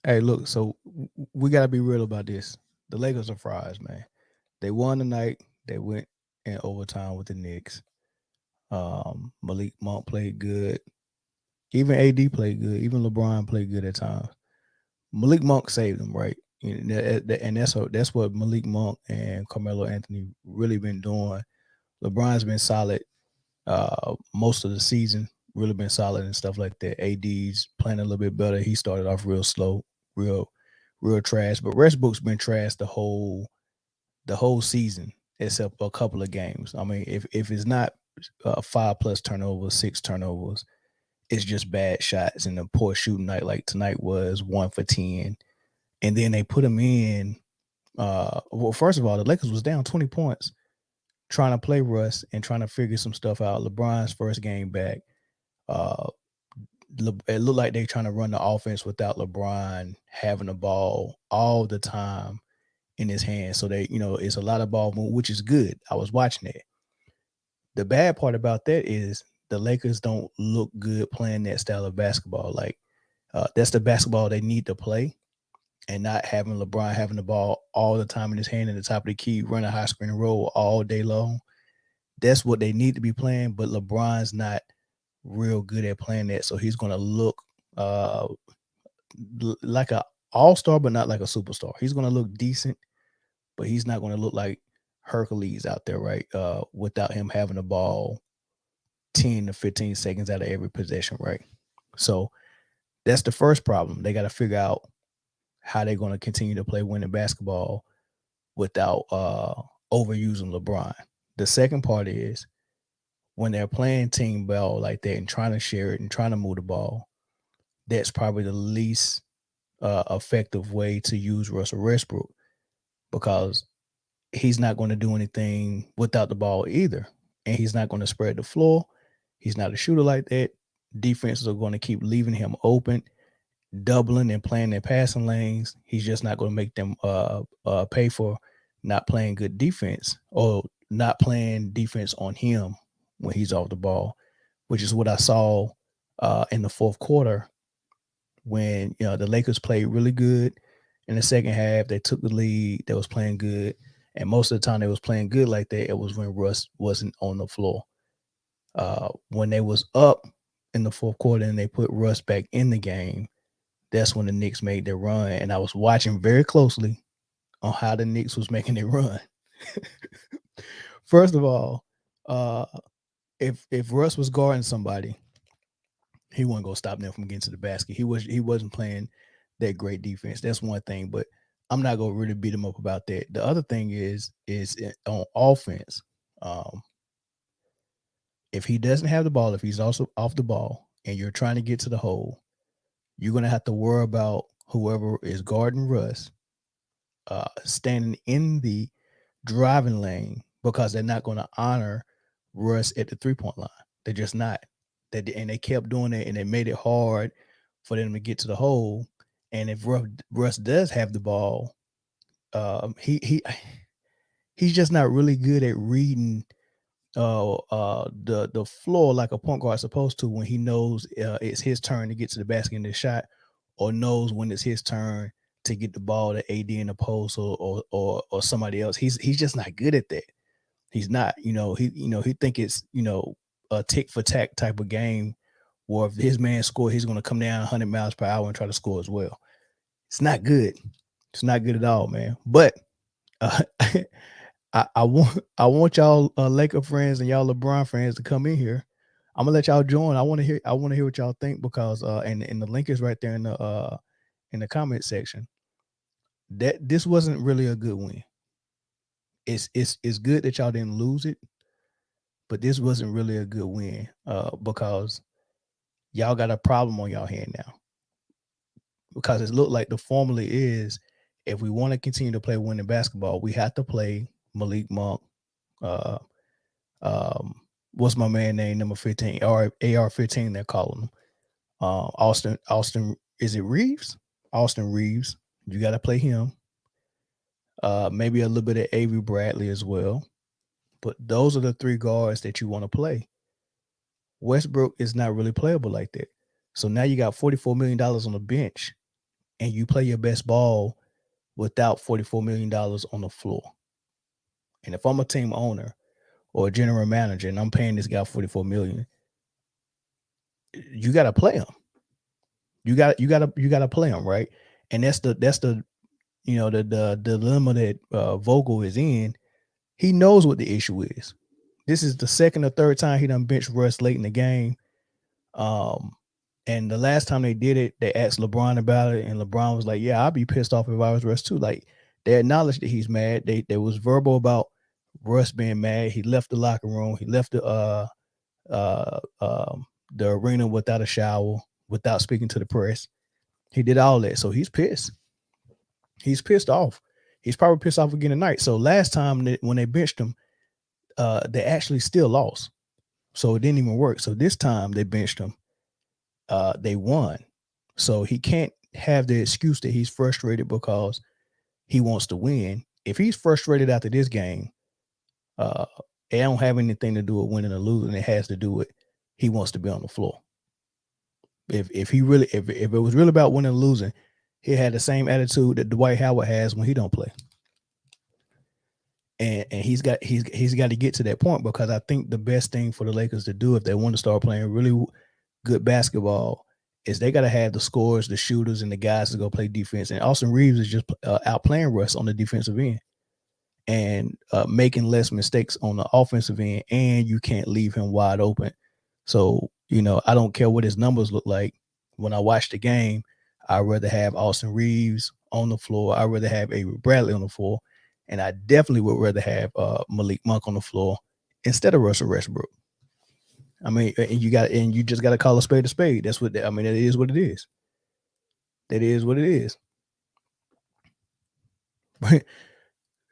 Hey, look, so we got to be real about this. The Lakers are fries, man. They won tonight. They went in overtime with the Knicks. Malik Monk played good. Even AD played good. Even LeBron played good at times. Malik Monk saved them, right? And that's what Malik Monk and Carmelo Anthony really been doing. LeBron's been solid most of the season, really been solid and stuff like that. AD's playing a little bit better. He started off real slow, real, real trash. But Westbrook's been trash the whole season, except a couple of games. I mean, if it's not 5+ turnovers, 6 turnovers, it's just bad shots and a poor shooting night like tonight was 1 for 10. And then they put him in. Well, first of all, the Lakers was down 20 points trying to play Russ and trying to figure some stuff out. LeBron's first game back. Uh, it looked like they're trying to run the offense without LeBron having the ball all the time in his hands. So it's a lot of ball movement, which is good. I was watching it. The bad part about that is the Lakers don't look good playing that style of basketball. Like that's the basketball they need to play, and not having LeBron having the ball all the time in his hand at the top of the key, running high screen and roll all day long. That's what they need to be playing. But LeBron's not real good at playing that, so he's going to look uh, like a all-star, but not like a superstar. He's going to look decent, but he's not going to look like Hercules out there, right? Without him having the ball 10 to 15 seconds out of every possession, right? So that's the first problem. They got to figure out how they're going to continue to play winning basketball without overusing LeBron. The second part is when they're playing team ball like that and trying to share it and trying to move the ball, that's probably the least effective way to use Russell Westbrook, because he's not going to do anything without the ball either. And he's not going to spread the floor. He's not a shooter like that. Defenses are going to keep leaving him open, doubling and playing their passing lanes. He's just not going to make them pay for not playing good defense or not playing defense on him when he's off the ball, which is what I saw in the fourth quarter when the Lakers played really good. In the second half, they took the lead. They was playing good. And most of the time they was playing good like that, it was when Russ wasn't on the floor. When they was up in the fourth quarter and they put Russ back in the game, that's when the Knicks made their run. And I was watching very closely on how the Knicks was making their run. First of all, if Russ was guarding somebody, he wasn't gonna stop them from getting to the basket. He wasn't playing that great defense. That's one thing, but I'm not gonna really beat him up about that. The other thing is on offense. If he doesn't have the ball, if he's also off the ball, and you're trying to get to the hole, you're gonna have to worry about whoever is guarding Russ standing in the driving lane, because they're not going to honor Russ at the 3-point line. They're just not. And they kept doing it, and they made it hard for them to get to the hole. And if Russ does have the ball, he's just not really good at reading the floor like a point guard is supposed to, when he knows it's his turn to get to the basket in the shot, or knows when it's his turn to get the ball to AD in the post or somebody else. He's just not good at that. He's not. He think it's a tick for tack type of game, where if his man score, he's going to come down 100 miles per hour and try to score as well. It's not good. It's not good at all, man. But I want y'all Laker friends and y'all LeBron fans to come in here. I'm gonna let y'all join. I want to hear what y'all think, because and the link is right there in the comment section. That this wasn't really a good win. It's good that y'all didn't lose it, but this wasn't really a good win because y'all got a problem on y'all hand now. Because it looked like the formula is, if we want to continue to play winning basketball, we have to play Malik Monk. What's my man name? Number 15, or AR-15? They're calling him. Austin. Is it Reeves? Austin Reeves. You got to play him. Maybe a little bit of Avery Bradley as well. But those are the three guards that you want to play. Westbrook is not really playable like that. So now you got $44 million on the bench, and you play your best ball without $44 million on the floor. And if I'm a team owner or a general manager and I'm paying this guy $44 million, you got to play him. You got to play him, right? And that's the the dilemma that Vogel is in. He knows what the issue is. This is the second or third time he done benched Russ late in the game. And the last time they did it, they asked LeBron about it, and LeBron was like, "Yeah, I'd be pissed off if I was Russ too." Like, they acknowledged that he's mad. They was verbal about Russ being mad. He left the locker room. He left uh, um, the arena without a shower, without speaking to the press. He did all that, so he's pissed. He's pissed off. He's probably pissed off again tonight. So last time when they benched him, they actually still lost. So it didn't even work. So this time they benched him. They won. So he can't have the excuse that he's frustrated because he wants to win. If he's frustrated after this game, it don't have anything to do with winning or losing. It has to do with he wants to be on the floor. If it was really about winning or losing, he had the same attitude that Dwight Howard has when he don't play. And he's got to get to that point, because I think the best thing for the Lakers to do if they want to start playing really good basketball is they got to have the scorers, the shooters, and the guys to go play defense. And Austin Reeves is just outplaying Russ on the defensive end and making less mistakes on the offensive end, and you can't leave him wide open. So, I don't care what his numbers look like. When I watch the game, I'd rather have Austin Reeves on the floor. I'd rather have Avery Bradley on the floor. And I definitely would rather have Malik Monk on the floor instead of Russell Westbrook. I mean, you just got to call a spade. That's what that is what it is. That is what it is.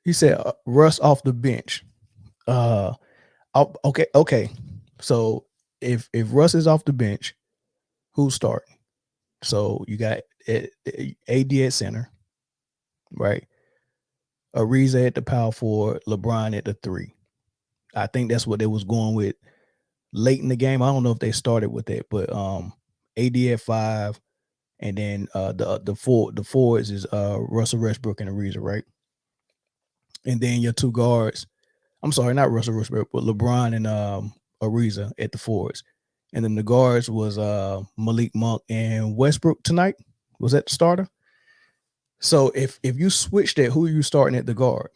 He said Russ off the bench. Okay. So if Russ is off the bench, who's starting? So you got AD at center, right? Ariza at the power forward, LeBron at the 3. I think that's what they was going with late in the game. I don't know if they started with that, but AD at 5, and then the forwards is Russell Westbrook and Ariza, right? And then your two guards, I'm sorry, not Russell Westbrook, but LeBron and Ariza at the forwards. And then the guards was Malik Monk and Westbrook tonight. Was that the starter? So if you switch that, who are you starting at the guard?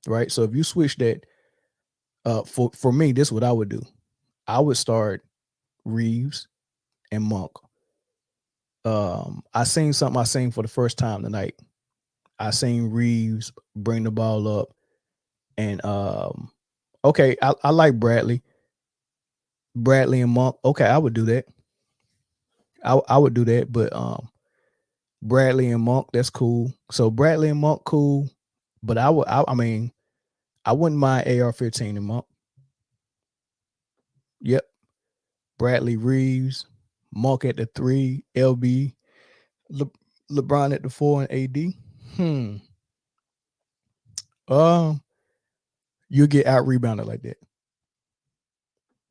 Right? So if you switch that, for me, this is what I would do. I would start Reeves and Monk. I seen something I seen for the first time tonight. I seen Reeves bring the ball up, and okay, I like Bradley and Monk. Okay, I would do that. I would do that, but Bradley and Monk, that's cool. So Bradley and Monk, cool. But I wouldn't mind AR-15 and Monk. Yep. Bradley, Reeves, Monk at the 3, LB, LeBron at the 4, and AD. You'll get out rebounded like that,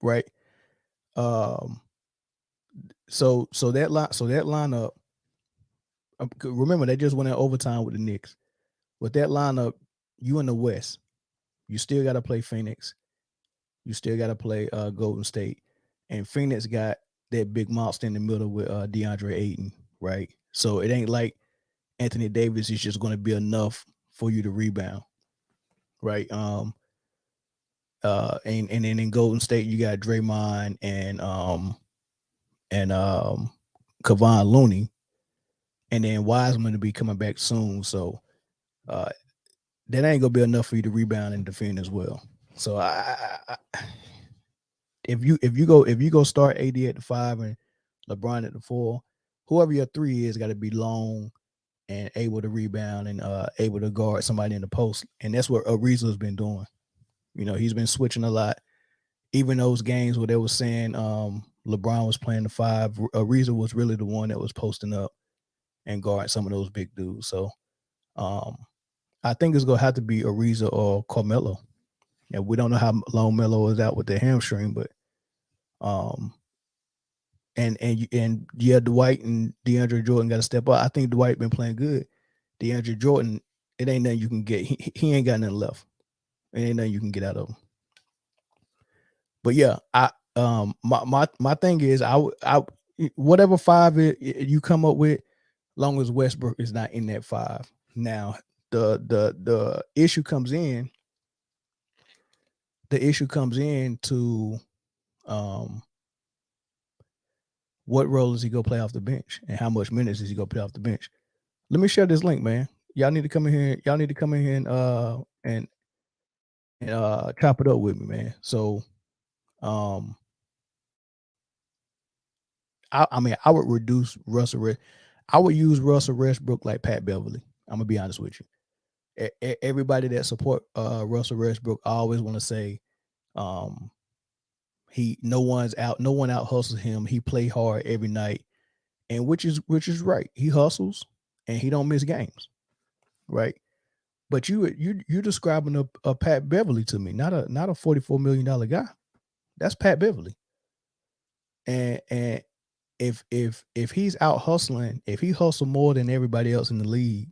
right? So that lineup. Remember, they just went in overtime with the Knicks. With that lineup, you in the West, you still got to play Phoenix. You still got to play Golden State, and Phoenix got that big monster in the middle with DeAndre Ayton, right? So it ain't like Anthony Davis is just going to be enough for you to rebound, right? And then in Golden State you got Draymond and Kevon Looney, and then Wiseman to be coming back soon. So that ain't gonna be enough for you to rebound and defend as well. So if you go start AD at the 5 and LeBron at the 4, whoever your 3 is got to be long and able to rebound and able to guard somebody in the post. And that's what Ariza's been doing. He's been switching a lot. Even those games where they were saying LeBron was playing the 5, Ariza was really the one that was posting up and guarding some of those big dudes. So I think it's going to have to be Ariza or Carmelo. And we don't know how long Melo is out with the hamstring, but and yeah, Dwight and DeAndre Jordan got to step up. I think Dwight been playing good. DeAndre Jordan, it ain't nothing you can get. He ain't got nothing left. It ain't nothing you can get out of him. But yeah, my thing is I whatever five you come up with, long as Westbrook is not in that five. Now the issue comes in. The issue comes in to what role is he gonna play off the bench and how much minutes is he gonna play off the bench. Let me share this link, man. Y'all need to come in here. Y'all need to come in here and chop it up with me, man. So I mean, I would reduce Russell. I would use Russell Westbrook like Pat Beverly. I'm gonna be honest with you. Everybody that support Russell Westbrook, I always want to say, no one out hustles him. He play hard every night, and which is right. He hustles and he don't miss games, right? But you're describing a Pat Beverly to me, not a $44 million guy. That's Pat Beverly, and if he's out hustling, if he hustle more than everybody else in the league,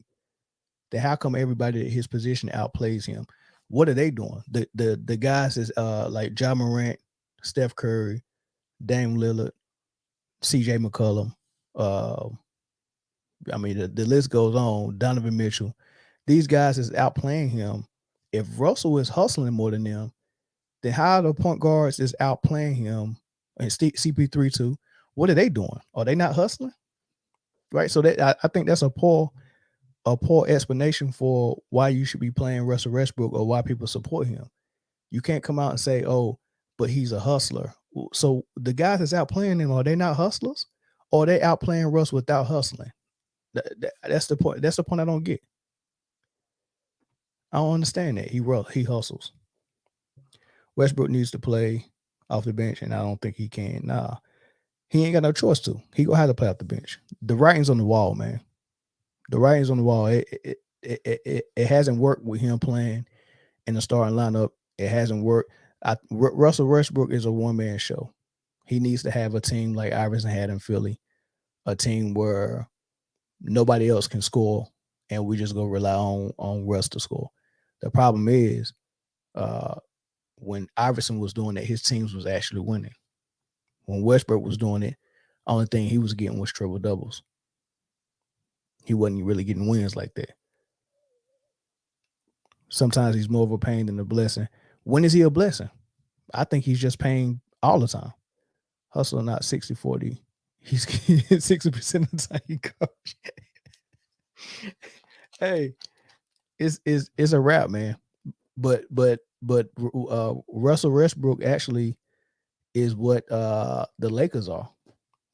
then how come everybody at his position outplays him? What are they doing? The guys is like Ja Morant, Steph Curry, Dame Lillard, CJ McCollum. I mean the list goes on. Donovan Mitchell. These guys is outplaying him. If Russell is hustling more than them, then how the point guards is outplaying him and CP3 too? What are they doing? Are they not hustling? Right. So that I think that's a poor explanation for why you should be playing Russell Westbrook or why people support him. You can't come out and say, "Oh, but he's a hustler." So the guys that's outplaying him, are they not hustlers? Or are they outplaying Russ without hustling? That's the point. That's the point I don't get. I don't understand that. He hustles. Westbrook needs to play off the bench, and I don't think he can. Nah, he ain't got no choice to. He gonna have to play off the bench. The writing's on the wall, man. The writing's on the wall. It hasn't worked with him playing in the starting lineup. It hasn't worked. Russell Westbrook is a one-man show. He needs to have a team like Iverson had in Philly, a team where nobody else can score, and we just go rely on Russ to score. The problem is, when Iverson was doing it, his teams was actually winning. When Westbrook was doing it, only thing he was getting was triple doubles. He wasn't really getting wins like that. Sometimes he's more of a pain than a blessing. When is he a blessing? I think he's just pain all the time. Hustle not 60-40. He's 60% of the time he coach. Hey, it's a wrap, man. But Russell Westbrook actually is what the Lakers are.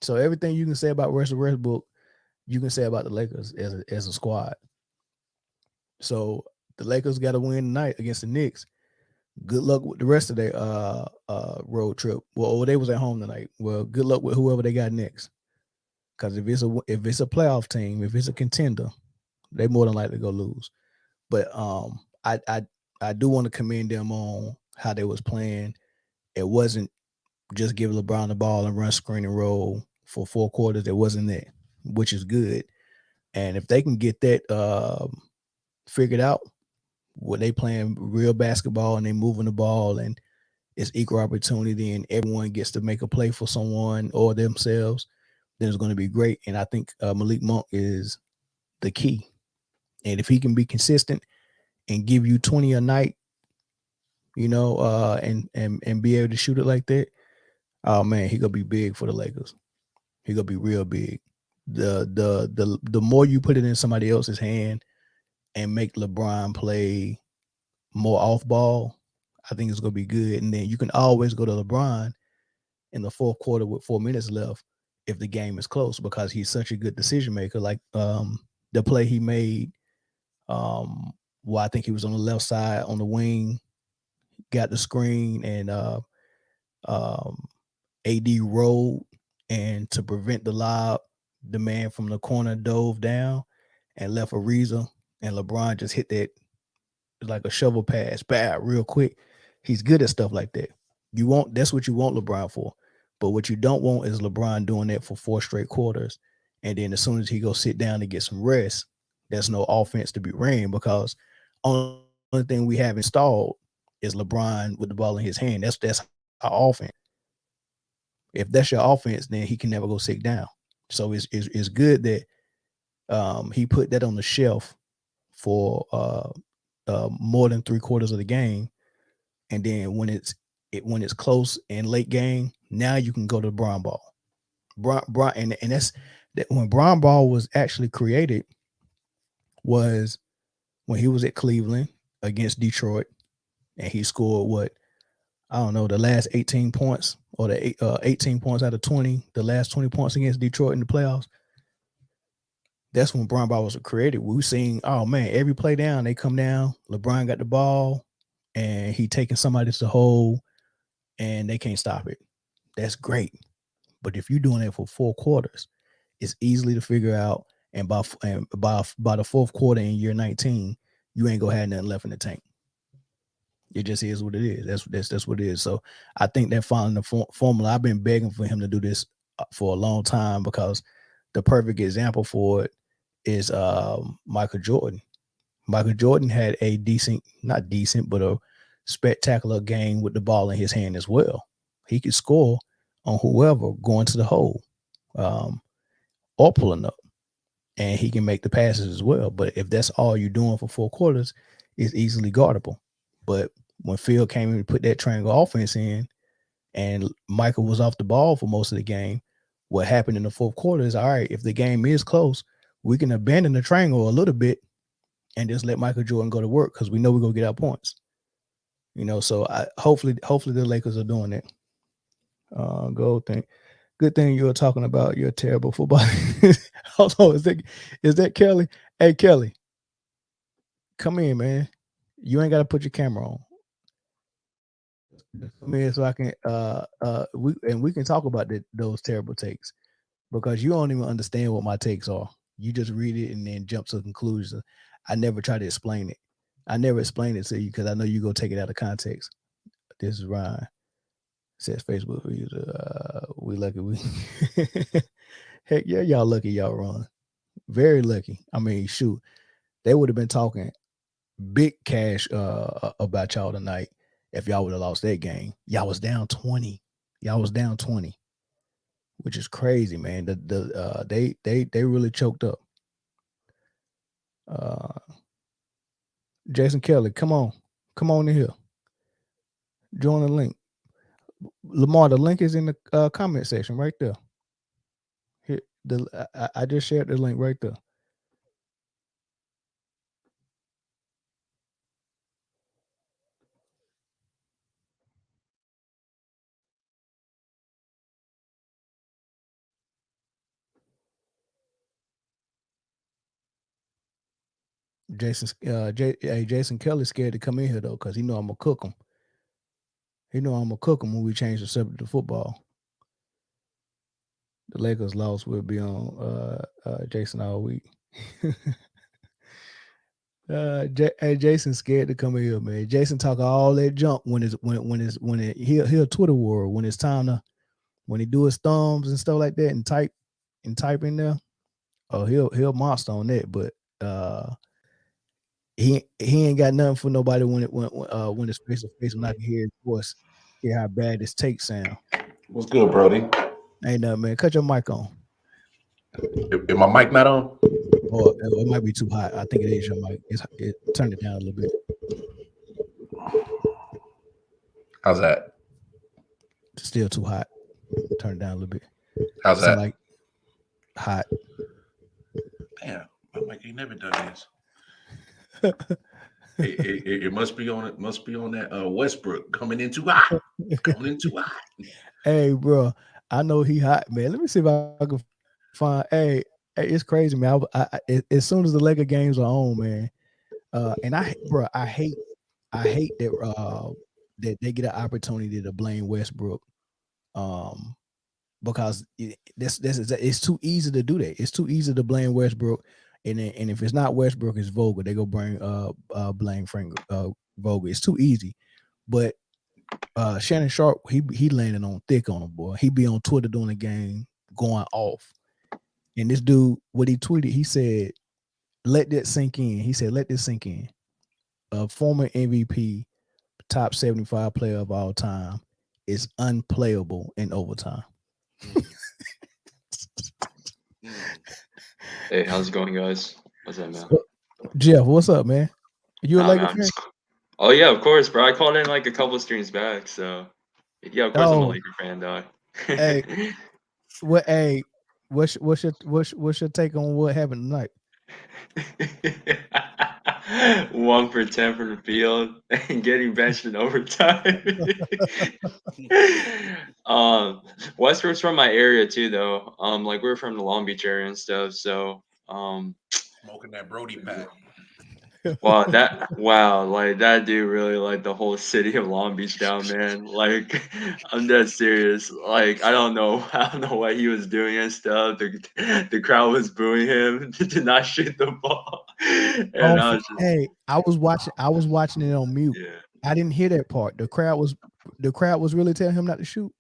So everything you can say about Russell Westbrook, you can say about the Lakers as a squad. So the Lakers got to win tonight against the Knicks. Good luck with the rest of their road trip. Well, they was at home tonight. Well, good luck with whoever they got next. Because if it's a playoff team, if it's a contender, they more than likely go lose. But I do want to commend them on how they was playing. It wasn't just give LeBron the ball and run screen and roll for 4 quarters. It wasn't that, which is good. And if they can get that figured out, where they playing real basketball and they moving the ball and it's equal opportunity and everyone gets to make a play for someone or themselves, then it's going to be great. And I think Malik Monk is the key. And if he can be consistent and give you 20 a night, and be able to shoot it like that, oh man, he gonna be big for the Lakers. He gonna be real big. The more you put it in somebody else's hand and make LeBron play more off ball, I think it's gonna be good. And then you can always go to LeBron in the 4th quarter with 4 minutes left if the game is close, because he's such a good decision maker. Like the play he made, I think he was on the left side on the wing, got the screen, and AD rolled, and to prevent the lob, the man from the corner dove down and left Ariza, and LeBron just hit that like a shovel pass, bad, real quick. He's good at stuff like that. That's what you want LeBron for. But what you don't want is LeBron doing that for 4 straight quarters. And then as soon as he goes sit down to get some rest, there's no offense to be ran because only thing we have installed is LeBron with the ball in his hand. That's our offense. If that's your offense, then he can never go sit down. So it's good that he put that on the shelf for more than 3 quarters of the game, and then when it's close and late game, now you can go to the Bron ball. And that's that when Bron ball was actually created was when he was at Cleveland against Detroit, and he scored what I don't know the last 18 points or the 18 points out of 20, the last 20 points against Detroit in the playoffs. That's when Bron ball was created. We were seeing, oh man, every play down they come down. LeBron got the ball, and he taking somebody to the hole, and they can't stop it. That's great. But if you're doing it for 4 quarters, it's easily to figure out. And by the fourth quarter in year 19, you ain't gonna have nothing left in the tank. It just is what it is. That's what it is. So I think they're following the formula. I've been begging for him to do this for a long time because the perfect example for it is Michael Jordan. Michael Jordan had a not decent, but a spectacular game with the ball in his hand as well. He could score on whoever going to the hole or pulling up, and he can make the passes as well. But if that's all you're doing for 4 quarters, it's easily guardable. But when Phil came in and put that triangle offense in, and Michael was off the ball for most of the game, what happened in the fourth quarter is, all right, if the game is close, we can abandon the triangle a little bit and just let Michael Jordan go to work because we know we're going to get our points. So hopefully the Lakers are doing that. Gold thing. Good thing you were talking about your terrible football. Also, is that Kelly? Hey, Kelly, come in, man. You ain't got to put your camera on. Come in so I can we can talk about those terrible takes because you don't even understand what my takes are. You just read it and then jump to the conclusion. I never try to explain it. I never explain it to you because I know you go take it out of context. This is Ryan. Says Facebook user. We lucky we heck yeah, y'all lucky y'all run. Very lucky. I mean, shoot, they would have been talking big cash about y'all tonight if y'all would have lost that game. Y'all was down 20. Y'all was down 20, which is crazy, man. They really choked up. Jason Kelly, come on in here. Join the link. Lamar, the link is in the comment section right there. Here, I just shared the link right there. Jason Kelly's scared to come in here though, because he know I'm gonna cook him. He know I'm gonna cook him when we change the subject to football. The Lakers loss will be on Jason all week. Jason's scared to come in here, man. Jason talk all that junk when he'll Twitter war when it's time to when he do his thumbs and stuff like that and type in there. Oh, he'll monster on that, but he ain't got nothing for nobody when it's face to face when I can hear his voice, hear how bad his take sound. What's good, Brody? Ain't nothing, man. Cut your mic on. Is my mic not on? Or it might be too hot. I think it is your mic. Turn it down a little bit. How's that? It's still too hot. Turn it down a little bit. How's that? Like hot. Damn, my mic ain't never done this. it must be on. It must be on that Westbrook coming in too hot. Coming in too hot. Hey, bro, I know he hot, man. Let me see if I can find. Hey, it's crazy, man. As soon as the Laker games are on, man, and I hate that they get an opportunity to blame Westbrook, because it's too easy to do that. It's too easy to blame Westbrook, and if it's not Westbrook, it's Vogel. They go blame Frank Vogel. It's too easy, but Shannon Sharp, he landed on thick on him, boy. He be on Twitter during the game going off. And this dude, what he tweeted, he said, let that sink in. He said, let this sink in. A former MVP, top 75 player of all time, is unplayable in overtime. Hey, how's it going, guys? What's up, man? Jeff, what's up, man? You a Nah, man, Laker I'm fan? just. Oh yeah, of course, bro. I called in like a couple streams back, so yeah, of course I'm a Oh, Laker fan, dog. hey, what? Hey, what's your take on what happened tonight? 1 for 10 from the field and getting benched in overtime. um, Westbrook's from my area too, though. Like we're from the Long Beach area and stuff, so Smoking that Brody pack. wow, like that dude really like the whole city of Long Beach down, man. Like, I'm dead serious. Like, I don't know what he was doing and stuff. The crowd was booing him to not shoot the ball, and I was just, Hey, I was watching it on mute. yeah. I didn't hear that part. The crowd was really telling him not to shoot.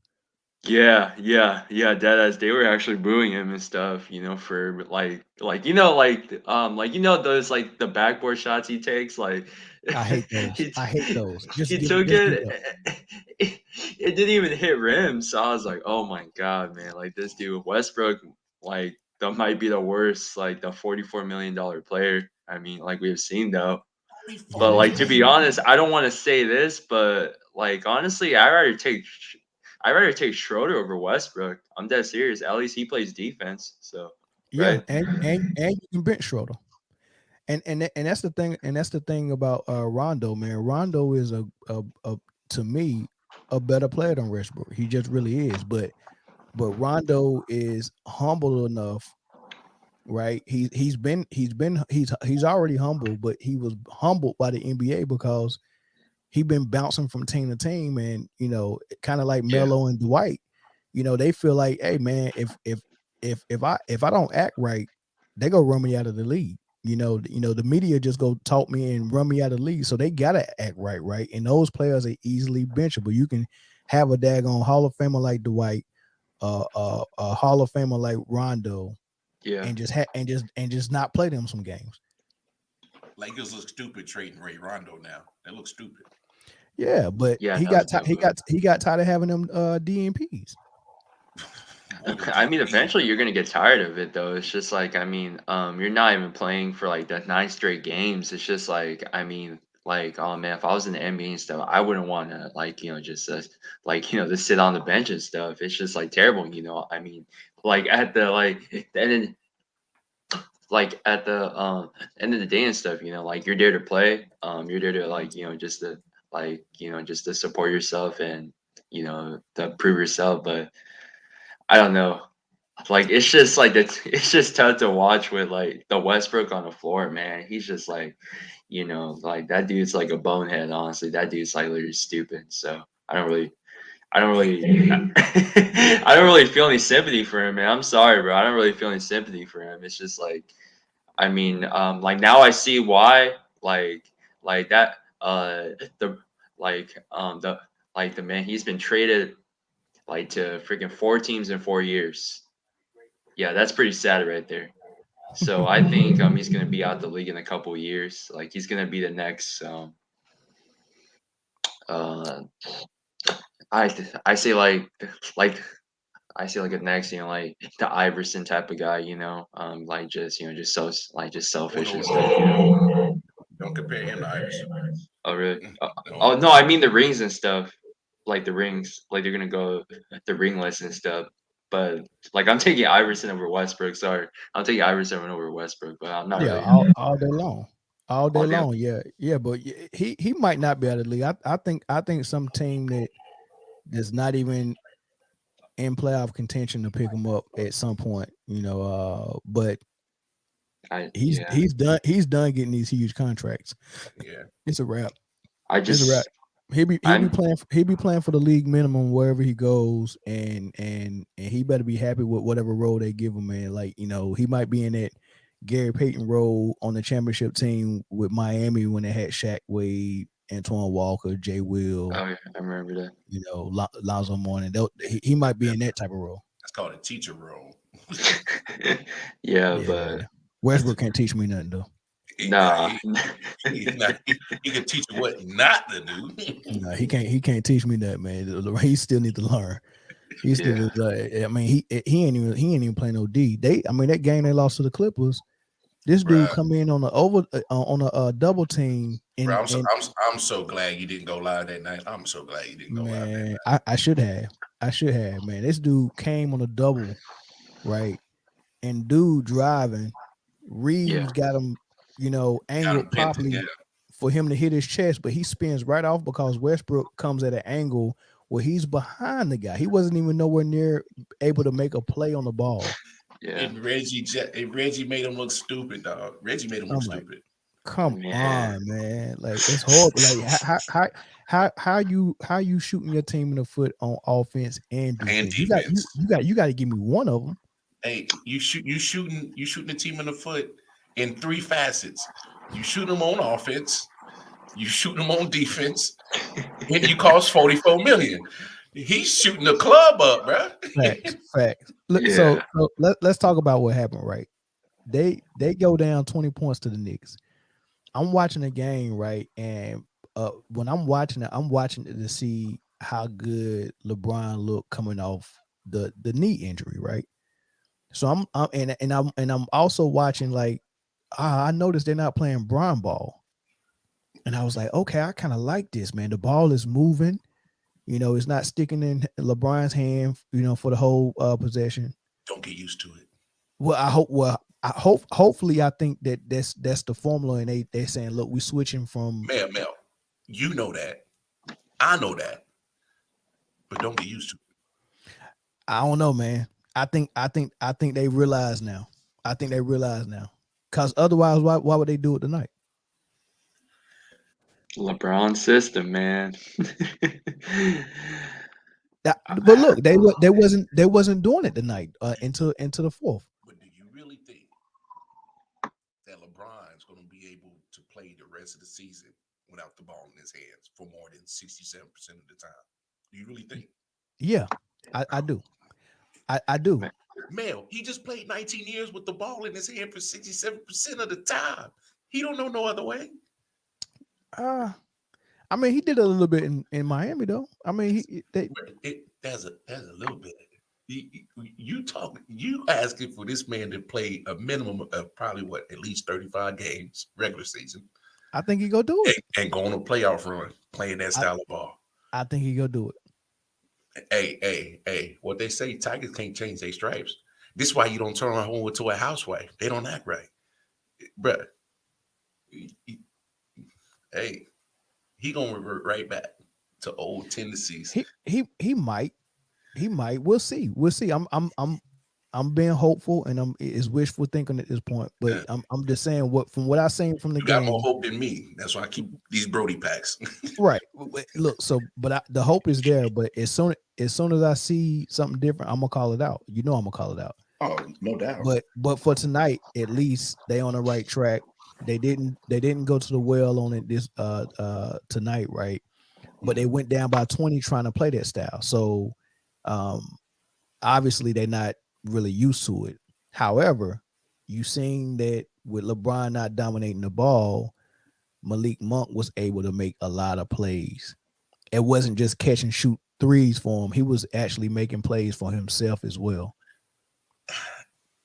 Yeah, dead as they were actually booing him and stuff, for those like the backboard shots he takes, like I hate those. he I hate t- those. he Just took give it it, up. it didn't even hit rim, so I was like, oh my god, man, like this dude Westbrook, like that might be the worst, like the $44 million player. I mean, like we have seen though. But Yeah, it's like to bad. be honest, I don't want to say this, but like honestly, I rather take Schroeder over Westbrook. I'm dead serious. At least he plays defense. So Yeah, right. and you can bench Schroeder. And that's the thing. And that's the thing about Rondo, man. Rondo is a to me a better player than Westbrook. He just really is. But Rondo is humble enough, right? He's already humble, but he was humbled by the NBA because he been bouncing from team to team, and kind of like Yeah. Melo and Dwight. They feel like, hey man, if I don't act right, they go run me out of the league. The media just go talk me and run me out of the league. So they gotta act right, right? And those players are easily benchable. You can have a daggone Hall of Famer like Dwight, a Hall of Famer like Rondo, Yeah. and just not play them some games. Lakers look stupid trading Ray Rondo now. They look stupid. Yeah, but Yeah. he No, got no, he got tired of having them DNPs. More than I mean, DMP. eventually you're gonna get tired of it, though. It's just like, I mean, you're not even playing for like the 9 straight games. It's just like, I mean, like, oh man, if I was in the NBA and stuff, I wouldn't want to like, just just sit on the bench and stuff. It's just like terrible. I mean, like at the and like at the end of the day and stuff, like you're there to play. You're there to like, just to support yourself and to prove yourself. But I don't know. Like it's just like it's just tough to watch with like the Westbrook on the floor, man. He's just like, like that dude's like a bonehead, honestly. That dude's like literally stupid. So I don't really feel any sympathy for him, man. I'm sorry, bro. I don't really feel any sympathy for him. It's just like, I mean, like now I see why, like that, the the the man he's been traded like to freaking 4 teams in 4 years. Yeah, that's pretty sad right there. So I think he's gonna be out the league in a couple of years. Like he's gonna be the next uh I say like I say like a next, like the Iverson type of guy, like just just so like just Oh selfish no, and no, stuff, no, no. Don't compare him to Iverson. Oh really? No, Oh no, I mean the rings and stuff. Like the rings, like they're gonna go the ringless and stuff. But like I'm taking Iverson over Westbrook. Sorry, I'm taking Iverson over Westbrook, but I'm not Yeah, really all day long, all day all day. long. Yeah, yeah, but he might not be out of the league. I think some team that's not even in playoff contention to pick him up at some point. But I he's yeah. he's done he's done getting these huge contracts. yeah. It's a wrap. I It's a wrap. just He'll be I'm playing for the league minimum wherever he goes, and he better be happy with whatever role they give him, man. Like he might be in that Gary Payton role on the championship team with Miami when they had Shaq, Wade, Antoine Walker, Jay Will, Oh yeah, I remember that. Lonzo Mourning. He might be in that type of role. That's called a teacher role. Yeah, Yeah, but Westbrook can't teach me nothing though. nah. He can teach you what not to do. No, he can't. He can't teach me that, man. He still need to learn. He still Yeah. is. I mean, he ain't even playing no D. I mean, that game they lost to the Clippers. This dude Right. come in on a double team Bro, and I'm so glad you didn't go live that night. I'm so glad you didn't go live that man, night. I should have, man. This dude came on a double, right? And dude driving, Yeah. Reeves got him, Got him angled pinned, yeah. properly for him to hit his chest, but he spins right off because Westbrook comes at an angle where he's behind the guy. He wasn't even nowhere near able to make a play on the ball. Yeah. And Reggie made him look stupid, dog. Reggie made him look I'm like, stupid. come Man. on, man. Like it's horrible. Like how you shooting your team in the foot on offense and And defense? defense. You got to give me one of them. Hey, you shooting the team in the foot in three facets. You shoot them on offense, you shoot them on defense, and you cost 44 million. He's shooting the club up, bro. Facts. Look, Yeah. so let's talk about what happened, right? They go down 20 points to the Knicks. I'm watching the game, right? And when I'm watching it to see how good LeBron looked coming off the knee injury, right? So I'm also watching like I noticed they're not playing Bron ball. And I was like, okay, I kind of like this, man. The ball is moving, it's not sticking in LeBron's hand, for the whole possession. Don't get used to it. Hopefully I think that's the formula, and they're saying, look, we're switching from Mel, you know that. I know that. But don't get used to it. I don't know, man. I think they realize now. I think they realize now. Cause otherwise, why would they do it tonight? LeBron system, man. But look, they wasn't doing it tonight into the fourth. But do you really think that LeBron's going to be able to play the rest of the season without the ball in his hands for more than 67% of the time? Do you really think? Yeah, I do. I do. Mel, he just played 19 years with the ball in his hand for 67% of the time. He don't know no other way. I mean, he did a little bit in Miami, though. I mean, There's a little bit. You asking for this man to play a minimum of probably at least 35 games regular season. I think he go do it and go on a playoff run playing that style of ball. I think he go do it. Hey, what they say, Tigers can't change their stripes. This is why you don't turn over to a housewife. They don't act right. Bruh. Hey, he gonna revert right back to old tendencies. He might. We'll see. I'm being hopeful, and it's wishful thinking at this point. But Yeah. I'm just saying from what I've seen from the You game. got more hope than me. That's why I keep these Brody packs. Right. Look, the hope is there, but as soon as I see something different, I'm gonna call it out. I'm gonna call it out. Oh, no doubt. But for tonight, at least they on the right track. They didn't go to the well on it this tonight, right? But they went down by 20 trying to play that style. So obviously they're not really used to it. However, you seen that with LeBron not dominating the ball, Malik Monk was able to make a lot of plays. It wasn't just catch and shoot threes for him. He was actually making plays for himself as well.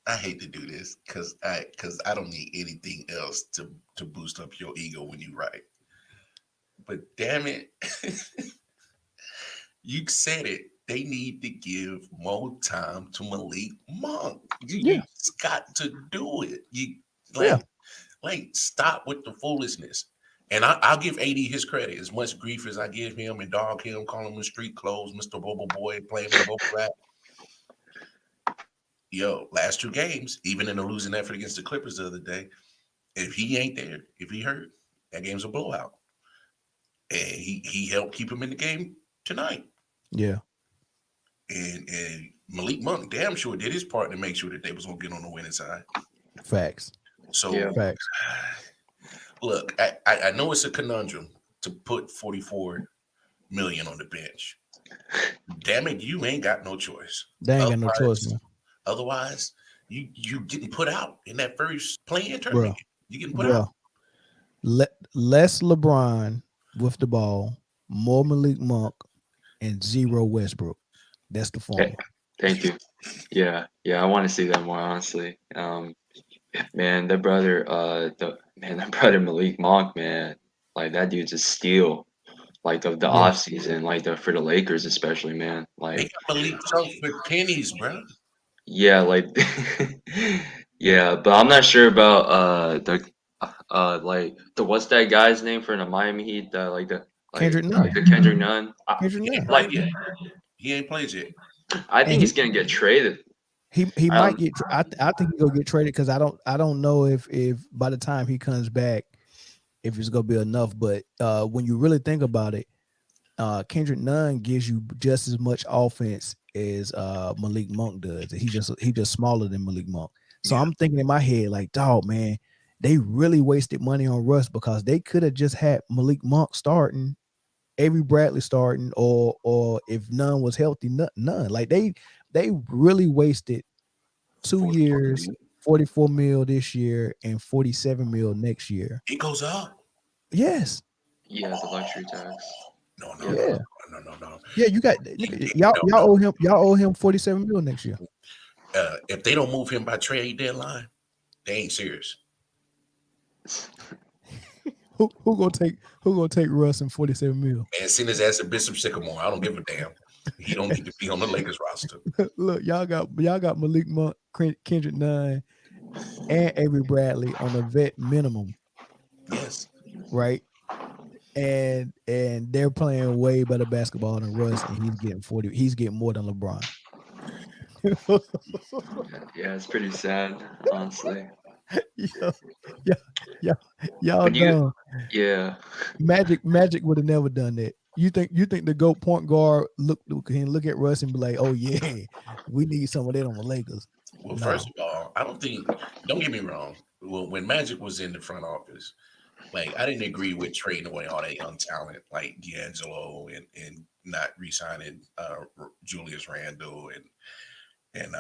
I hate to do this because I don't need anything else to boost up your ego when you write. But damn it, you said it. They need to give more time to Malik Monk. You just got to do it. Like stop with the foolishness. And I'll give AD his credit. As much grief as I give him and dog him, call him in street clothes, Mr. Bobo Boy, playing with Bobo Rap. Yo, last two games, even in a losing effort against the Clippers the other day, if he ain't there, if he hurt, that game's a blowout. And he helped keep him in the game tonight. Yeah. And Malik Monk damn sure did his part to make sure that they was gonna get on the winning side. Facts. So Facts. Look, I know it's a conundrum to put 44 million on the bench. Damn it, you ain't got no choice. They ain't got no choice, man. Otherwise, you getting put out in that first play-in Bro, tournament. You getting put out. Less LeBron with the ball, more Malik Monk, and zero Westbrook. That's the formula. Thank you. Yeah, I want to see that more honestly. Man, that brother, that brother Malik Monk, man, like that dude's a steal. Like the off season, like for the Lakers especially, man. They Like got Malik Monk for pennies, bro. yeah, like yeah, but I'm not sure about like the what's that guy's name for the Miami Heat? Kendrick Nunn. The Kendrick Nunn. Kendrick He ain't Nunn. played yet. He ain't played yet. I think And he's gonna get traded. He might get. I think he'll get traded because I don't know if by the time he comes back, if it's gonna be enough. But when you really think about it, Kendrick Nunn gives you just as much offense as Malik Monk does. He just smaller than Malik Monk. So I'm thinking in my head like, dog, man, they really wasted money on Russ because they could have just had Malik Monk starting, Avery Bradley starting, or if Nunn was healthy, none. Like they really wasted 2 years, 44 mil this year and 47 mil next year. It goes up. Yes. Yeah, the luxury tax. No. Yeah, you got y'all owe him 47 mil next year. If they don't move him by trade deadline, they ain't serious. Who gonna take Russ and 47 mil? Man, send his ass to Bishop Sycamore. I don't give a damn. He don't need to be on the Lakers roster. Look, y'all got Malik Monk, Kendrick Nunn, and Avery Bradley on a vet minimum. Yes. Right. And they're playing way better basketball than Russ, and he's getting 40. He's getting more than LeBron. Yeah, it's pretty sad, honestly. Y'all dumb. Yeah. Magic would have never done that. You think the GOAT point guard can look at Russ and be like, oh yeah, we need some of that on the Lakers. Well, first of all, I don't get me wrong. Well, when Magic was in the front office, like I didn't agree with trading away all that young talent like D'Angelo and not re-signing Julius Randle and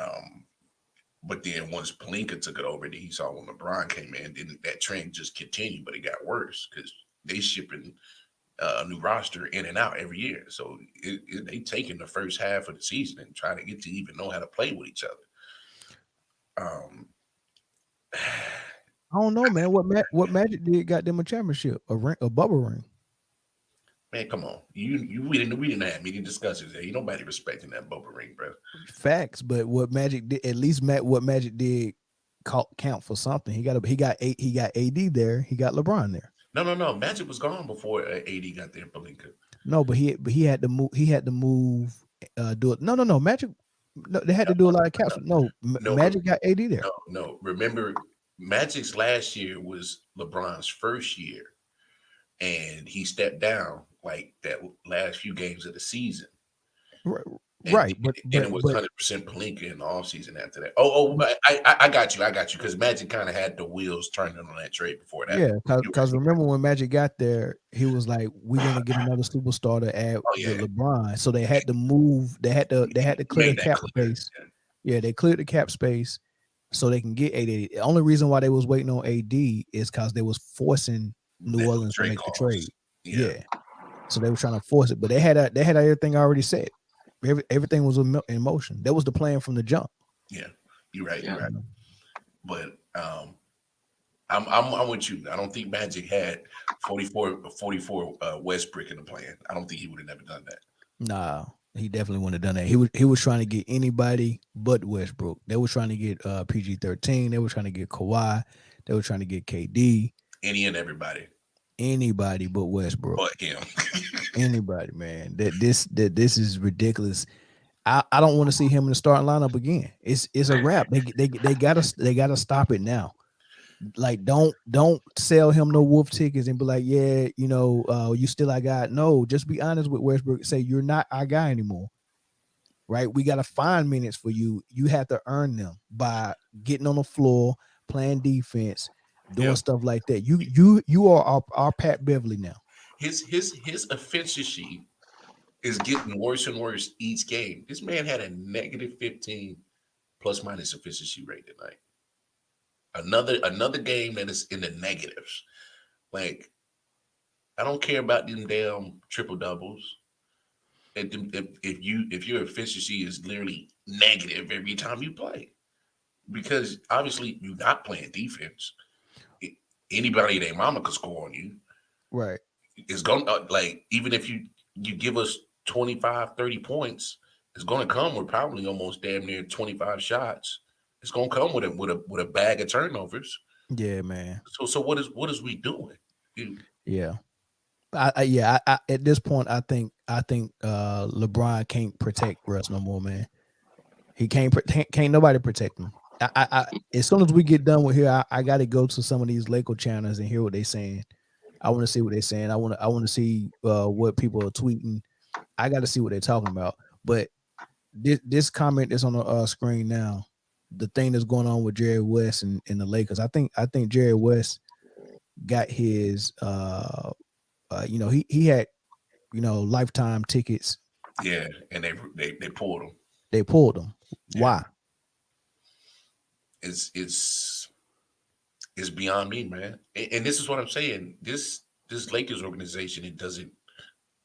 but then once Pelinka took it over, then he saw when LeBron came in, then that trend just continued, but it got worse because they shipping a new roster in and out every year. So they taking the first half of the season and trying to get to even know how to play with each other. I don't know, man. What Magic did got them a championship, a bubble ring. Man, come on. We didn't have many discussions there. Ain't nobody respecting that bubble ring, bro. Facts, but what Magic did, at least what Magic did count for something. He got AD there. He got LeBron there. No. Magic was gone before AD got there, Pelinka. No, but he had to move. He had to move. Do it. No. Magic. No, they had to do a lot of caps. No, Magic got AD there. No. Remember, Magic's last year was LeBron's first year, and he stepped down like that last few games of the season. Right. But it was 100% Pelinka in the offseason after that. I got you because Magic kind of had the wheels turning on that trade before that. Yeah, because remember when Magic got there, he was like, "We're gonna get another superstar to add with LeBron." So they had to move. They had to clear the cap space. Yeah, they cleared the cap space so they can get AD. The only reason why they was waiting on AD is because they was forcing New Orleans to make the trade. Yeah, so they were trying to force it, but they had everything already set. Everything was in motion. That was the plan from the jump. Yeah, you're right. But I'm with you. I don't think Magic had 44 Westbrook in the plan. I don't think he would have never done that. Nah, he definitely wouldn't have done that. He was trying to get anybody but Westbrook. They were trying to get PG-13. They were trying to get Kawhi. They were trying to get KD. Any and everybody. Anybody but Westbrook. But him. Anybody, man. This is ridiculous. I don't want to see him in the starting lineup again. It's a wrap. They gotta stop it now. Like don't sell him no wolf tickets and be like, yeah, you still our guy. No, just be honest with Westbrook. Say you're not our guy anymore. Right? We gotta find minutes for you. You have to earn them by getting on the floor, playing defense, doing stuff like that. You are our Pat Beverly now. his efficiency is getting worse and worse each game. This man had a negative 15 plus minus efficiency rate tonight. Another game that is in the negatives. Like, I don't care about them damn triple doubles. If your efficiency is literally negative every time you play, because obviously you're not playing defense. Anybody their mama could score on you. Right. It's going to like, even if you give us 25, 30 points, it's going to come with probably almost damn near 25 shots. It's going to come with a bag of turnovers. Yeah, man. So what is we doing? Yeah. I at this point I think LeBron can't protect Russ no more, man. He can't nobody protect him. I as soon as we get done with here, I got to go to some of these Laker channels and hear what they're saying. I want to see what they're saying. I want to see what people are tweeting. I got to see what they're talking about. But this comment that's on the screen now, the thing that's going on with Jerry West and the Lakers. I think Jerry West got his he had lifetime tickets. Yeah, and they pulled him. They pulled them. Yeah. Why? It's beyond me, man. And this is what I'm saying. This Lakers organization, it doesn't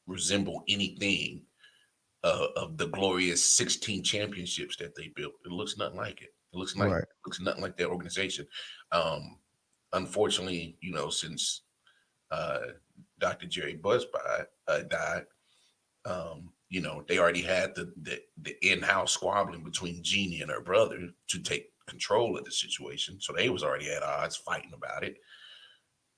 resemble anything of the glorious 16 championships that they built. It looks nothing like it. It looks like Right. looks nothing like that organization. Unfortunately, since uh, Dr. Jerry Buzzby died, they already had the in-house squabbling between Jeannie and her brother to take control of the situation. So they was already at odds fighting about it.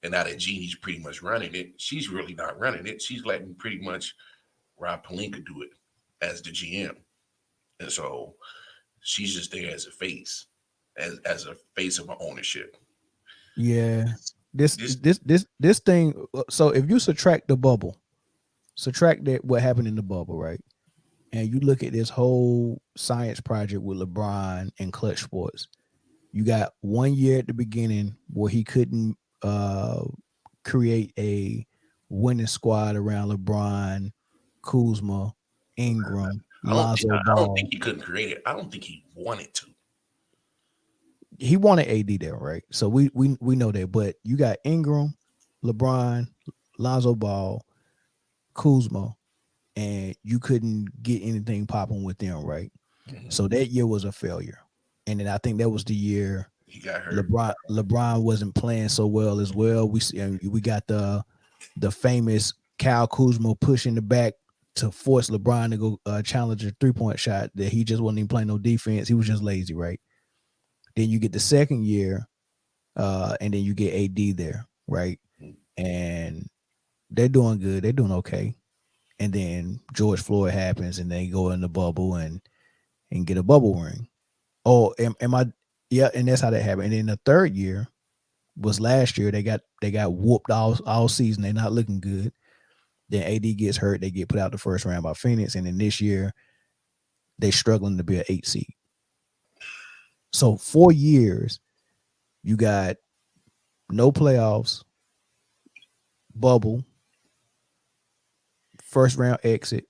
And now that Jeannie's pretty much running it, she's really not running it. She's letting pretty much Rob Pelinka do it as the GM. And so she's just there as a face, as a face of her ownership. Yeah. This This this this this thing. So if you subtract the bubble, subtract that what happened in the bubble, right? And you look at this whole science project with LeBron and Clutch Sports. You got 1 year at the beginning where he couldn't create a winning squad around LeBron, Kuzma, Ingram, Lonzo I don't Ball. think he couldn't create it. I don't think he wanted to. He wanted AD there, right? So we know that. But you got Ingram, LeBron, Lonzo Ball, Kuzma, and you couldn't get anything popping with them, right? Mhm. So that year was a failure. And then I think that was the year He got hurt. LeBron wasn't playing so well as well. We got the famous Kyle Kuzma push in the back to force LeBron to go challenge a 3-point shot that he just wasn't even playing no defense. He was just lazy, right? Then you get the second year, and then you get AD there, right? And they're doing good. They're doing okay. And then George Floyd happens, and they go in the bubble and get a bubble ring. Oh, am I? Yeah, and that's how that happened. And then the third year was last year. They got whooped all season. They're not looking good. Then AD gets hurt. They get put out the first round by Phoenix. And then this year, they're struggling to be an 8 seed. So 4 years, you got no playoffs, bubble, first round exit,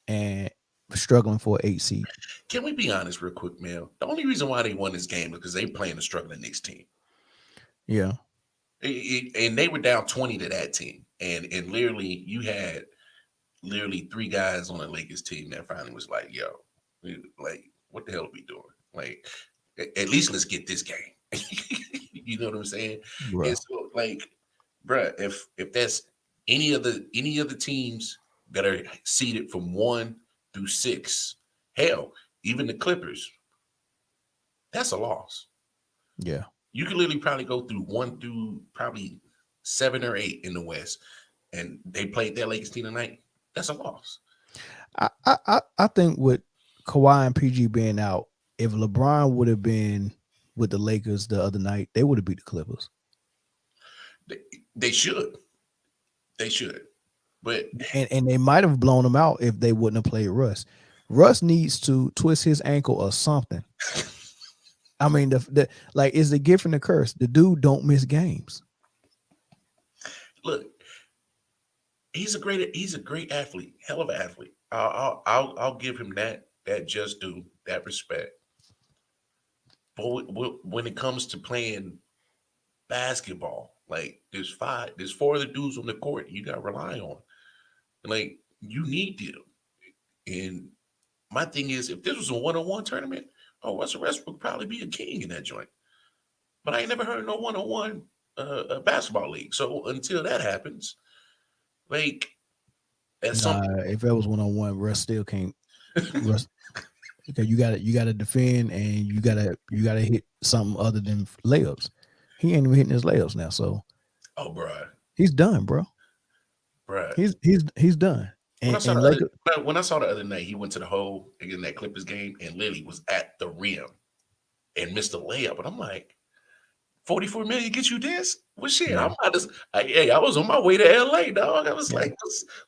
and struggling for an 8 seed. Can we be honest real quick, Mel? The only reason why they won this game is because they playing a struggling Knicks team. Yeah. And they were down 20 to that team. And literally, you had literally 3 guys on the Lakers team that finally was like, yo, like, what the hell are we doing? Like, at least let's get this game. You know what I'm saying? Bro. And so, like, bruh, if that's any other teams that are seeded from 1 through 6, hell, even the Clippers, that's a loss. Yeah. You could literally probably go through 1 through probably 7 or 8 in the West, and they played that Lakers team tonight. That's a loss. I think with Kawhi and PG being out, if LeBron would have been with the Lakers the other night, they would have beat the Clippers. They should. They should. But And they might have blown them out if they wouldn't have played Russ. Russ needs to twist his ankle or something. I mean, the like, it's the gift and the curse. The dude don't miss games. look, he's a great athlete, hell of an athlete. I'll give him that just due, that respect. But when it comes to playing basketball, like there's four other dudes on the court you got to rely on. Like you need them. And my thing is, if this was a one-on-one tournament, oh, Russell Westbrook would probably be a king in that joint. But I ain't never heard no one-on-one basketball league. So until that happens, like at some Nah, if it was 1-on-1, Russ still can't. Russ, because you gotta defend and you gotta hit something other than layups. He ain't even hitting his layups now, so oh, bruh, he's done, bro. bruh. He's done. When I And saw and the other Lakers, when I saw the other night, he went to the hole in that Clippers game, and Lily was at the rim and missed a layup. And I'm like, 44 million get you this? Well, shit, yeah, I'm not just. Hey, I was on my way to LA, dog. I was yeah. like,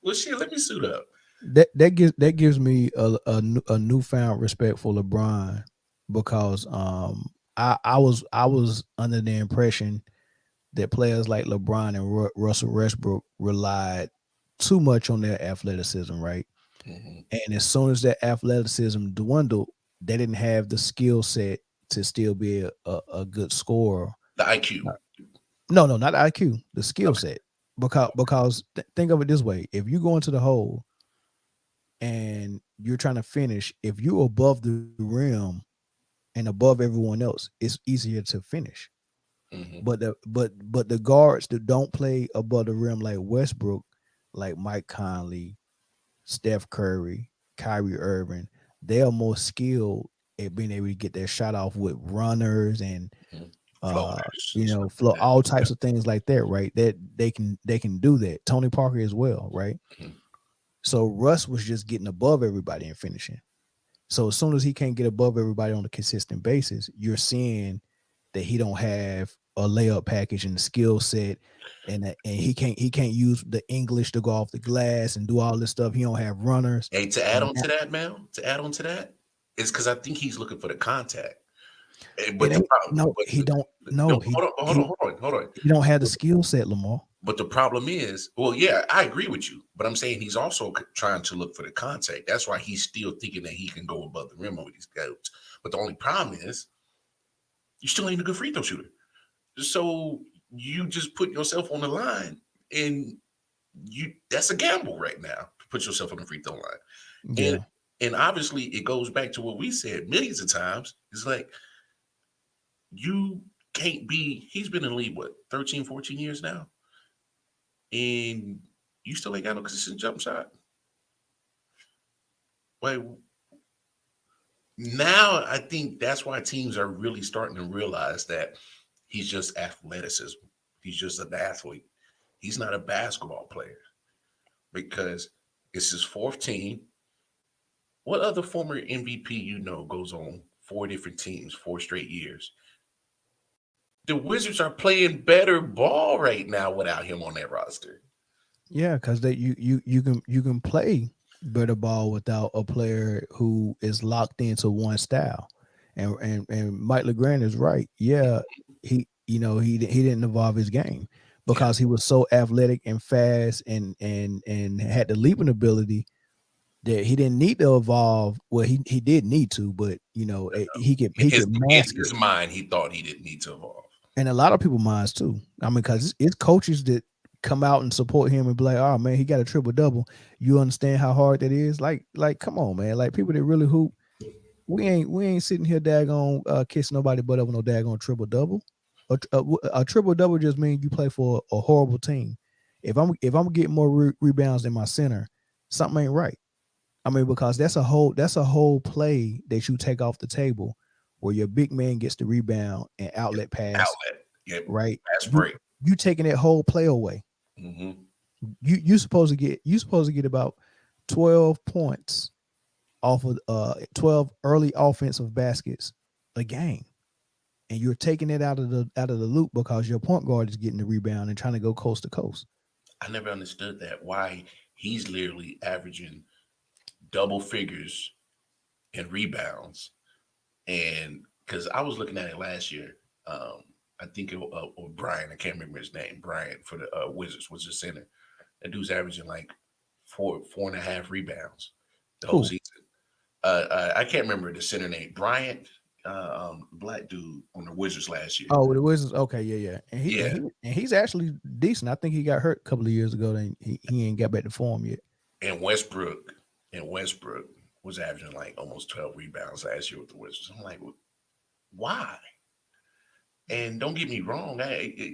well, shit, let me suit up. That gives me a newfound respect for LeBron because I was under the impression that players like LeBron and Russell Westbrook relied too much on their athleticism, right? Mhm. And as soon as that athleticism dwindled, they didn't have the skill set to still be a good scorer. The IQ. No, no, not IQ, the skill Okay. set. Because think of it this way: if you go into the hole and you're trying to finish, if you're above the rim and above everyone else, it's easier to finish. Hmm. But the guards that don't play above the rim like Westbrook, like Mike Conley, Steph Curry, Kyrie Irving, they are more skilled at being able to get their shot off with runners and Hmm. Floaters and stuff like flow that. all types of things like that, right? That they can do that. Tony Parker as well, right? Mhm. So Russ was just getting above everybody and finishing. So as soon as he can't get above everybody on a consistent basis, you're seeing that he don't have a layup package and the skill set, and he can't use the English to go off the glass and do all this stuff. He don't have runners, Hey, to add and on to that, man, to add on to that, is because I think he's looking for the contact. it But the ain't problem, no. but He don't. no, No, hold on. he don't have the skill set, Lamar. But the problem is, well, yeah, I agree with you, but I'm saying he's also trying to look for the contact. That's why he's still thinking that he can go above the rim over these guys. But the only problem is, you still ain't a good free throw shooter. So you just put yourself on the line, and that's a gamble right now to put yourself on the free throw line. And Yeah, and obviously it goes back to what we said millions of times. It's like you can't be. He's been in the league what 13, 14 years now, and you still ain't got no consistent jump shot. Like now, I think that's why teams are really starting to realize that he's just athleticism. He's just an athlete. He's not a basketball player because it's his fourth team. What other former MVP goes on four different teams, 4 straight years? The Wizards are playing better ball right now without him on that roster. yeah, because that you can play better ball without a player who is locked into one style, and Mike LeGrand is right. Yeah, he didn't evolve his game Yeah, because he was so athletic and fast and had the leaping ability that he didn't need to evolve. Well, he did need to, but he could in mask it. his mind, he thought he didn't need to evolve. And a lot of people minds too. I mean, because it's coaches that come out and support him and be like, "Oh man, he got a triple double." You understand how hard that is? Come on, man. Like people that really hoop, we ain't sitting here daggone kissing nobody but over no daggone triple double. A triple double just means you play for a horrible team. If I'm getting more rebounds than my center, something ain't right. I mean, because that's a whole play that you take off the table, where your big man gets the rebound and Yep. outlet pass, Outlet. Yep. right? Fast You break. you taking that whole play away. Hmm. You supposed to get about 12 points off of 12 early offensive baskets a game. And you're taking it out of the loop because your point guard is getting the rebound and trying to go coast to coast. I never understood that. Why he's literally averaging double figures in rebounds. And because I was looking at it last year, I think or Brian, I can't remember his name. Brian for the Wizards was the center. That dude's averaging like 4.5 rebounds the whole Who? season. I can't remember the center name. Bryant, black dude on the Wizards last year. Oh, the Wizards. Okay, yeah. And Yeah, he's actually decent. I think he got hurt a couple of years ago. Then he ain't got back to form yet. and Westbrook was averaging like almost 12 rebounds last year with the Wizards. I'm like, why? And don't get me wrong,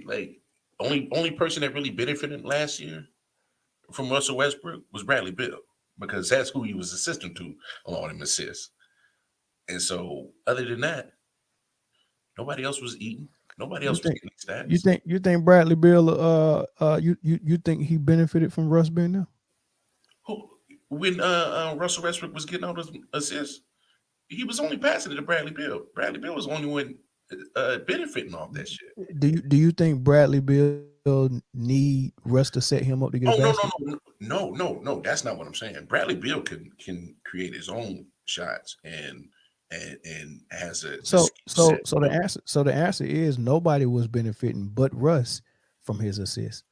like only person that really benefited last year from Russell Westbrook was Bradley Beal because that's who he was assistant to on all them assists. And so, other than that, nobody else was eating. Nobody You else was think getting stats. you think Bradley Bill you think he benefited from Russ being there? Who when Russell Westbrook was getting all those assists, he was only passing it to Bradley Beal. Bradley Beal was the only one benefiting off that shit. Do you think Bradley Bill need Russ to set him up to get a Oh no basket? no! That's not what I'm saying. Bradley Beal can create his own shots and has a So skill so set. so the answer is nobody was benefiting but Russ from his assists.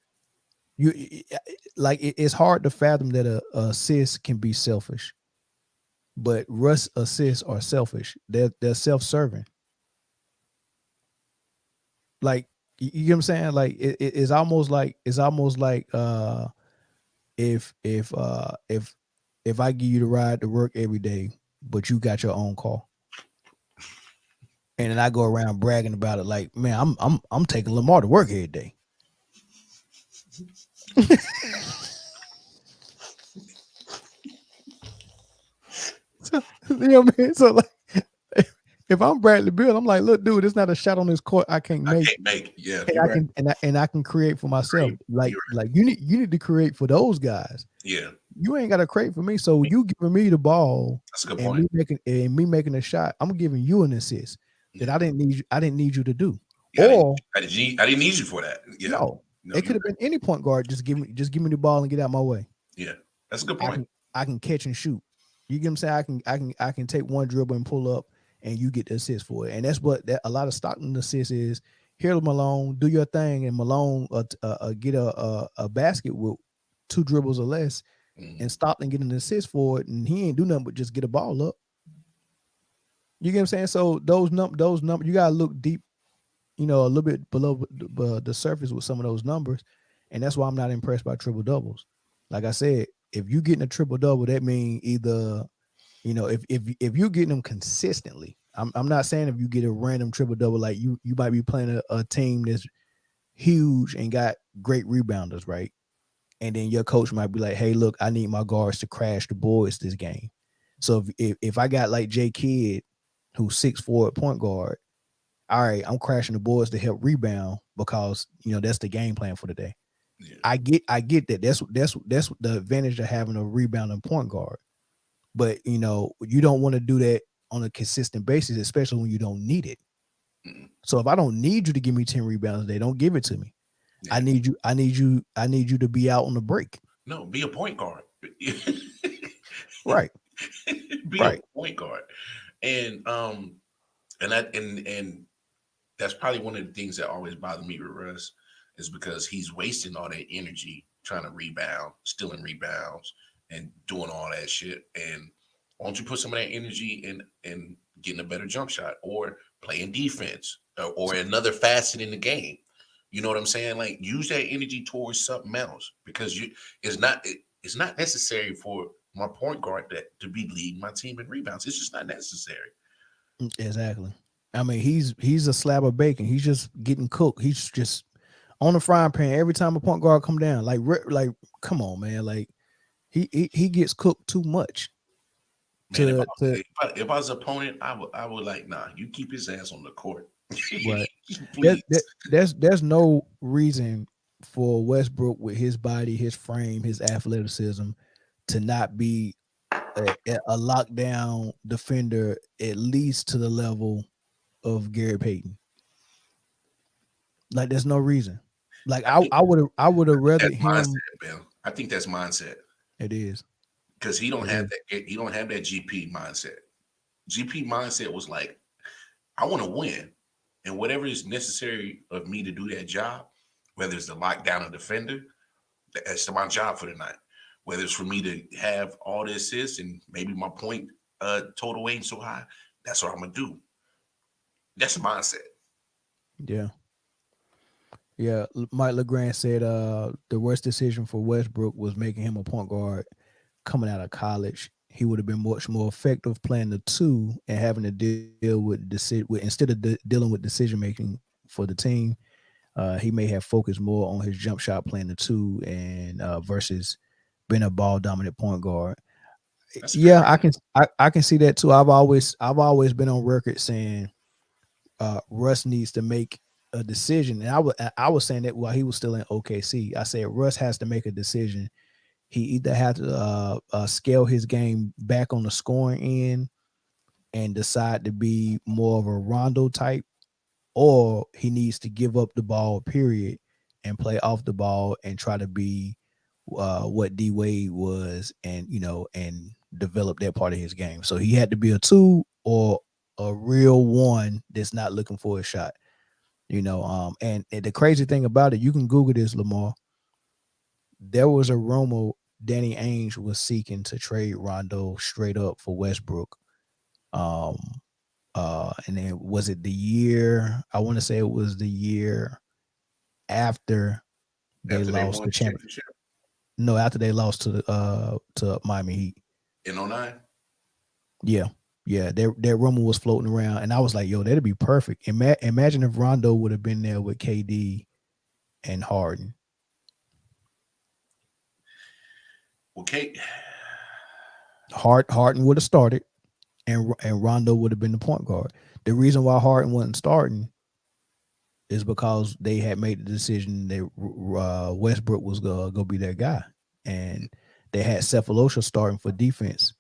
It's hard to fathom that a assist can be selfish, but Russ assists are selfish. They're self-serving. Like you get what I'm saying? Like it's almost like if if uh if if I give you the ride to work every day, but you got your own car, and then I go around bragging about it, like, man, I'm taking Lamar to work every day. So, you know what I mean? So like, if I'm Bradley Bill, I'm like, look, dude, it's not a shot on this court I can't I make, can't make. Yeah, and you're I right. can and I can create for myself. Great. Like You're like you need to create for those guys. right. Yeah, You ain't got to create for me. So you giving me the ball that's a good and point. me making a shot. I'm giving you an assist that Yeah, I didn't need you to do. yeah. Or I didn't need you for that. Yeah, no, no, it you're could have right. been any point guard. Just give me the ball and get out my way. Yeah, that's a good I point. can I can catch and shoot. You get what I'm saying? I can take one dribble and pull up and you get the assist for it. And that's what a lot of Stockton assist is. Here, Malone, do your thing, and Malone get a basket with two dribbles or less, and Mhm. Stockton get an assist for it, and he ain't do nothing but just get a ball up. You get what I'm saying? So those numbers, you gotta look deep, a little bit below the surface with some of those numbers, and that's why I'm not impressed by triple doubles. Like I said, if you getting a triple double, that means either if you're getting them consistently. I'm not saying if you get a random triple double, like you might be playing a team that's huge and got great rebounders, right? And then your coach might be like, "Hey, look, I need my guards to crash the boards this game." So if I got like J Kidd, who's 6'4" at point guard, all right, I'm crashing the boards to help rebound because that's the game plan for the day. Yeah, I get that. That's the advantage of having a rebounding point guard. But you don't want to do that on a consistent basis, especially when you don't need it. mm, So if I don't need you to give me 10 rebounds a day, don't give it to me. I yeah. need you. I need you to be out on the break. No, be a point guard. Right. Be a Right. point guard, and and that and that's probably one of the things that always bothered me with Russ is because he's wasting all that energy trying to rebound, stealing rebounds, and doing all that shit. And why don't you put some of that energy in getting a better jump shot or playing defense or another facet in the game? You know what I'm saying? Like use that energy towards something else because it's not necessary for my point guard to be leading my team in rebounds. It's just not necessary. Exactly. I mean, he's a slab of bacon. He's just getting cooked. He's just on the frying pan every time a point guard come down. Like, come on, man. Like he gets cooked too much Man, to if I was opponent, I would like, nah, you keep his ass on the court. right. That, Please. that there's no reason for Westbrook with his body, his frame, his athleticism to not be a lockdown defender at least to the level of Gary Payton. Like there's no reason. Like I think I would have rather that's him. mindset, Bill. I think that's mindset. It is. Because It is. he don't have that GP mindset. GP mindset was like, I want to win. And whatever is necessary of me to do that job, whether it's to lock down a defender, That's my job for the night. Whether it's for me to have all the assists and maybe my point total ain't so high, that's what I'm gonna do. That's a mindset. Yeah. Yeah. Mike LeGrand said the worst decision for Westbrook was making him a point guard coming out of college. He would have been much more effective playing the two and having to deal with instead of dealing with decision making for the team. He may have focused more on his jump shot playing the two and versus being a ball dominant point guard. That's a good Yeah, I argument. can I can see that too. I've always been on record saying Russ needs to make a decision, and I was saying that while he was still in OKC. I said Russ has to make a decision. He either has to scale his game back on the scoring end and decide to be more of a Rondo type, or he needs to give up the ball, period, and play off the ball and try to be what D Wade was, and and develop that part of his game. So he had to be a two or a real one that's not looking for a shot. And the crazy thing about it, you can Google this, Lamar. There was a rumor Danny Ainge was seeking to trade Rondo straight up for Westbrook. Um, and then was it the year? I want to say it was the year after they After they lost won the the champion. championship No, after they lost to Miami Heat. in '09. Yeah, yeah. That rumor was floating around, and I was like, "Yo, that'd be perfect." Imagine if Rondo would have been there with KD and Harden. Well, Kate, Harden would have started, and Rondo would have been the point guard. The reason why Harden wasn't starting is because they had made the decision that Westbrook was gonna be their guy, and they had Cephalosha starting for defense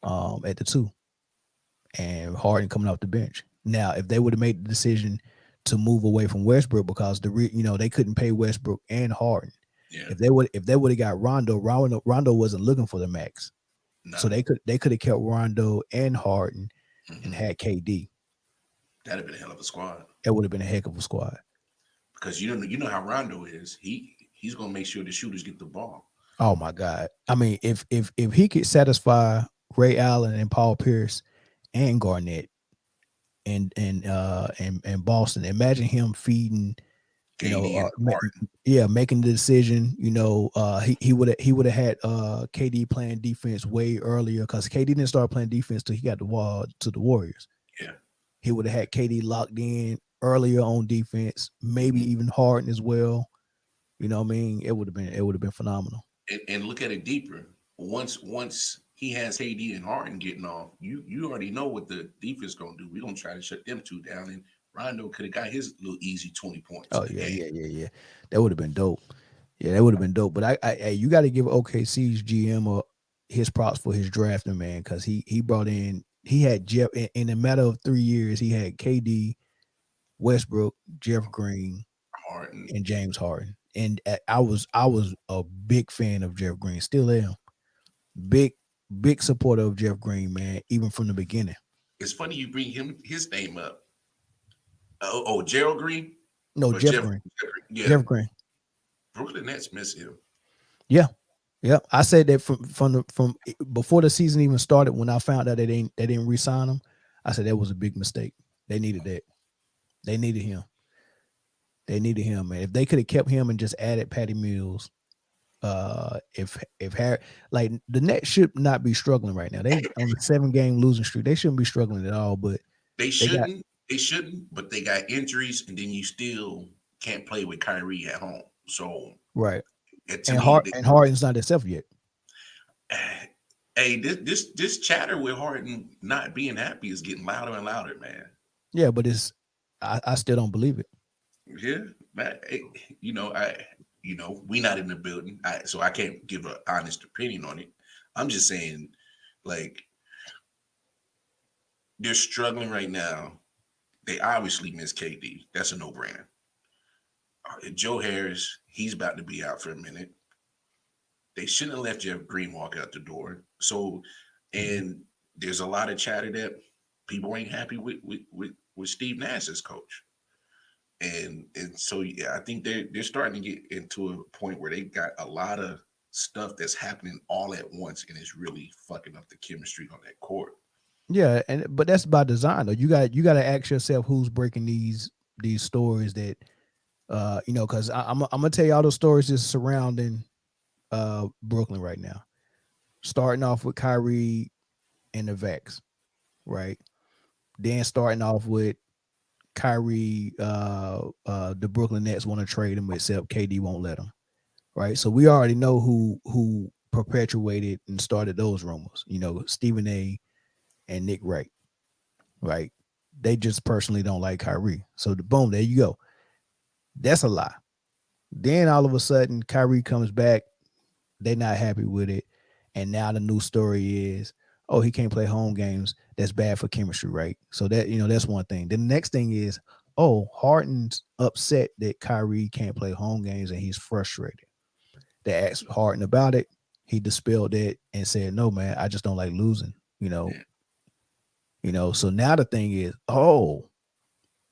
at the two, and Harden coming off the bench. Now, if they would have made the decision to move away from Westbrook because they couldn't pay Westbrook and Harden. yeah, If they would have got Rondo wasn't looking for the max, so no, they could have kept Rondo and Harden and hmm had KD. that'd have been a hell of a squad. It would have been a heck of a squad. Because you know how Rondo is. He's gonna make sure the shooters get the ball. Oh my God! I mean, if he could satisfy Ray Allen and Paul Pierce and Garnett and Boston, imagine him feeding, KD and Harden. making the decision. He would have had KD playing defense way earlier because KD didn't start playing defense till he got the wall to the Warriors. Yeah. He would have had KD locked in earlier on defense, maybe Mhm. even Harden as well. You know what I mean? It would have been phenomenal. And look at it deeper. Once he has KD and Harden getting off, you already know what the defense gonna do. We're gonna try to shut them two down, and Rondo could have got his little easy 20 points Oh a yeah, game. yeah, yeah, yeah. That would have been dope. Yeah, that would have been dope. But you got to give OKC's GM his props for his drafting, man, because he brought in he had Jeff in a matter of 3 years. He had KD, Westbrook, Jeff Green, Harden. and James Harden. And I was a big fan of Jeff Green. Still am. Big big supporter of Jeff Green, man, even from the beginning. It's funny you bring his name up. Oh, Gerald Green No, or Jeff Jeff. Green. Jeff Green? Yeah, Jeff Green. Brooklyn Nets miss him. Yeah. Yeah, I said that from before the season even started. When I found out they didn't re-sign him, I said that was a big mistake. They needed that. They needed him. They needed him, man. If they could have kept him and just added Patty Mills, if Harry, like the Nets should not be struggling right now. They on a 7-game losing streak. They shouldn't be struggling at all. But They they got shouldn't. They shouldn't. But they got injuries, and then you still can't play with Kyrie at home. So right, to me, And Harden's not himself yet. hey, this chatter with Harden not being happy is getting louder and louder, man. Yeah, but I still don't believe it. Yeah, man. We not in the building, so I can't give an honest opinion on it. I'm just saying, like, they're struggling right now. They obviously miss KD. That's a no-brainer. Joe Harris, he's about to be out for a minute. They shouldn't have left Jeff Green walk out the door. So, Mhm. and there's a lot of chatter that people ain't happy with Steve Nash as coach. And so yeah, I think they're starting to get into a point where they got a lot of stuff that's happening all at once, and it's really fucking up the chemistry on that court. Yeah, but that's by design though. You got to ask yourself who's breaking these stories that because I'm gonna tell you all those stories that's surrounding Brooklyn right now. Starting off with Kyrie and the Vex, right? Then starting off with Kyrie, the Brooklyn Nets want to trade him, except KD won't let him. Right. So we already know who perpetuated and started those rumors. Stephen A. and Nick Wright. Right. They just personally don't like Kyrie. So boom, there you go. That's a lie. Then all of a sudden, Kyrie comes back. They're not happy with it. And now the new story is, oh, he can't play home games. That's bad for chemistry, right? So that's one thing. The next thing is, oh, Harden's upset that Kyrie can't play home games and he's frustrated. They asked Harden about it. He dispelled it and said, no, man, I just don't like losing, So now the thing is, oh,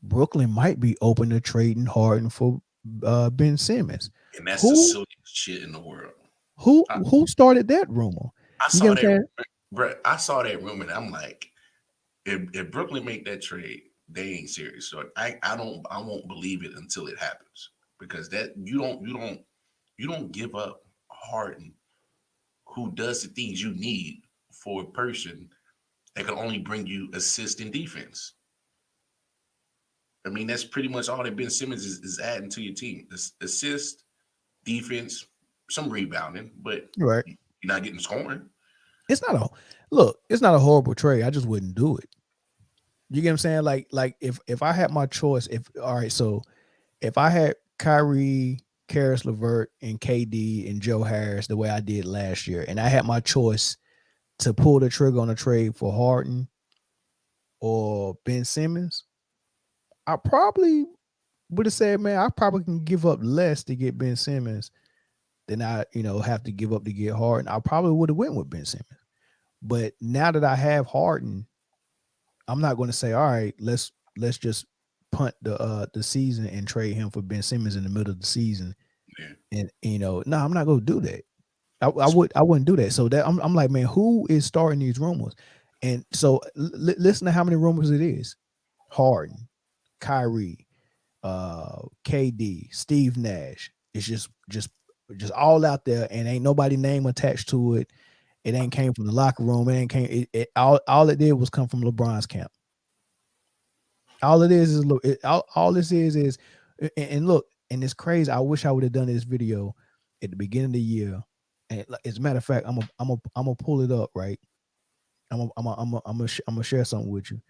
Brooklyn might be open to trading Harden for Ben Simmons. And that's the silliest shit in the world. Who started that rumor? I saw that, bro. I saw that rumor, and I'm like, if Brooklyn make that trade, they ain't serious. So I won't believe it until it happens, because that you don't give up Harden, who does the things you need for a person that can only bring you assist and defense. I mean, that's pretty much all that Ben Simmons is adding to your team: assist, defense, some rebounding, but right. You're not getting scoring. It's not a horrible trade. I just wouldn't do it. You get what I'm saying? Like if I had my choice, so if I had Kyrie, Karis LeVert, and KD and Joe Harris the way I did last year, and I had my choice to pull the trigger on a trade for Harden or Ben Simmons, I probably would have said, man, I probably can give up less to get Ben Simmons than I, have to give up to get Harden. I probably would have went with Ben Simmons. But now that I have Harden, I'm not going to say, all right, let's just punt the season and trade him for Ben Simmons in the middle of the season. Yeah. And no, I'm not going to do that. I wouldn't do that. So that I'm like, man, who is starting these rumors? And so listen to how many rumors it is: Harden, Kyrie, KD, Steve Nash. It's just all out there, and ain't nobody name attached to it. It ain't came from the locker room. It ain't came. All it did was come from LeBron's camp. All it is all this is, and look, and it's crazy. I wish I would have done this video at the beginning of the year. And as a matter of fact, I'm gonna pull it up, right. I'm gonna share something with you.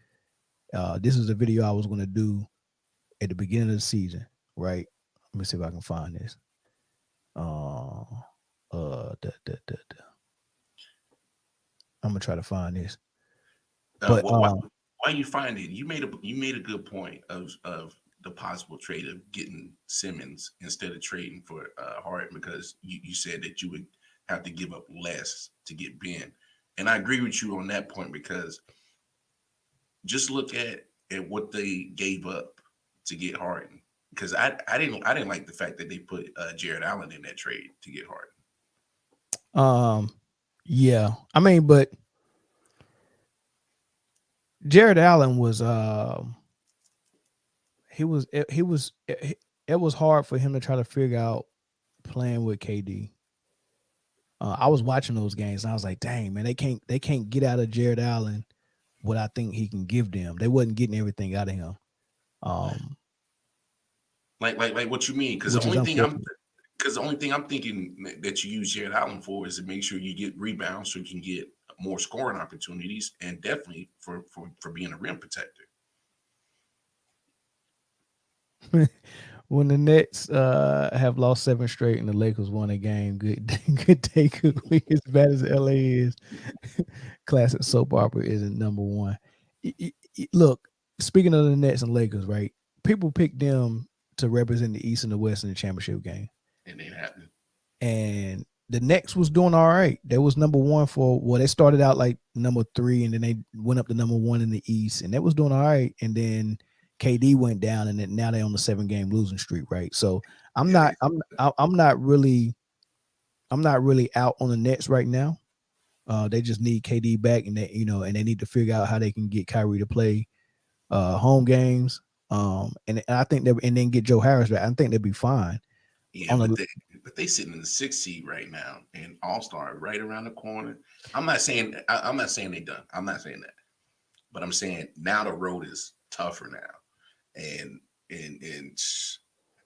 This is a video I was gonna do at the beginning of the season, right? Let me see if I can find this. I'm gonna try to find this. But why you find it? You made a good point of the possible trade of getting Simmons instead of trading for Harden, because you said that you would have to give up less to get Ben, and I agree with you on that point, because just look at what they gave up to get Harden. Because I didn't like the fact that they put Jared Allen in that trade to get Harden. Yeah, I mean, but Jared Allen was it was hard for him to try to figure out playing with KD. I was watching those games and I was like, dang, man, they can't get out of Jared Allen what I think he can give them. They wasn't getting everything out of him. Like what you mean? Because the only thing I'm thinking that you use Jared Allen for is to make sure you get rebounds so you can get more scoring opportunities, and definitely for being a rim protector. When the Nets have lost 7 straight and the Lakers won a game, good day, quickly. As bad as LA is, classic soap opera isn't number one. Look, speaking of the Nets and Lakers, right? People picked them to represent the East and the West in the championship game. And it happened. And the Nets was doing all right. They was number one they started out like number 3, and then they went up to number 1 in the East, and that was doing all right. And then KD went down, and then now they're on the 7-game losing streak, right? So I'm Yeah, not I'm not really out on the Nets right now. They just need KD back, and they need to figure out how they can get Kyrie to play home games. And I think that, and then get Joe Harris back. I think they'll be fine. yeah, but they sitting in the 6th seed right now, and All Star right around the corner. I'm not saying they done. I'm not saying that, but I'm saying now the road is tougher now, and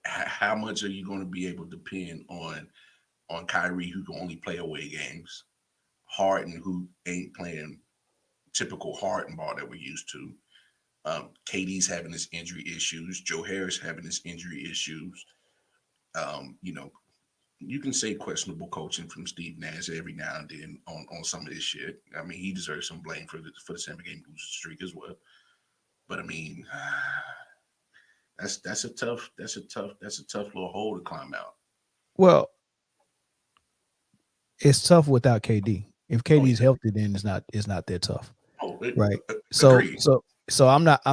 how much are you going to be able to depend on Kyrie, who can only play away games, Harden, who ain't playing typical Harden ball that we're used to. KD's having his injury issues. Joe Harris having his injury issues. You know, you can say questionable coaching from Steve Nash every now and then on some of this shit. I mean, he deserves some blame for the 7-game losing streak as well. But I mean, that's a tough little hole to climb out. Well, it's tough without KD. If Oh KD is yeah. healthy, then it's not that tough, Oh, right? So agreed. so so I'm not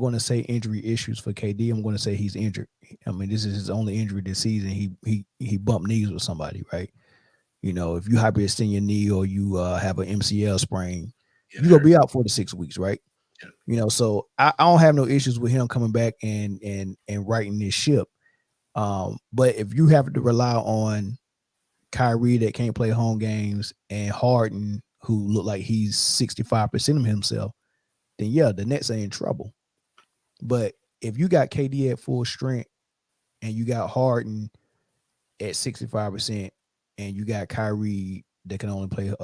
going to say injury issues for KD. I'm going to say he's injured. I mean, this is his only injury this season. He bumped knees with somebody, right? If you hyperextend your knee or you have an MCL sprain, It you're gonna hurt. be out 4 to 6 weeks, right? Yeah. So I don't have no issues with him coming back and righting this ship. But if you have to rely on Kyrie that can't play home games and Harden who look like he's 65% of himself, then yeah, the Nets are in trouble. But if you got KD at full strength and you got Harden at 65% and you got Kyrie that can only play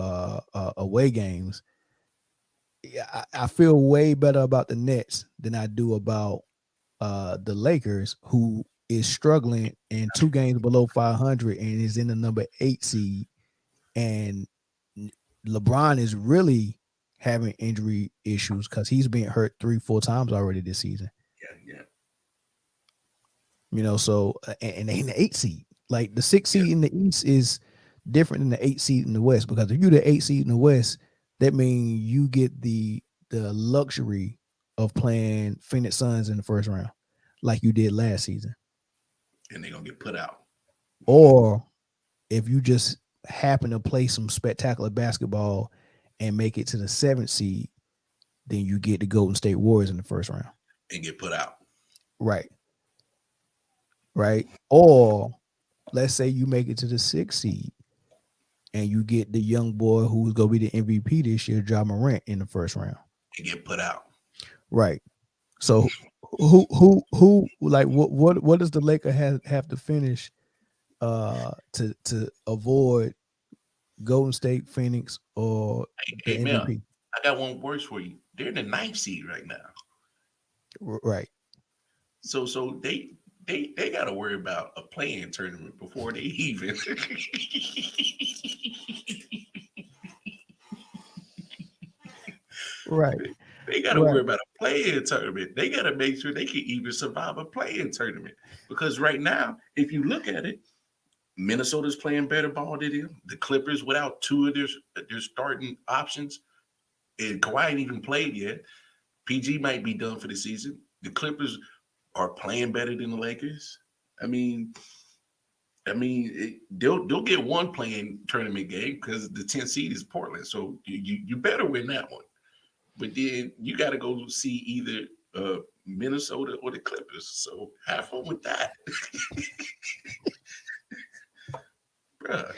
away games, yeah, I feel way better about the Nets than I do about the Lakers, who is struggling in 2 games below 500 and is in the number 8 seed. And LeBron is really having injury issues because he's been hurt 3-4 times already this season. Yeah. So and they in the 8 seed. Like the 6 Yeah. seed in the East is different than the 8 seed in the West, because if you're the 8 seed in the West, that means you get the luxury of playing Phoenix Suns in the first round, like you did last season. And they're gonna get put out. Or if you just happen to play some spectacular basketball and make it to the 7th seed, then you get the Golden State Warriors in the first round. And get put out. Right. Or let's say you make it to the 6th seed and you get the young boy who's gonna be the MVP this year, Ja Morant, in the first round. And get put out. Right. So who like what does the Lakers have to finish to avoid Golden State, Phoenix, or the Hey man, MVP? I got one worse for you. They're in the 9th seed right now. Right. So they got to worry about a play-in tournament before they even. Right. They got to worry about a play-in tournament. They got to make sure they can even survive a play-in tournament. Because right now, if you look at it, Minnesota's playing better ball than them. The Clippers, without 2 of their starting options, and Kawhi ain't even played yet. PG might be done for the season. The Clippers are playing better than the Lakers. I mean, they'll get one playing tournament game because the 10th seed is Portland. So you better win that one. But then you got to go see either Minnesota or the Clippers. So have fun with that, bruh.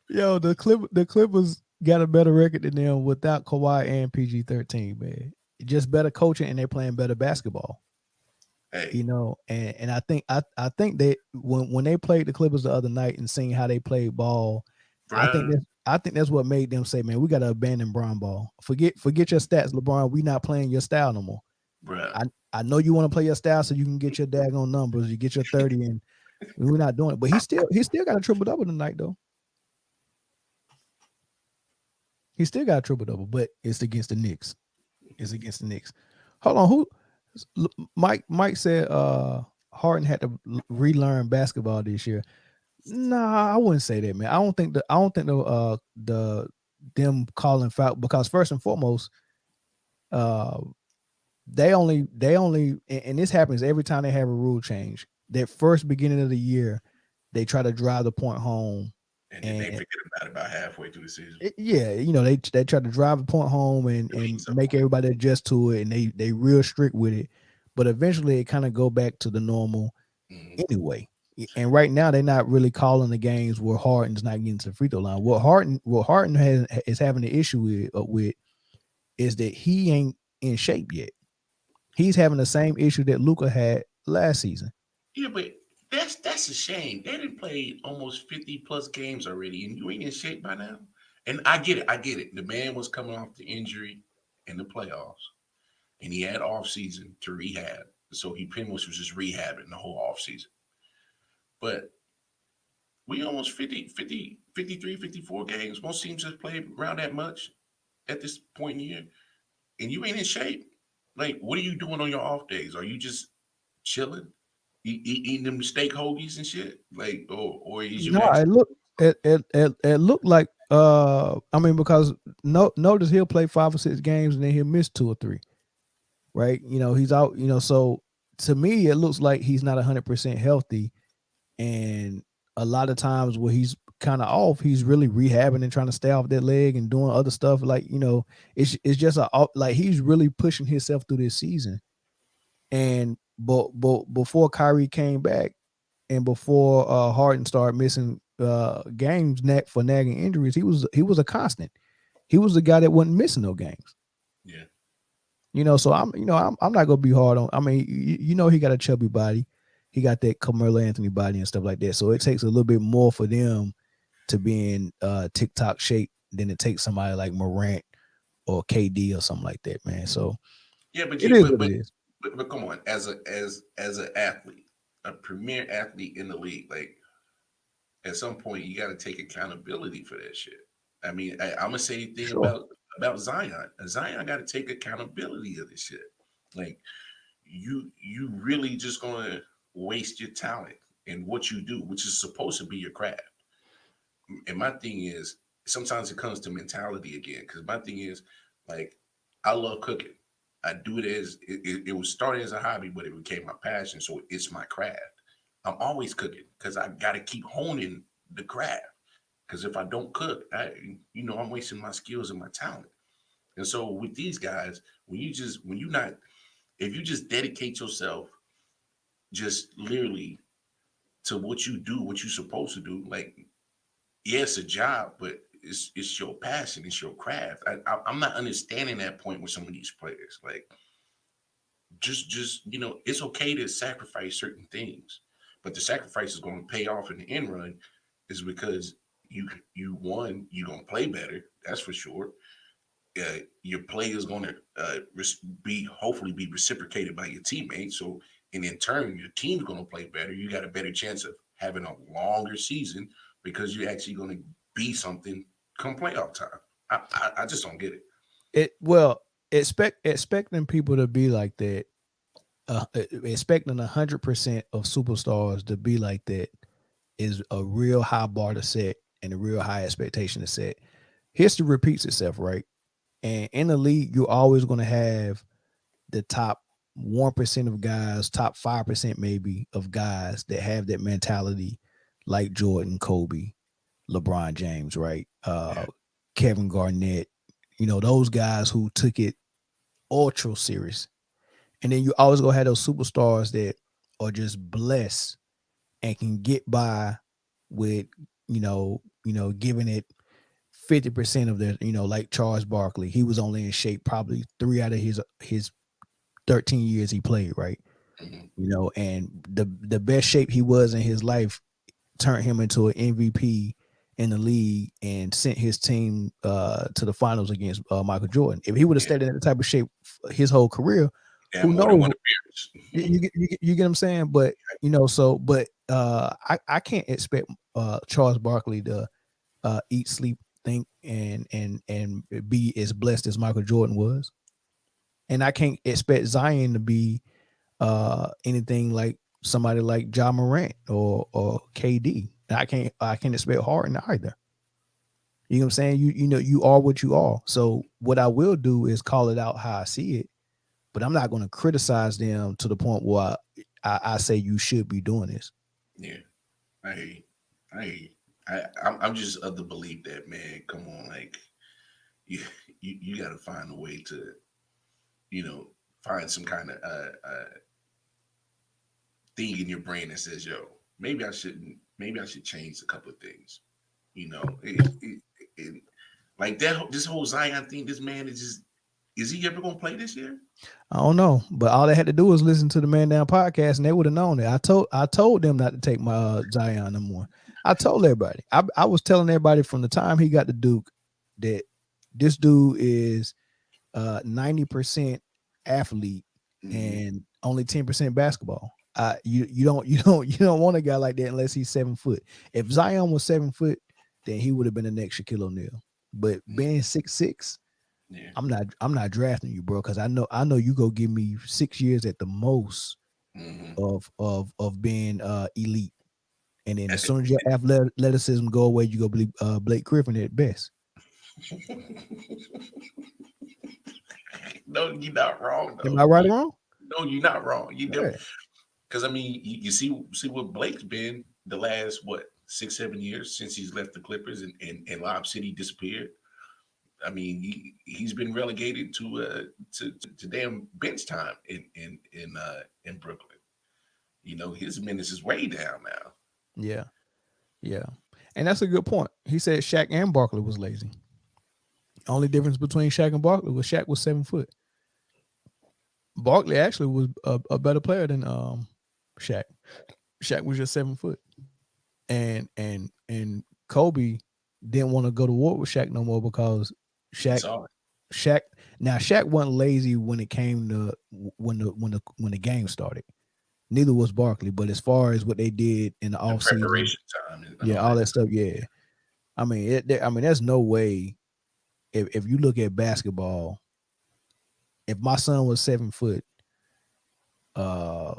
The Clippers got a better record than them without Kawhi and PG-13, man. Just better coaching, and they're playing better basketball. Hey, And I think they when they played the Clippers the other night and seeing how they played ball, bruh, I think that's what made them say, man, we got to abandon Bron ball. Forget your stats, LeBron. We not playing your style no more. bruh. I know you want to play your style so you can get your daggone numbers. You get your 30, and we're not doing it. But he still got a triple double tonight, though. He still got a triple double, but it's against the Knicks. Hold on, who? Mike said Harden had to relearn basketball this year. Nah, I wouldn't say that, man. I don't think the them calling foul, because first and foremost, uh, they only, and this happens every time they have a rule change. That first beginning of the year, they try to drive the point home, And then they and forget about halfway through the season. yeah, they try to drive the point home The and league's up make point. everybody adjust to it, and they real strict with it, but eventually it kind of go back to the normal Mhm. anyway. And right now they're not really calling the games where Harden's not getting to the free throw line. What Harden is having the issue with is that he ain't in shape yet. He's having the same issue that Luka had last season. Yeah, but that's a shame. They didn't play almost 50 plus games already, and you ain't in shape by now. And I get it. I get it. The man was coming off the injury in the playoffs, and he had off season to rehab. So he pretty much was just rehabbing the whole off season. But we almost 50, 53, 54 games. Most teams have played around that much at this point in the year, and you ain't in shape. Like, what are you doing on your off days? Are you just chilling, eating them steak hoagies and shit? Like, or is you No, actually? it looked like I mean, because notice he'll play 5 or 6 games and then he'll miss 2 or 3. Right? He's out. So to me, it looks like he's not 100% healthy, and a lot of times where he's kind of off, he's really rehabbing and trying to stay off that leg and doing other stuff. Like it's just like he's really pushing himself through this season. And but before Kyrie came back and before Harden started missing games for nagging injuries, he was a constant. He was the guy that wasn't missing no games. Yeah, So I'm not gonna be hard on. I mean, he got a chubby body, he got that Carmelo Anthony body and stuff like that. So it takes a little bit more for them to be in TikTok shape than it takes somebody like Morant or KD or something like that, man. So yeah, but it you, is what it is. but come on, as an athlete, a premier athlete in the league, like at some point you got to take accountability for that shit. I mean, I'm gonna say anything Sure. about Zion. Zion got to take accountability of this shit. Like you really just gonna waste your talent in what you do, which is supposed to be your craft. And my thing is, sometimes it comes to mentality again. Because my thing is, like, I love cooking. I do it it was started as a hobby, but it became my passion. So it's my craft. I'm always cooking because I got to keep honing the craft. Because if I don't cook, I'm wasting my skills and my talent. And so with these guys, if you just dedicate yourself just literally to what you do, what you're supposed to do, like, yeah, it's a job, but it's your passion, it's your craft. I'm not understanding that point with some of these players. Like, just it's okay to sacrifice certain things, but the sacrifice is going to pay off in the end run, is because you're going to play better. That's for sure. Your play is going to be hopefully be reciprocated by your teammates. So, and in turn, your team's going to play better. You got a better chance of having a longer season because you're actually going to be something come playoff time. I just don't get it. Well, expecting people to be like that, expecting 100% of superstars to be like that is a real high bar to set and a real high expectation to set. History repeats itself, right? And in the league, you're always going to have the top 1% of guys, top 5% maybe of guys that have that mentality, like Jordan, Kobe, LeBron James, right? Yeah. Kevin Garnett, those guys who took it ultra serious. And then you always gonna have those superstars that are just blessed and can get by with, giving it 50% of their, like Charles Barkley. He was only in shape probably 3 out of his 13 years he played, right? Mhm. And the best shape he was in his life turned him into an MVP in the league and sent his team to the finals against Michael Jordan. If he would have Yeah. stayed in that type of shape his whole career, Yeah, who more than knows? one appearance. You get what I'm saying? But I can't expect Charles Barkley to eat, sleep, think, and be as blessed as Michael Jordan was, and I can't expect Zion to be anything like somebody like Ja Morant or KD. I can't expect Harden either. You know what I'm saying? You know you are what you are. So what I will do is call it out how I see it, but I'm not going to criticize them to the point where I say you should be doing this. Yeah, I, I, I'm just of the belief that, man, come on, like you, you got to find a way to, you know, find some kind of thing in your brain that says, yo, maybe I shouldn't, maybe I should change a couple of things. You know, it, like that. This whole Zion thing. This man is just. Is he ever gonna play this year? I don't know, but all they had to do was listen to the Man Down podcast, and they would have known it. I told them not to take my Zion no more. I told everybody. I was telling everybody from the time he got to Duke that this dude is 90% athlete Mm-hmm. and only 10% basketball. You don't want a guy like that unless he's 7 foot. If Zion was 7 foot, then he would have been the next Shaquille O'Neal. But being 6'6", Yeah. I'm not drafting you, bro, because I know you go give me 6 years at the most Mm-hmm. of being elite, and then as At soon as your athleticism go away, you go believe Blake Griffin at best. No, you're not wrong Am I though. right or wrong? No, you're not wrong. Yeah, Because I mean, you see what Blake's been the last what 6 7 years since he's left the Clippers and Lob City disappeared. I mean, he's been relegated to damn bench time in Brooklyn. You know, his minutes is way down now. yeah, yeah, and that's a good point. He said Shaq and Barkley was lazy. Only difference between Shaq and Barkley was Shaq was 7 foot. Barkley actually was a better player than Shaq. Shaq was just 7 foot, and Kobe didn't want to go to war with Shaq no more because He Shaq saw it. Shaq now Shaq wasn't lazy when it came to when the game started. Neither was Barkley, but as far as what they did in the The off season, preparation time and yeah, all all that. that stuff, yeah. I mean, there's no way if you look at basketball, if my son was 7 foot, uh,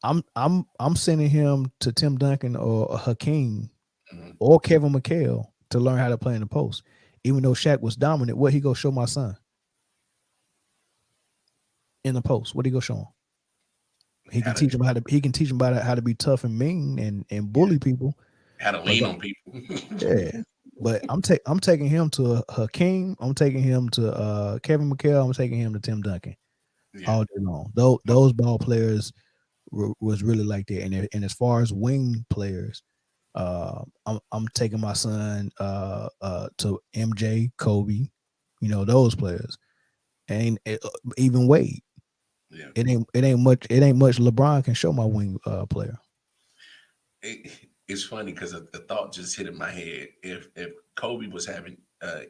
I'm sending him to Tim Duncan or Hakeem Mhm. or Kevin McHale to learn how to play in the post. Even though Shaq was dominant, what he go show my son in the post? What he go show him? He How can to teach him about how to be tough and mean and yeah, bully people. how to But lean on people. yeah, but I'm taking him to Hakeem. I'm taking him to Kevin McHale. I'm taking him to Tim Duncan Yeah. all day long. Those ball players was really like that. And as far as wing players, I'm taking my son to MJ, Kobe, those players, and even Wade. Yeah. It ain't much LeBron can show my wing player. It's funny because the thought just hit in my head. If Kobe was having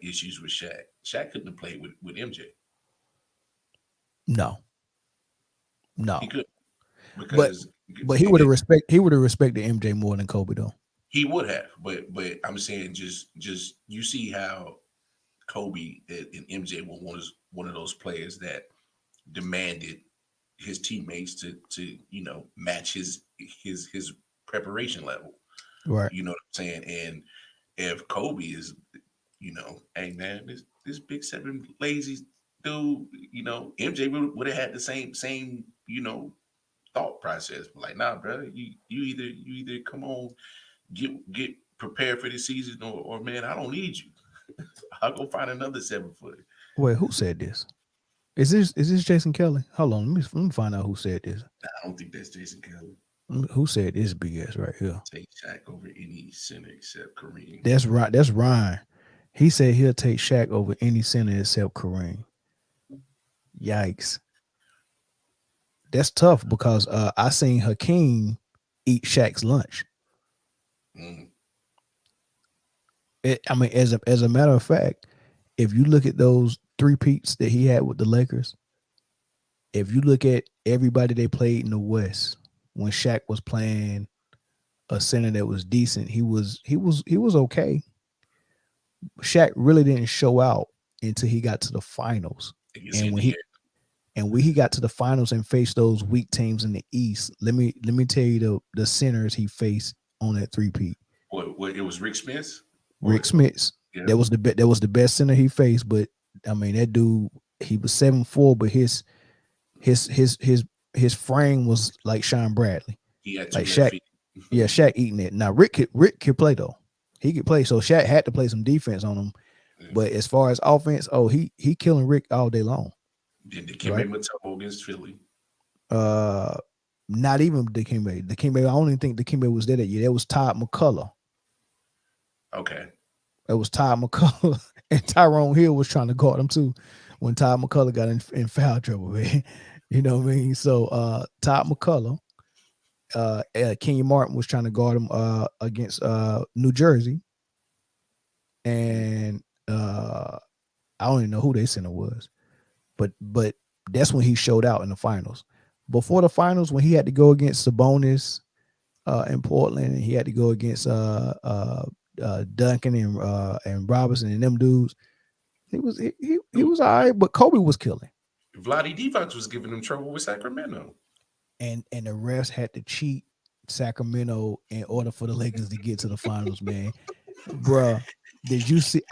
issues with Shaq couldn't have played with MJ. No, He no, could but because but he would have respected MJ more than Kobe though. he would have. But I'm saying just you see how Kobe and MJ were one of those players that demanded his teammates to match his preparation level. Right. You know what I'm saying? And if Kobe is, hey man, this big seven lazy dude, MJ would have had the same thought process. Like, nah, bro, you either come on, get prepared for this season, or man, I don't need you. I'll go find another 7 foot. Wait, who said this? Is this Jason Kelly? Hold on, let me find out who said this. Nah, I don't think that's Jason Kelly. Who said this BS right here? Take Shaq over any center except Kareem. That's right. That's Ryan. He said he'll take Shaq over any center except Kareem. Yikes. That's tough because I seen Hakeem eat Shaq's lunch. Mm, I mean, as a matter of fact, if you look at those three peats that he had with the Lakers, if you look at everybody they played in the West, when Shaq was playing a center that was decent, he was okay. Shaq really didn't show out until he got to the finals. against And when Indiana. he got to the finals and faced those weak teams in the East, let me tell you the centers he faced on that three-peat. What it was Rick Smith or Rick Smits, Yeah. That was the best center he faced. But I mean, that dude, he was 7'4", but his his his his frame was like Sean Bradley, He had two like left Shaq. feet. Yeah, Shaq eating it. Now Rick could play though. He could play. So Shaq had to play some defense on him. Yeah. But as far as offense, oh, he killing Rick all day long. Then Right. Dikembe Mutombo against Philly. Uh, not even Dikembe. Dikembe, I don't even think Dikembe was there that year. That was Todd McCullough. Okay. It was Todd McCullough, and Tyrone Hill was trying to guard him too when Todd McCullough got in foul trouble, man. You know what I mean? So Todd McCullough, Kenyon Martin was trying to guard him against New Jersey, and I don't even know who their center was, but that's when he showed out in the finals. Before the finals, when he had to go against Sabonis in Portland, and he had to go against Duncan and Robinson and them dudes, he was all right, but Kobe was killing. Vlade Divac was giving him trouble with Sacramento. And the refs had to cheat Sacramento in order for the Lakers to get to the finals, man. Bruh, did you see?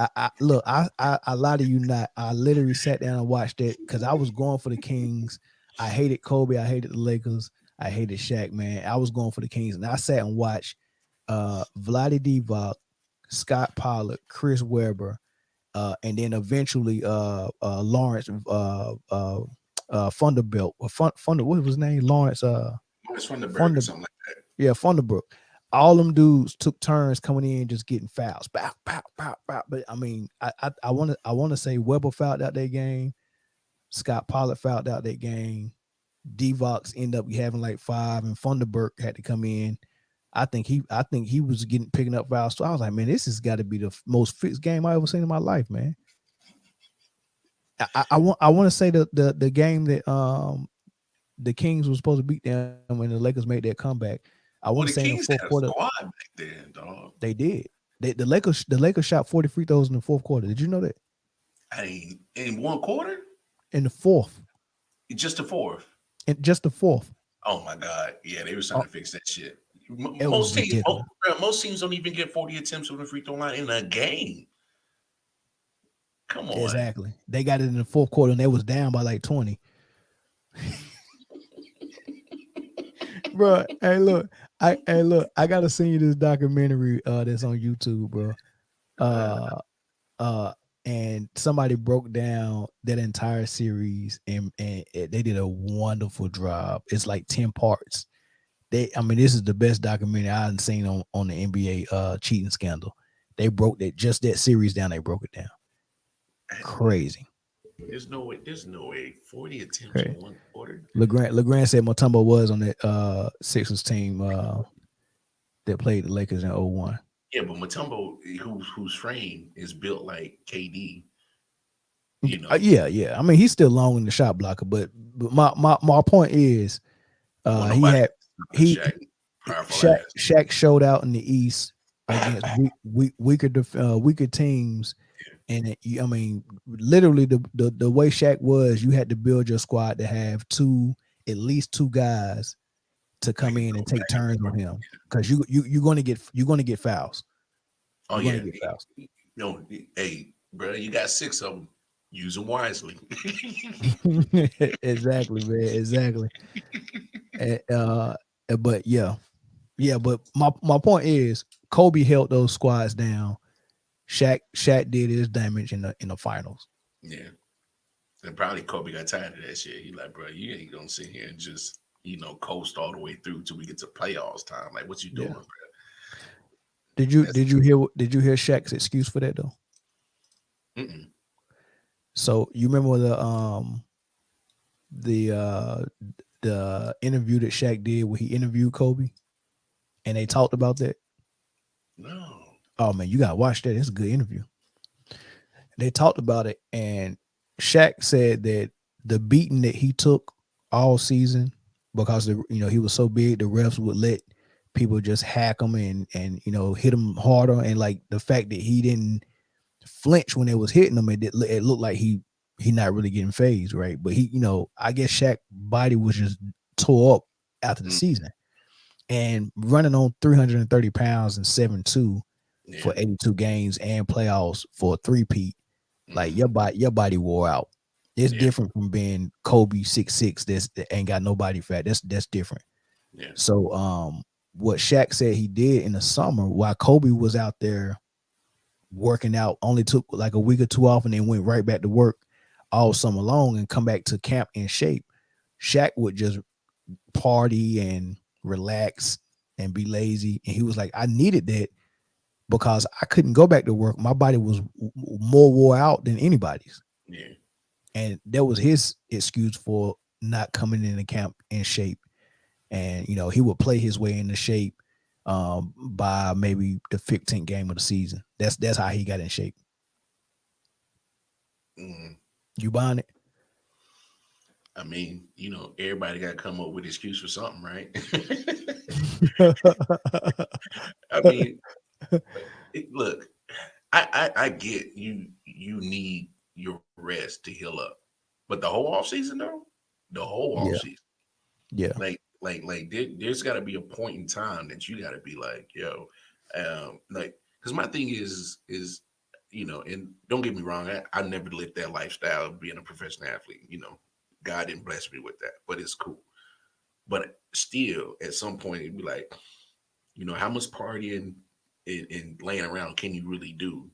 Look, I lie to you not. I literally sat down and watched it because I was going for the Kings. I hated Kobe. I hated the Lakers. I hated Shaq, man. I was going for the Kings, and I sat and watched Vlade Divac, Scott Pollard, Chris Webber, and then eventually Lawrence Funderbilt or Funder. What was his name? Lawrence It's from the Berg or something like that. Yeah, Funderbrook. All them dudes took turns coming in, just getting fouls. Bow, bow, bow, bow. But I mean, I want to say Weber fouled out that game. Scott Pollard fouled out that game. Divox ended up having like 5, and Funderburk had to come in. I think he was picking up fouls. So I was like, man, this has got to be the most fixed game I ever seen in my life, man. I want to say the game that the Kings was supposed to beat them when the Lakers made that comeback. I want to say in the fourth quarter. Squad back then, dog. They did. The Lakers shot 40 free throws in the fourth quarter. Did you know that? In one quarter? In the fourth. Just the fourth. In just the fourth. Oh my God. Yeah, they were trying to fix that shit. Most teams don't even get 40 attempts on the free throw line in a game. Come on. Exactly. They got it in the fourth quarter and they was down by like 20. Bro, hey look, I gotta send you this documentary that's on YouTube, bro. And somebody broke down that entire series and they did a wonderful job. It's like 10 parts. This is the best documentary I've seen on the NBA cheating scandal. They broke that series down. They broke it down. Crazy. There's no way. 40 attempts in one quarter. LeGrand said Mutombo was on that Sixers team that played the Lakers in 01. Yeah, but Mutombo, whose frame is built like KD, you know. Yeah. I mean, he's still long in the shot blocker, but my point is, Shaq showed out in the East against weaker teams. And I mean, literally, the way Shaq was, you had to build your squad to have at least two guys to come in and take turns on him because you're going to get fouls. Oh yeah, get fouls. Hey, bro, you got 6 of them. Use them wisely. Exactly, man. Exactly. But yeah. But my point is, Kobe held those squads down. Shaq did his damage in the finals. Yeah. And probably Kobe got tired of that shit. He like, bro, you ain't gonna sit here and just, coast all the way through till we get to playoffs time. Like, what you doing, bro? Did you hear Shaq's excuse for that though? Mm-mm. So you remember the interview that Shaq did where he interviewed Kobe, and they talked about that? No. Oh man, you gotta watch that. It's a good interview. They talked about it, and Shaq said that the beating that he took all season because he was so big, the refs would let people just hack him and hit him harder, and like the fact that he didn't flinch when they was hitting him, it looked like he not really getting phased, right? But I guess Shaq's body was just tore up after the season, and running on 330 pounds and 7'2", Yeah. for 82 games and playoffs for a three-peat. Like your body wore out. It's Yeah. different from being Kobe 6'6", that ain't got no body fat. That's different. Yeah. So what Shaq said he did in the summer while Kobe was out there working out, only took like a week or two off and then went right back to work all summer long and come back to camp in shape. Shaq would just party and relax and be lazy. And he was like, I needed that because I couldn't go back to work. My body was more wore out than anybody's. Yeah. And that was his excuse for not coming into camp in shape. And, you know, he would play his way into shape by maybe the 15th game of the season. That's how he got in shape. Mm. You buying it? I mean, you know, everybody got to come up with an excuse for something, right? I mean, look, I get you need your rest to heal up, but the whole off season though, the whole off Yeah, season, yeah. there's got to be a point in time that you got to be like, yo, like, because my thing is, you know, and don't get me wrong, I never lived that lifestyle of being a professional athlete. You know, God didn't bless me with that, but it's cool. But still, at some point, it'd be like, you know, how much partying and laying around can you really do,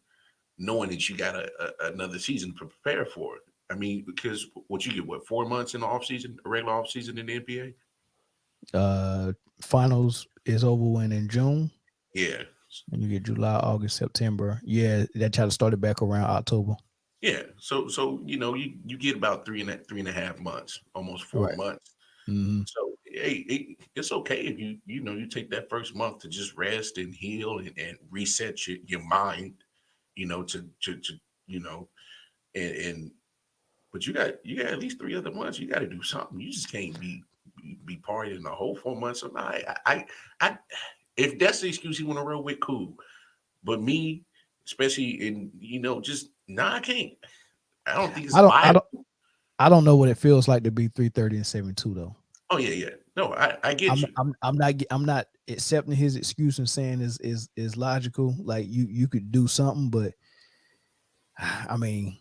knowing that you got another season to prepare for it? I mean, because what you get, what, 4 months in the off season, a regular off season in the NBA? Uh, finals is over when in June, Yeah, and you get July, August, September. Yeah, that try to start it back around October. yeah. So you know, you get about 3.5 months, almost four Right. months. Mm-hmm. So hey, it's okay if you know you take that first month to just rest and heal and reset your mind, you know, to you know, and but you got at least 3 other months. You got to do something. You just can't be partying the whole 4 months. So I if that's the excuse you want to roll with, cool. But me, especially in, you know, just I can't. I don't think it's I don't. I viable. don't. I don't know what it feels like to be 330 and 72 though. Oh yeah, yeah. No, I get you. I'm not accepting his excuse and saying is logical. Like you could do something, but I mean,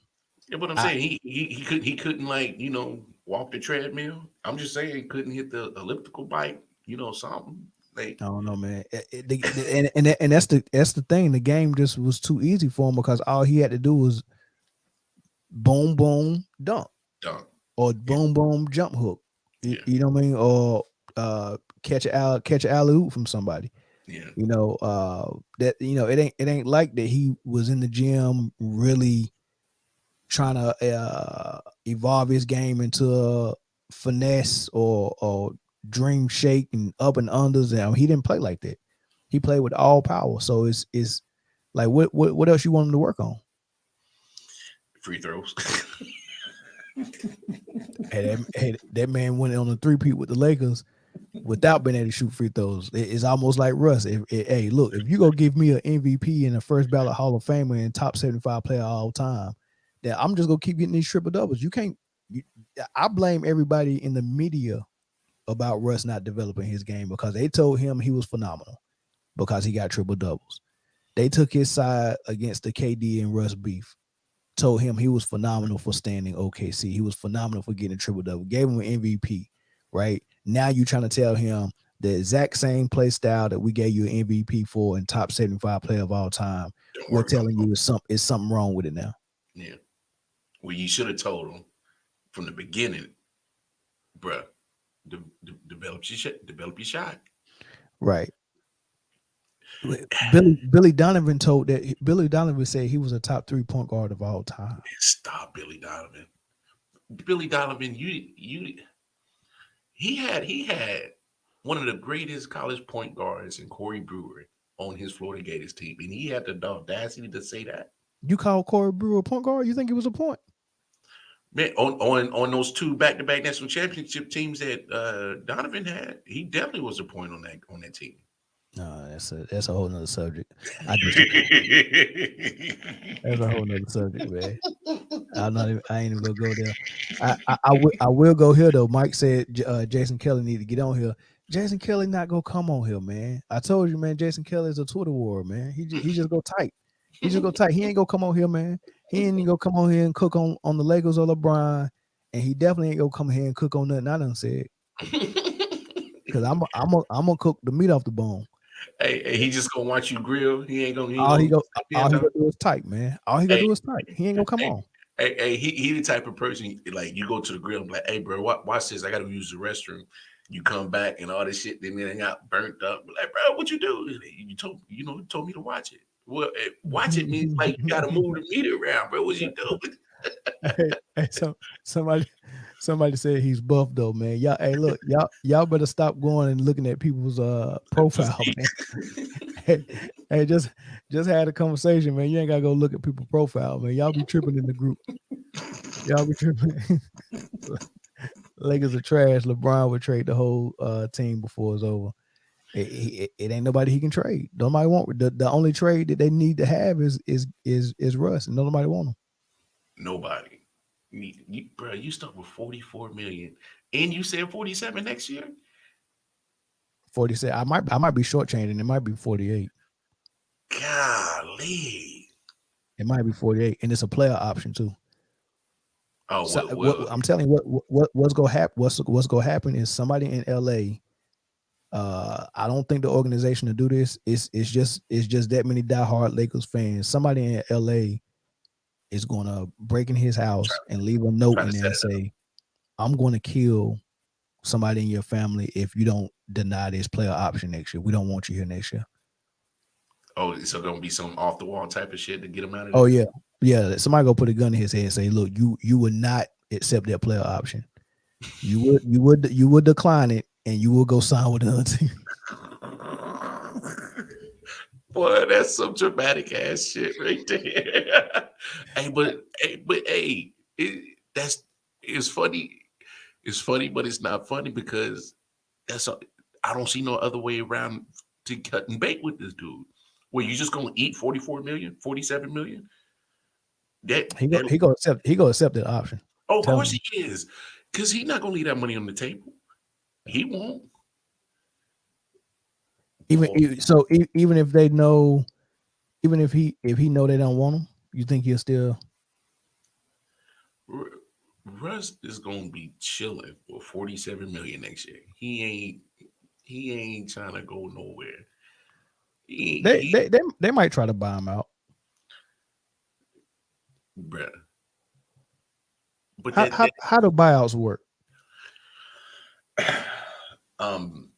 Yeah, but I'm I saying he couldn't, like, you know, walk the treadmill. I'm just saying he couldn't hit the elliptical bike. You know, something like, I don't know, man. And that's the thing. The game just was too easy for him because all he had to do was boom boom dunk dunk. or Yeah, boom boom jump hook. yeah, You know what I mean? Or catch a alley oop from somebody. yeah. You know, that you know it ain't like that he was in the gym really trying to evolve his game into a finesse or dream shake and up and unders. And he didn't play like that. He played with all power. So it's like what else you want him to work on? Free throws. That man went on a three-peat with the Lakers without being able to shoot free throws. It's almost like Russ. Hey, look, if you go give me an MVP and a first ballot Hall of Famer and top 75 player all time, then I'm just gonna keep getting these triple doubles. You can't. You, I blame everybody in the media about Russ not developing his game because they told him he was phenomenal because he got triple doubles. They took his side against the KD and Russ beef. Told him he was phenomenal for standing OKC. He was phenomenal for getting a triple double. Gave him an MVP. Right now, you trying to tell him the exact same play style that we gave you an MVP for and top 75 player of all time. Don't We're work no telling more. you is something wrong with it now. Yeah. Well, you should have told him from the beginning, bruh. Develop your shot. Right. Billy Donovan told that Billy Donovan said he was a top 3 point guard of all time. Stop, Billy Donovan. Billy Donovan, he had one of the greatest college point guards in Corey Brewer on his Florida Gators team, and he had the audacity to say that. You call Corey Brewer a point guard? You think he was a point? Man, on those two back-to-back national championship teams that Donovan had, he definitely was a point on that team. No, that's a whole nother subject. I disagree. That's a whole nother subject, man. I ain't even gonna go there. I will go here though. Mike said Jason Kelly need to get on here. Jason Kelly not gonna come on here, man. I told you, man. Jason Kelly is a Twitter war, man. He just go tight. He just go tight. He ain't gonna come on here, man. He ain't gonna come on here and cook on the Lakers or LeBron, and he definitely ain't gonna come here and cook on nothing I done said. Because I'm gonna cook the meat off the bone. Hey, he just gonna watch you grill. He ain't gonna. He ain't All he gonna. go all Hands he up. gonna do is type, man. All he gonna Hey, do is type. He ain't gonna come hey, on. hey, he the type of person like you go to the grill and be like, hey, bro, watch this. I got to use the restroom. You come back and all this shit. Then it got burnt up. Like, bro, what you do? You told me to watch it. Well, watch it means like you got to move the meat around, bro. What you doing? Hey, so somebody said he's buff though, man. Y'all, hey, look, y'all better stop going and looking at people's profile, man. Hey, hey, just had a conversation, man. You ain't gotta go look at people's profile, man. Y'all be tripping in the group. Y'all be tripping. Lakers are trash. LeBron would trade the whole team before it's over. It ain't nobody he can trade. Nobody want the only trade that they need to have is Russ, and nobody want him. Nobody. Bro, you stuck with 44 million, and you said 47 next year. 47. I might be shortchanging. It might be 48. Golly. It might be 48, and it's a player option too. Oh So well. what I'm telling you, what's gonna happen? What's gonna happen is somebody in LA. I don't think the organization to do this. It's just that many diehard Lakers fans. Somebody in LA is gonna break in his Try, house and leave a note try in to there set and it up. say, "I'm going to kill somebody in your family if you don't deny this player option next year. We don't want you here next year." Oh, so gonna be some off the wall type of shit to get him out of Oh there. yeah, yeah. Somebody go put a gun in his head and say, "Look, you would not accept that player option. You would decline it, and you will go sign with another team." Boy, that's some dramatic ass shit right there. That's it's funny. It's funny, but it's not funny because I don't see no other way around to cut and bake with this dude. Where you just gonna eat 44 million, 47 million? That He go that he go accept he go accept that option. oh, of Tell course him. he is. Because he's not gonna leave that money on the table. He won't. Even Boy, so, even if they know, even if he know they don't want him, you think he'll still? R- Russ is gonna be chilling for 47 million next year. He ain't trying to go nowhere. They He they they, they might try to buy him out. bruh. But How how how do buyouts work? um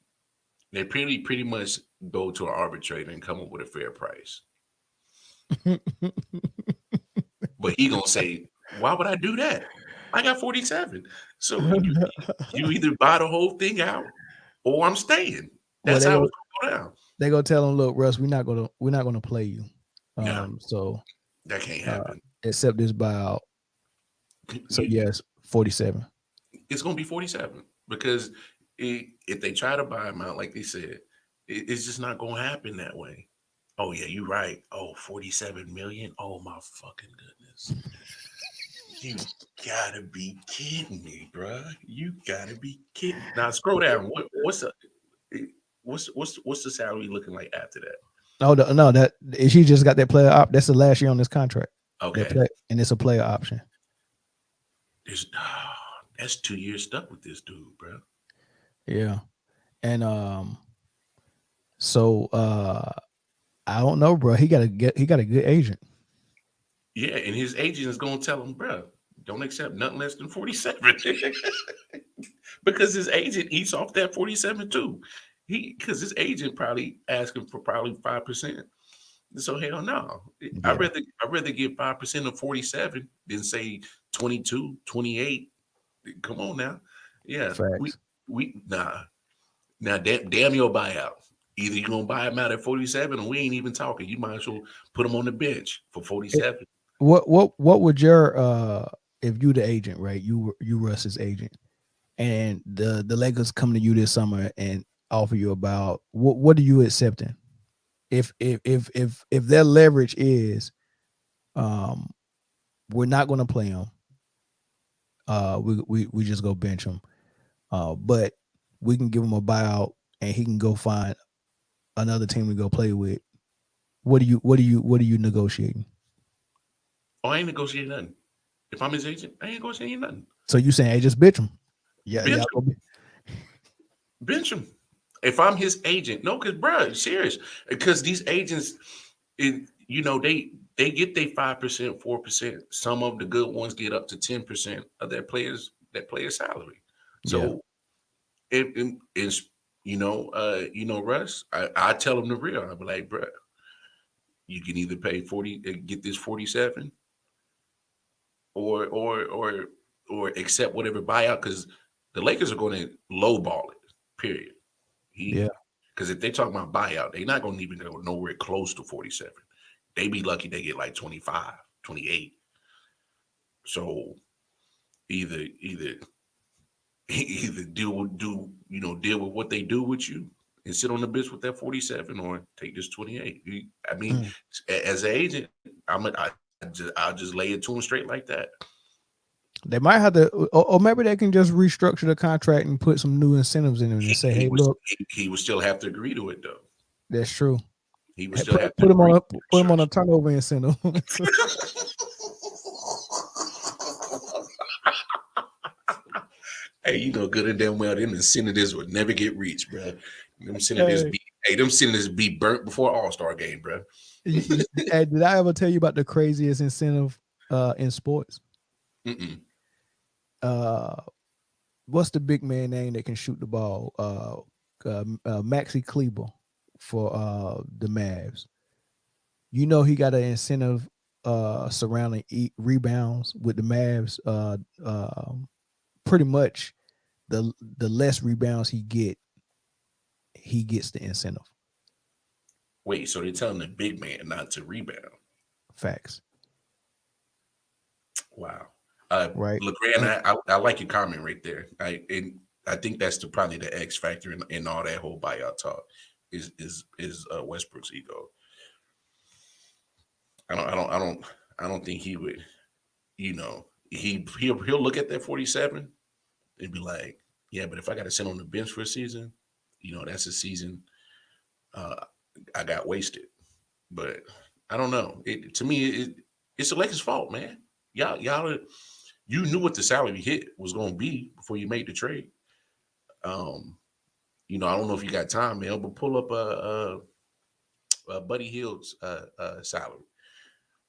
they pretty much go to an arbitrator and come up with a fair price. But he gonna say, why would I do that? I got 47. So you either buy the whole thing out or I'm staying. Well, That's how it's gonna go down. they go tell him, look, Russ, we're not gonna play you. No, So that can't uh, happen. accept this buyout. So You, yes, 47. it's going to be 47 because if they try to buy him out, like they said, it's just not going to happen that way. Oh, yeah, you're right. Oh, 47 million. Oh, my fucking goodness. You gotta be kidding me, bro. You gotta be kidding. Now scroll down. What's the salary looking like after that? No, that she just got that player op. That's the last year on this contract. That Okay, play, and it's a player option. there's that's 2 years stuck with this dude, bro. Yeah, and so I don't know, bro. He got a good agent. Yeah, and his agent is gonna tell him, bro, don't accept nothing less than 47. Because his agent eats off that 47 too. Because his agent probably asking for probably 5%. So hell no. Yeah, I'd rather get 5% of 47 than say 22, 28. Come on now. Yeah. We facts. we nah. Now damn your buyout. Either you're gonna buy him out at 47 or we ain't even talking. You might as well put him on the bench for 47. What would your if you the agent, right? You Russ's agent, and the Lakers come to you this summer and offer you about what are you accepting? If their leverage is we're not going to play him, we just go bench him, but we can give him a buyout and he can go find another team to go play with. What are you negotiating? Oh, I ain't negotiating nothing. If I'm his agent, I ain't negotiating nothing. So you saying, hey, just bitch him? Yeah, Bench yeah. him. Bench him. If I'm his agent, no, because bro, serious. Because these agents, they get their 5%, 4%. Some of the good ones get up to 10% of their player's salary. Yeah. So it is, Russ. I tell him the real. I'm like, bro, you can either pay 40, get this 47, or accept whatever buyout, because the Lakers are going to lowball it. Period. Yeah. Because if they talk about buyout, they're not going to even go nowhere close to 47. They be lucky they get like 25, 28. So either either deal with what they do with you and sit on the bench with that 47, or take this 28. I mean, as an agent, I'll just lay it to them straight like that. They might have to, or maybe they can just restructure the contract and put some new incentives in it and say, "Hey, look, he would still have to agree to it, though. that's true. He would Hey, still have to put him agree. on a turnover incentive." Hey, good and damn well, them incentives would never get reached, bro. Them incentives be burnt before All-Star game, bro. Hey, did I ever tell you about the craziest incentive in sports? Mm-mm. What's the big man name that can shoot the ball? Maxi Kleber for the Mavs. He got an incentive surrounding rebounds with the Mavs. Pretty much the less rebounds he gets the incentive. Wait, so they're telling the big man not to rebound? Facts. Wow. Right. LeGrand, I like your comment right there. I think that's probably the X factor in all that whole buyout talk is Westbrook's ego. I don't think he would. He'll look at that 47 and be like, yeah, but if I got to sit on the bench for a season, that's a season I got wasted. But I don't know. To me, it's the Lakers' fault, man. Y'all, you knew what the salary hit was going to be before you made the trade. I don't know if you got time, man, but pull up Buddy Hield's salary.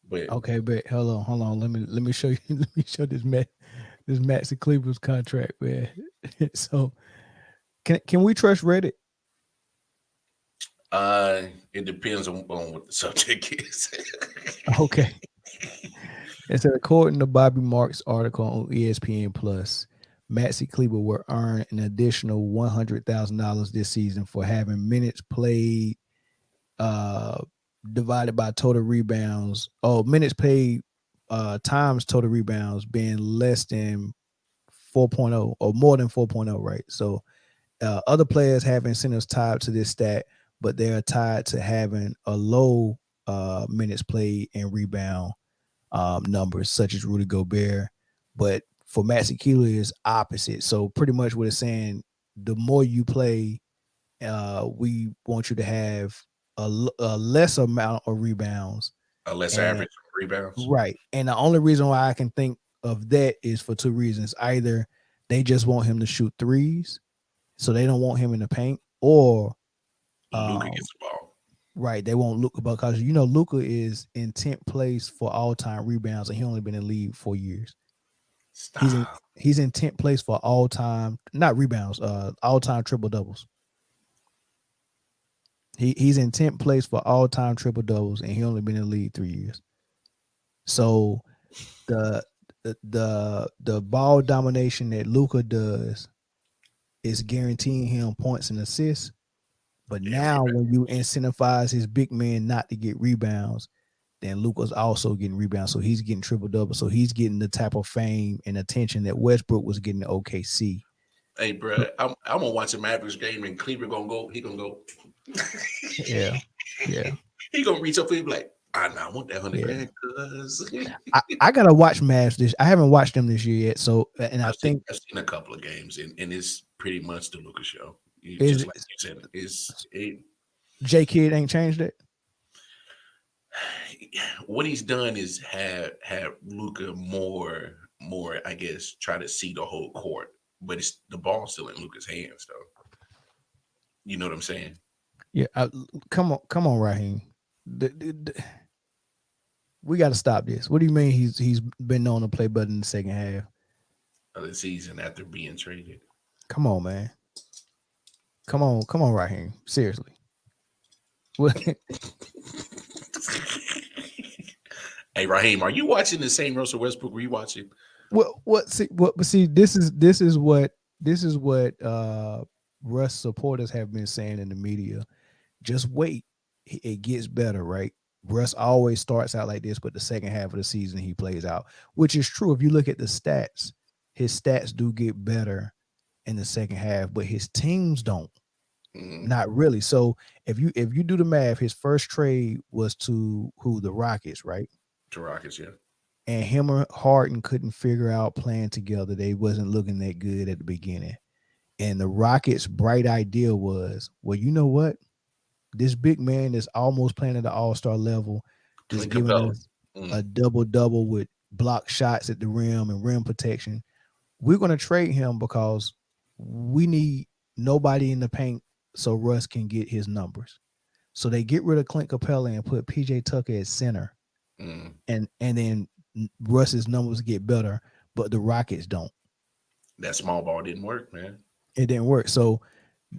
But okay, but hold on. Let me show you. Let me show this Maxi Kleber's contract, man. So can we trust Reddit? it depends on what the subject is. Okay. It said, according to Bobby Marks' article on ESPN Plus, Maxi Kleber will earn an additional $100,000 this season for having minutes played divided by total rebounds. Oh, minutes played times total rebounds being less than 4.0 or more than 4.0, right? So other players have incentives tied to this stat, but they are tied to having a low minutes played and rebound numbers, such as Rudy Gobert. But for Maxi Kleber is opposite. So pretty much what it's saying, the more you play, we want you to have a less amount of rebounds. A less And, average rebounds. right. And the only reason why I can think of that is for two reasons. Either they just want him to shoot threes, so they don't want him in the paint, or Luka gets the ball. right, they won't Luka, because Luka is in 10th place for all-time rebounds, and he only been in the league 4 years. Stop. He's in 10th place for all-time, not rebounds, all-time triple doubles. He's in 10th place for all-time triple doubles, and he only been in the league 3 years. So the ball domination that Luka does is guaranteeing him points and assists. But now when you incentivize his big man not to get rebounds, then Luka's also getting rebounds. So he's getting triple double. So he's getting the type of fame and attention that Westbrook was getting to OKC. Hey, bro, I'm gonna watch a Mavericks game and Cleveland gonna go. He gonna go. Yeah, yeah, He gonna reach up for you like, I want that 100 yeah. grand, cuz. I gotta watch Mavs this. I haven't watched them this year yet. So, and I think I've seen a couple of games, and it's pretty much the Lucas show. is Just like you said, J Kidd ain't changed it. what he's done is have Luca more, I guess, try to see the whole court, but it's the ball still in Luca's hands, though. You know what I'm saying? Yeah, come on, Raheem. We got to stop this. What do you mean he's been known to play better in the second half? Of the season after being traded. Come on, man. Come on, Raheem. Seriously. What? Hey, Raheem, are you watching the same Russell Westbrook were you watching? What? See, what? But see, this is what Russ supporters have been saying in the media. Just wait, it gets better, right? Russ always starts out like this, but the second half of the season he plays out, which is true. If you look at the stats, his stats do get better in the second half, but his teams don't. Not really. So if you do the math, his first trade was to who? The Rockets, right? To Rockets, yeah. And him and Harden couldn't figure out playing together. They wasn't looking that good at the beginning. And the Rockets' bright idea was, well, you know what? This big man is almost playing at the all-star level, just Clint giving Capella. us a double-double with block shots at the rim and rim protection. We're going to trade him because we need nobody in the paint so Russ can get his numbers. So they get rid of Clint Capella and put PJ Tucker at center. And then Russ's numbers get better, but the Rockets don't. That small ball didn't work, man. It didn't work. So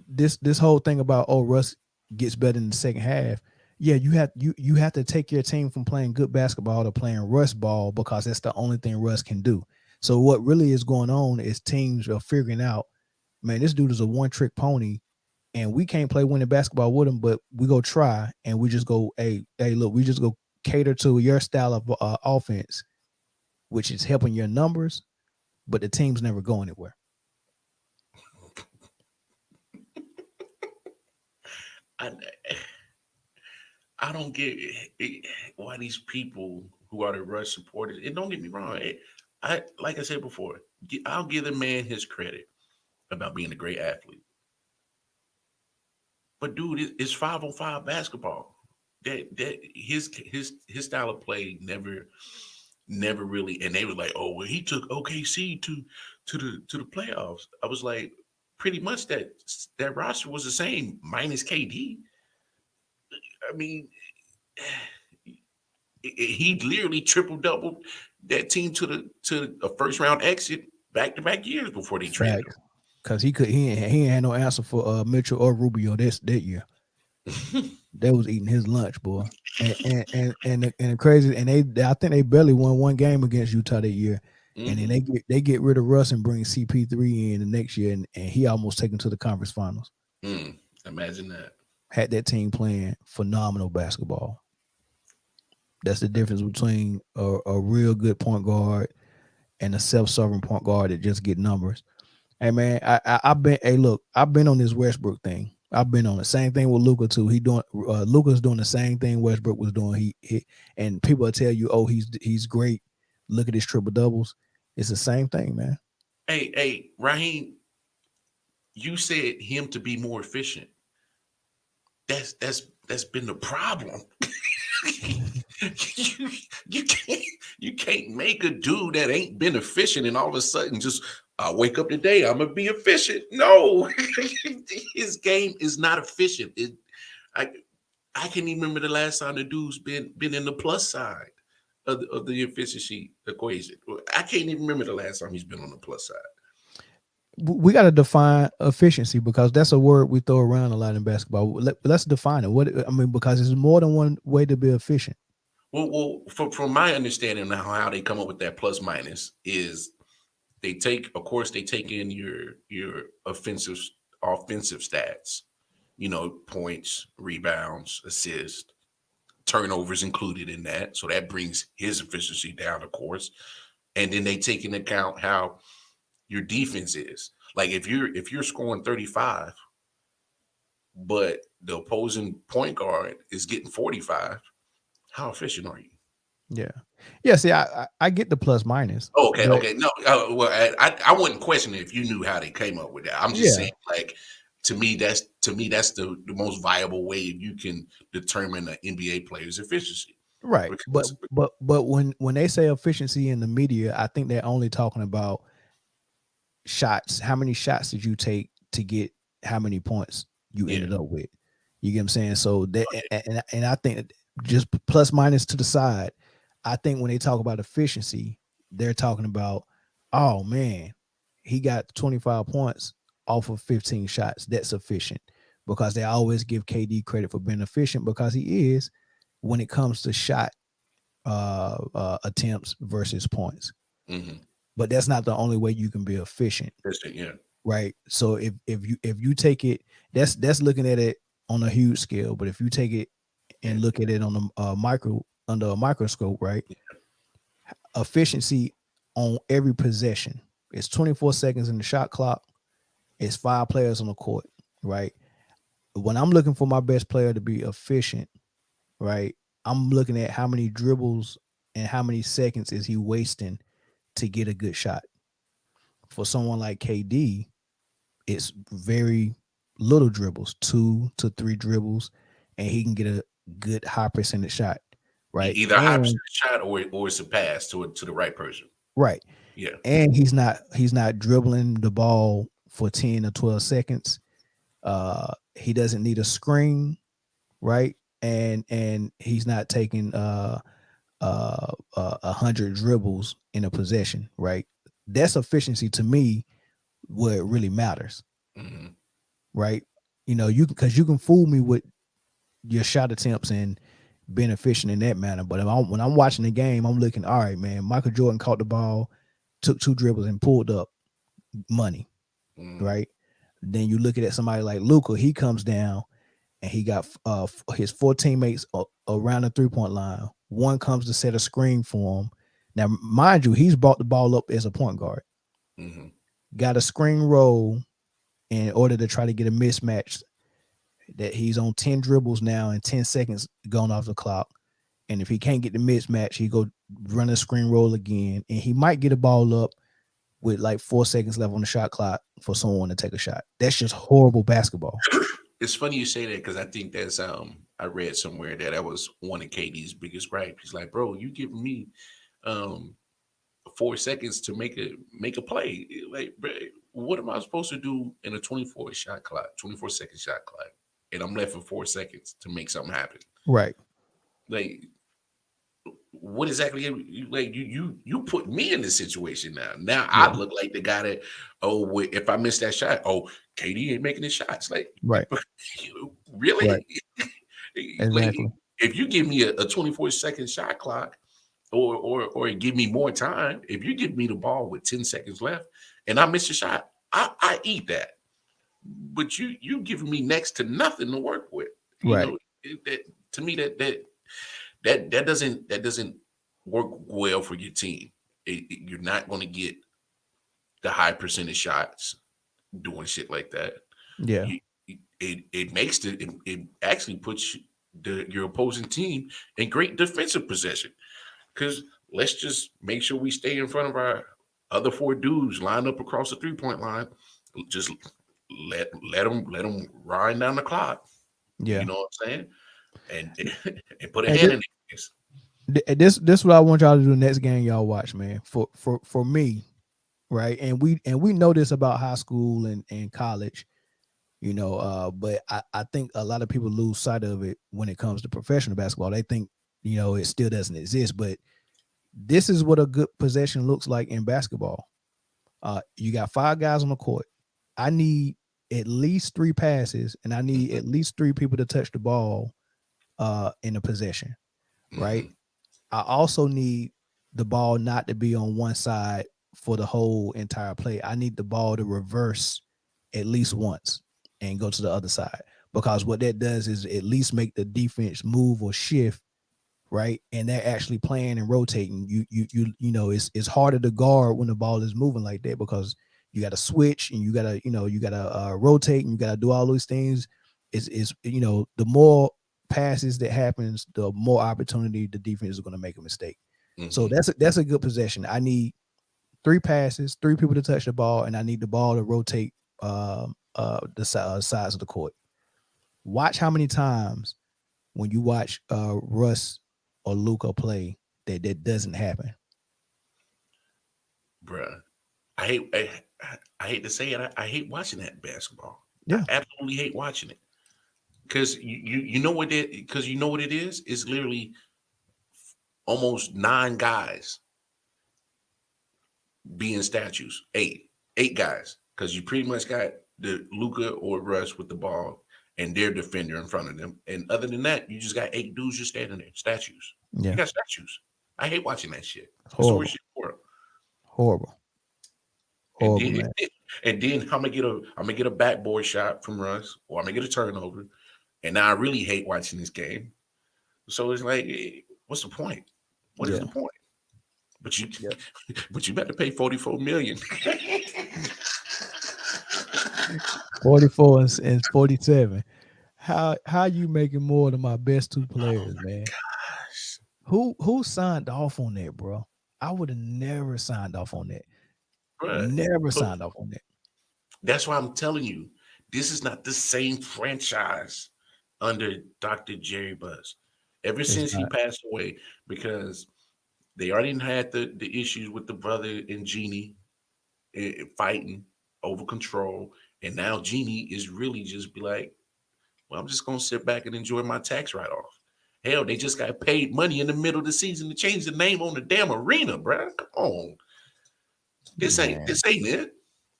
this whole thing about Russ gets better in the second half. Yeah, you have to take your team from playing good basketball to playing Russ ball because that's the only thing Russ can do. So what really is going on is teams are figuring out, man, this dude is a one-trick pony, and we can't play winning basketball with him, but we go try and we just go, hey, look, we just go cater to your style of offense, which is helping your numbers, but the teams never go anywhere. I, I don't get why these people who are the Russ supporters. And don't get me wrong, I like I said before, I'll give the man his credit about being a great athlete. But dude, it's 5-on-5 basketball. That his style of play never really. And they were like, oh well, he took OKC to the playoffs. I was like, pretty much that roster was the same minus KD. I mean, he literally triple doubled that team to a first round exit back to back years before they traded Facts. Because he ain't had no answer for Mitchell or Rubio that year. him. They was eating his lunch, boy. And the crazy, and I think they barely won one game against Utah that year. And then they get rid of Russ and bring CP3 in the next year, and he almost taken to the conference finals. Imagine that. Had that team playing phenomenal basketball. That's the difference between a real good point guard and a self-serving point guard that just get numbers. Hey man, I've been. Hey, look, I've been on this Westbrook thing. I've been on the same thing with Luka too. Luka's doing the same thing Westbrook was doing. He and people will tell you, oh, he's great. Look at his triple doubles. It's the same thing, man. Hey, Raheem, you said him to be more efficient. That's been the problem. you, you can't make a dude that ain't been efficient and all of a sudden just I wake up today, I'm gonna be efficient. No, his game is not efficient. I I can't even remember the last time the dude's been in the plus side of the efficiency equation. I can't even remember the last time he's been on the plus side. We got to define efficiency because that's a word we throw around a lot in basketball. Let's define it. Because there's more than one way to be efficient. Well, from my understanding of how they come up with that plus minus is they take, of course, they take in your offensive stats, points, rebounds, assists, turnovers included in that. So that brings his efficiency down, of course. And then they take into account how your defense is. Like if you're scoring 35, but the opposing point guard is getting 45, how efficient are you? Yeah. Yeah. See, I get the plus minus, Okay, but okay. No, well, I wouldn't question it if you knew how they came up with that. I'm just yeah, saying, like, to me that's the most viable way you can determine an NBA player's efficiency. right. But Because when they say efficiency in the media, I think they're only talking about shots. How many shots did you take to get how many points you yeah, ended up with? You get what I'm saying? So that oh, and I think that just plus minus to the side, I think when they talk about efficiency, they're talking about, oh man, he got 25 points off of 15 shots. That's sufficient because they always give KD credit for being efficient because he is when it comes to shot attempts versus points. yeah. Mm-hmm. But that's not the only way you can be efficient, Yeah, right? So if you take it, that's looking at it on a huge scale. But if you take it yeah, and look at it on a micro under a microscope, right? Efficiency on every possession. It's 24 seconds in the shot clock. It's 5 players on the court, right? When I'm looking for my best player to be efficient, right? I'm looking at how many dribbles and how many seconds is he wasting to get a good shot. For someone like KD, it's very little dribbles, 2 to 3 dribbles, and he can get a good high percentage shot, right? Either a high percentage And shot or it's a pass to the right person. right, Yeah. and he's not dribbling the ball for 10 or 12 seconds. He doesn't need a screen, right? And he's not taking 100 dribbles in a possession, right? That's efficiency to me. Where it really matters, Mm-hmm. right? You because you can fool me with your shot attempts and being efficient in that manner. But when I'm watching the game, I'm looking, all right, man, Michael Jordan caught the ball, took 2 dribbles and pulled up money, Mm-hmm. right? Then you look at somebody like Luka, he comes down and he got his 4 teammates around the 3-point line. One comes to set a screen for him. Now, mind you, he's brought the ball up as a point guard, Mm-hmm. got a screen roll in order to try to get a mismatch that he's on 10 dribbles now and 10 seconds going off the clock. And if he can't get the mismatch, he go run a screen roll again. And he might get a ball up with like 4 seconds left on the shot clock for someone to take a shot. That's just horrible basketball. It's funny you say that because I think that's I read somewhere that was one of KD's biggest gripes. He's like, bro, you giving me 4 seconds to make a play. Like, bro, what am I supposed to do in a 24-second shot clock? And I'm left with 4 seconds to make something happen. Right. Like, what exactly you put me in this situation now. Now Yeah. I look like the guy that, if I miss that shot, KD ain't making the shots. Like, Right. really? Right. Like, Exactly. if you give me a 24-second shot clock, or give me more time, if you give me the ball with 10 seconds left and I miss a shot, I eat that. But you giving me next to nothing to work with. Right. To me that doesn't work well for your team. You're not going to get the high percentage shots doing shit like that. Yeah. You, it actually puts your opposing team in great defensive possession, because let's just make sure we stay in front of our other 4 dudes lined up across the 3-point line. Just let them ride down the clock. Yeah. You know what I'm saying? And put a And hand in their face. this what I want y'all to do next game y'all watch, man. For me, right? And we know this about high school and college, but I think a lot of people lose sight of it when it comes to professional basketball. They think, it still doesn't exist, but this is what a good possession looks like in basketball. You got 5 guys on the court. I need at least 3 passes, and I need Mm-hmm. at least 3 people to touch the ball in a possession, right? Mm-hmm. I also need the ball not to be on one side for the whole entire play. I need the ball to reverse at least once and go to the other side, because what that does is at least make the defense move or shift, right? And they're actually playing and rotating. It's harder to guard when the ball is moving like that, because you got to switch, and you got to you got to rotate, and you got to do all those things. Is the more passes that happens, the more opportunity the defense is going to make a mistake. So Mm-hmm. that's a good possession. I need 3 passes, 3 people to touch the ball, and I need the ball to rotate the sides of the court. Watch how many times when you watch Russ or Luka play that doesn't happen. Bruh. I hate to say it. I hate watching that basketball. I Yeah, absolutely hate watching it because you know what it because you know what it is. It's literally almost 9 guys being statues. Eight guys because you pretty much got the Luca or Russ with the ball and their defender in front of them. And other than that, you just got 8 dudes just standing there, statues. You yeah, got statues. I hate watching that shit. it's It's the worst horrible, shit in the world. horrible, And horrible, then man. and then I'm gonna get a backboard shot from Russ, or I'm gonna get a turnover. And now I really hate watching this game. So it's like, what's the point? What is Yeah, the point? But you yep. but you better pay 44 million. 44 and 47. How you making more than my best 2 players, man? Gosh, Who signed off on that, bro? I would have never signed off on that. bruh. Never But signed off on that. that's why I'm telling you, this is not the same franchise under Dr. Jerry Buss. Ever It's since he not. passed away, because they already had the issues with the brother and Jeannie fighting over control. And now Jeannie is really just be like, well, I'm just gonna sit back and enjoy my tax write-off. Hell, they just got paid money in the middle of the season to change the name on the damn arena, bro. Come on. Man, This ain't it.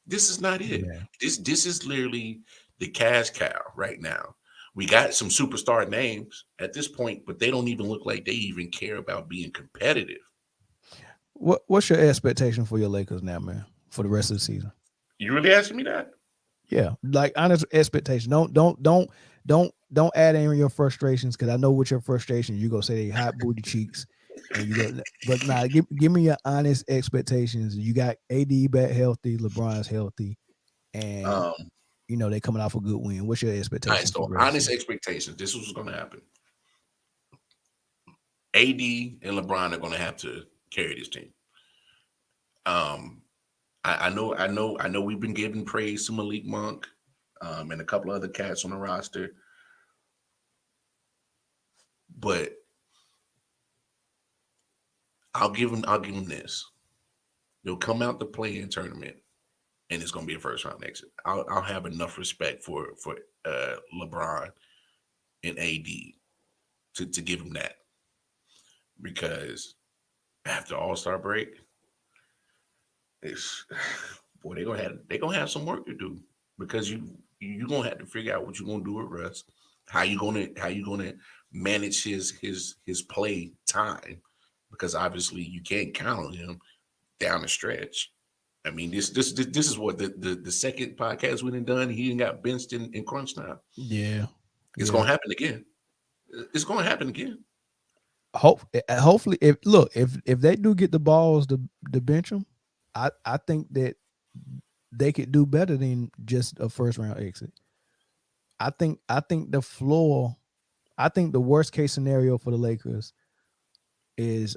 This is not it. man. This is literally the cash cow right now. We got some superstar names at this point, but they don't even look like they even care about being competitive. What's your expectation for your Lakers now, man? For the rest of the season? You really asking me that? Yeah, like honest expectation. Don't add in your frustrations, because I know with your frustrations you gonna say they hot booty cheeks, and you go. But nah, give me your honest expectations. You got AD back healthy, LeBron's healthy, and Um, they coming off a good win. What's your all right, expectations for the so rest of the honest season? expectations. This is what's gonna happen. AD and LeBron are gonna have to carry this team. Um, I know we've been giving praise to Malik Monk, and a couple other cats on the roster, but I'll give him this. They'll come out the play-in tournament, and it's gonna be a first round exit. I'll have enough respect for LeBron and AD to give him that, because after All Star break, it's boy they gonna have some work to do, because you gonna have to figure out what you're gonna do with Russ, how you gonna manage his play time, because obviously you can't count on him down the stretch. I mean, this is what the second podcast we done. He didn't got benched in crunch time. Yeah, It's yeah. gonna happen again. It's gonna happen again. Hopefully, if they do get the balls to bench them, I think that they could do better than just a first round exit. I think the floor. I think the worst case scenario for the Lakers is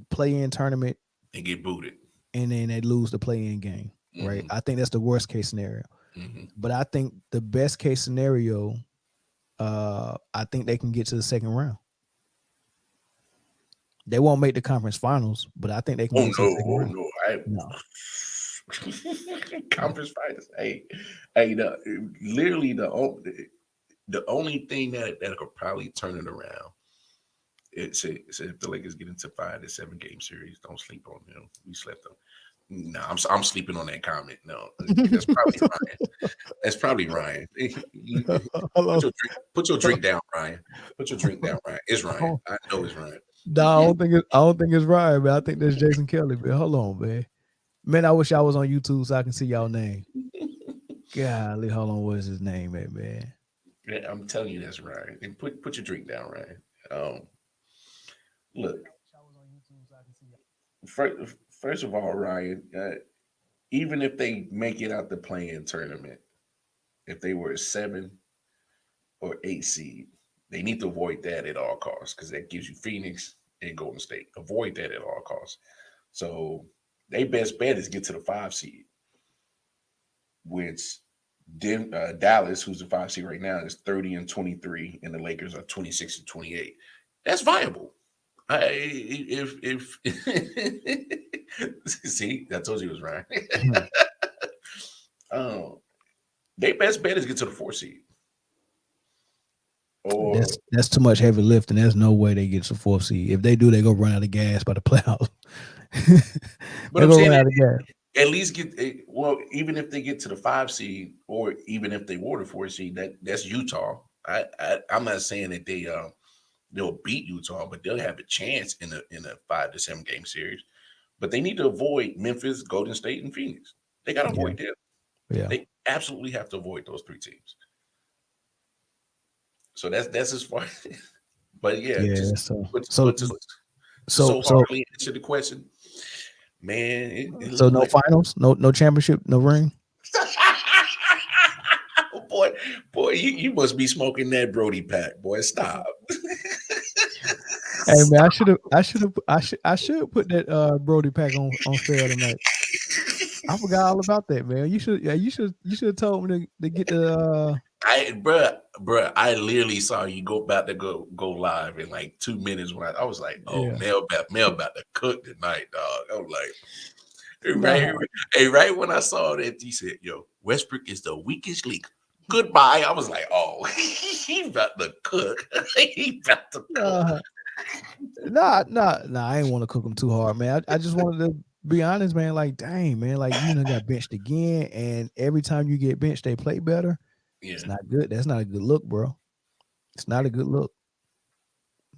play in tournament, And get booted. and then they lose the play in game. Right. Hmm. I think that's the worst case scenario. Hmm. But I think the best case scenario, I think they can get to the second round. They won't make the conference finals, but I think they can Oh get to the no! second Oh round. no! No. No. Conference finals. Hey, literally the only thing that could probably turn it around. It's if the Lakers get into 5 to 7 game series, don't sleep on them. We slept on. No, I'm sleeping on that comment. No, that's probably Ryan. That's probably Ryan. Hello. Put your drink down, Ryan. Put your drink down, Ryan. It's Ryan. Oh, I know it's Ryan. no, I don't think it's Ryan, man. I think that's Jason Kelly, man. Hold on, man. Man, I wish I was on YouTube so I can see y'all name. Golly, hold on, what is his name, man? Yeah, I'm telling you, that's Ryan. And put your drink down, Ryan. Look, first of all, Ryan, even if they make it out the play-in tournament, if they were a 7 or 8 seed, they need to avoid that at all costs because that gives you Phoenix and Golden State. Avoid that at all costs. So their best bet is get to the 5 seed, which Dallas, who's the 5 seed right now, is 30-23, and the Lakers are 26-28. That's viable. If see, I told you it was right. Their best bet is get to the 4 seed. Or that's too much heavy lifting. There's no way they get to the 4 seed. If they do, they go run out of gas by the playoffs. but I'm saying at least get even if they get to the 5 seed, or even if they were the 4 seed, that's Utah. I'm not saying that they'll beat Utah, but they'll have a chance in a 5 to 7 game series. But they need to avoid Memphis, Golden State, and Phoenix. They got to avoid them. Yeah, they absolutely have to avoid those 3 teams. So that's as far. But yeah, so hardly answer the question, man. So no finals, no championship, no ring. boy, you must be smoking that Brody pack, boy. Stop. Hey man, I should put that Brody pack on sale tonight. I forgot all about that, man. You should have told me to get the. Bruh, I literally saw you about to go live in like 2 minutes when I was like, oh, Mel about to cook tonight, dog. I was like, right when I saw that, he said, yo, Westbrook is the weakest link. Goodbye. I was like, oh, he about to cook. He about to cook. Nah, I ain't want to cook him too hard, man. I just wanted to be honest, man. Like, dang, man, like you got benched again, and every time you get benched, they play better. Yeah. It's not good. That's not a good look, bro. It's not a good look.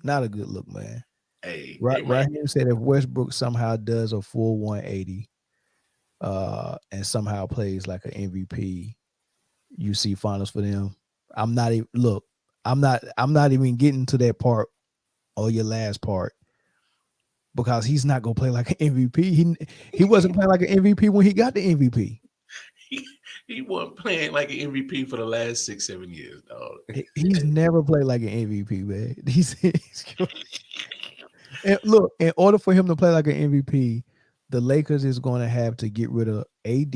Not a good look, man. Hey, right here said if Westbrook somehow does a full 180, and somehow plays like an MVP, you see finals for them. I'm not even getting to that part or your last part, because he's not gonna play like an MVP. He wasn't playing like an MVP when he got the MVP. He wasn't playing like an MVP for the last 6-7 years, dog. He's never played like an MVP, man. And look, in order for him to play like an MVP, the Lakers is going to have to get rid of AD,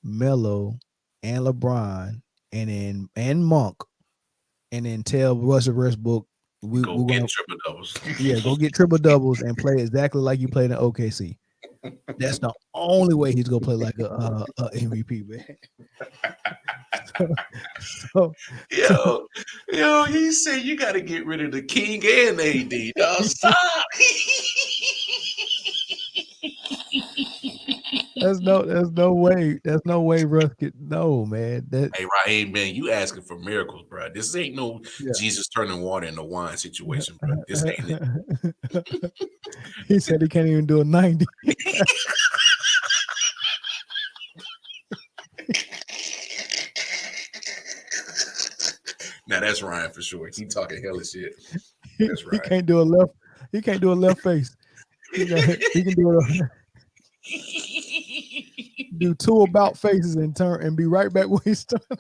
Melo, and LeBron, and Monk, and then tell Russell Westbrook we're get triple doubles. Yeah, go get triple doubles and play exactly like you played in OKC. That's the only way he's gonna play like a MVP, man. Yo, he said you got to get rid of the King and AD. Dog, stop. There's no way Russ could. No, man. Hey, Raheem, man, you asking for miracles, bro. This ain't no Jesus turning water into wine situation, bro. This ain't it. He said he can't even do a 90. Now that's Ryan for sure. He talking hella shit. That's right. He can't do a left face. He can do 2 about faces and turn and be right back where he's starting.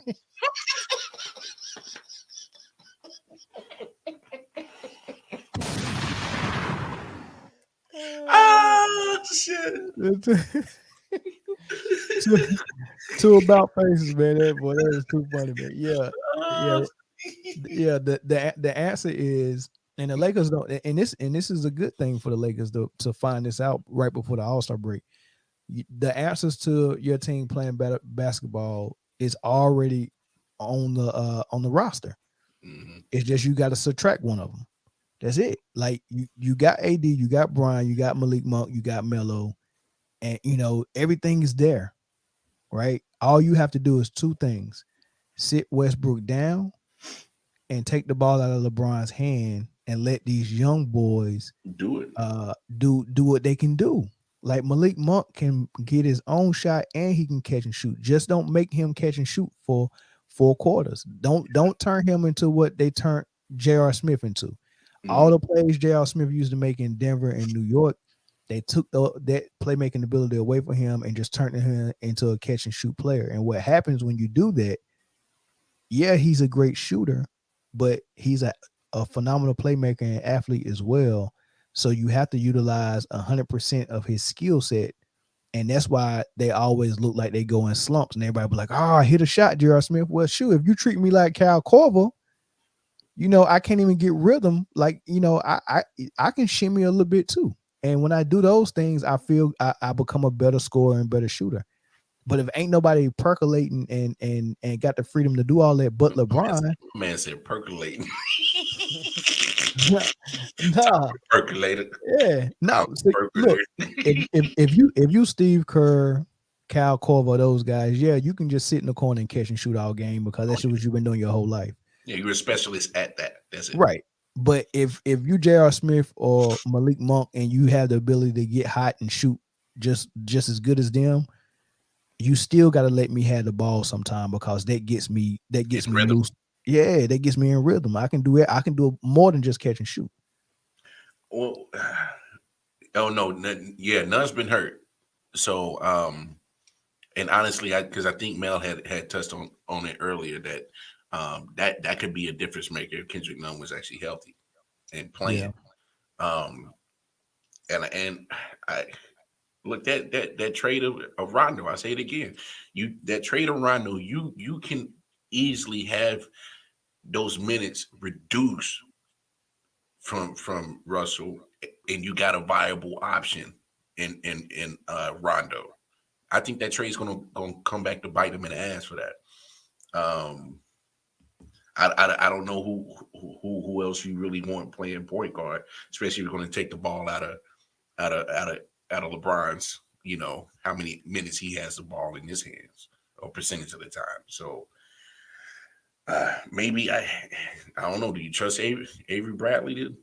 Oh shit. 2 about faces, man. That is too funny, man. Yeah. The answer is, and the Lakers don't, and this is a good thing for the Lakers to find this out right before the All-Star break. The answers to your team playing better basketball is already on the roster. Mm-hmm. It's just you got to subtract one of them. That's it. Like you got AD, you got Brian, you got Malik Monk, you got Melo, and everything is there, right? All you have to do is 2 things: sit Westbrook down and take the ball out of LeBron's hand and let these young boys do it. Do what they can do. Like Malik Monk can get his own shot and he can catch and shoot. Just don't make him catch and shoot for 4 quarters. Don't turn him into what they turned J.R. Smith into. Mm-hmm. All the plays J.R. Smith used to make in Denver and New York, They took that playmaking ability away from him and just turned him into a catch and shoot player. And what happens when you do that? Yeah, he's a great shooter, but he's a phenomenal playmaker and athlete as well. So you have to utilize 100% of his skill set. And that's why they always look like they go in slumps. And everybody be like, oh, I hit a shot, J.R. Smith. Well, shoot, if you treat me like Cal Corver, I can't even get rhythm. Like, I can shimmy a little bit too. And when I do those things, I feel I become a better scorer and better shooter. But if ain't nobody percolating and got the freedom to do all that but LeBron, man said percolating. nah, Percolated. yeah, no. So, look, if you Steve Kerr, Cal Korver, those guys, yeah, you can just sit in the corner and catch and shoot all game because that's what you've been doing your whole life. Yeah, you're a specialist at that. That's it. Right. But if you J.R. Smith or Malik Monk and you have the ability to get hot and shoot just as good as them, you still got to let me have the ball sometime because that gets me loose. Yeah, that gets me in rhythm. I can do it. I can do more than just catch and shoot. Well, oh no, none's been hurt. So, and honestly, because I think Mel had touched on it earlier that that could be a difference maker if Kendrick Nunn was actually healthy and playing. Yeah. And I look that trade of Rondo. I say it again. That trade of Rondo, you can easily have those minutes reduced from Russell, and you got a viable option in Rondo. I think that trade's gonna come back to bite him in the ass for that. I don't know who else you really want playing point guard, especially if you're going to take the ball out of LeBron's. How many minutes he has the ball in his hands or percentage of the time. So maybe I don't know. Do you trust Avery Bradley to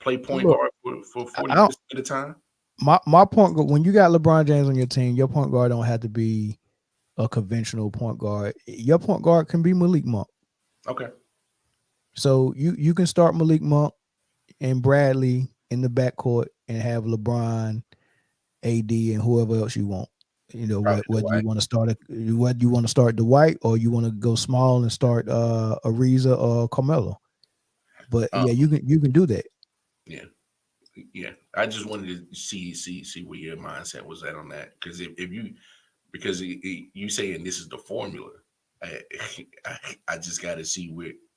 play point guard for 40% of the time? My point guard, when you got LeBron James on your team, your point guard don't have to be a conventional point guard. Your point guard can be Malik Monk. Okay. So you can start Malik Monk and Bradley in the backcourt and have LeBron, AD, and whoever else you want. Whether you want to start Dwight or you want to go small and start Ariza or Carmelo. But yeah, you can do that. Yeah. I just wanted to see where your mindset was at on that, because because you saying this is the formula, I just got to see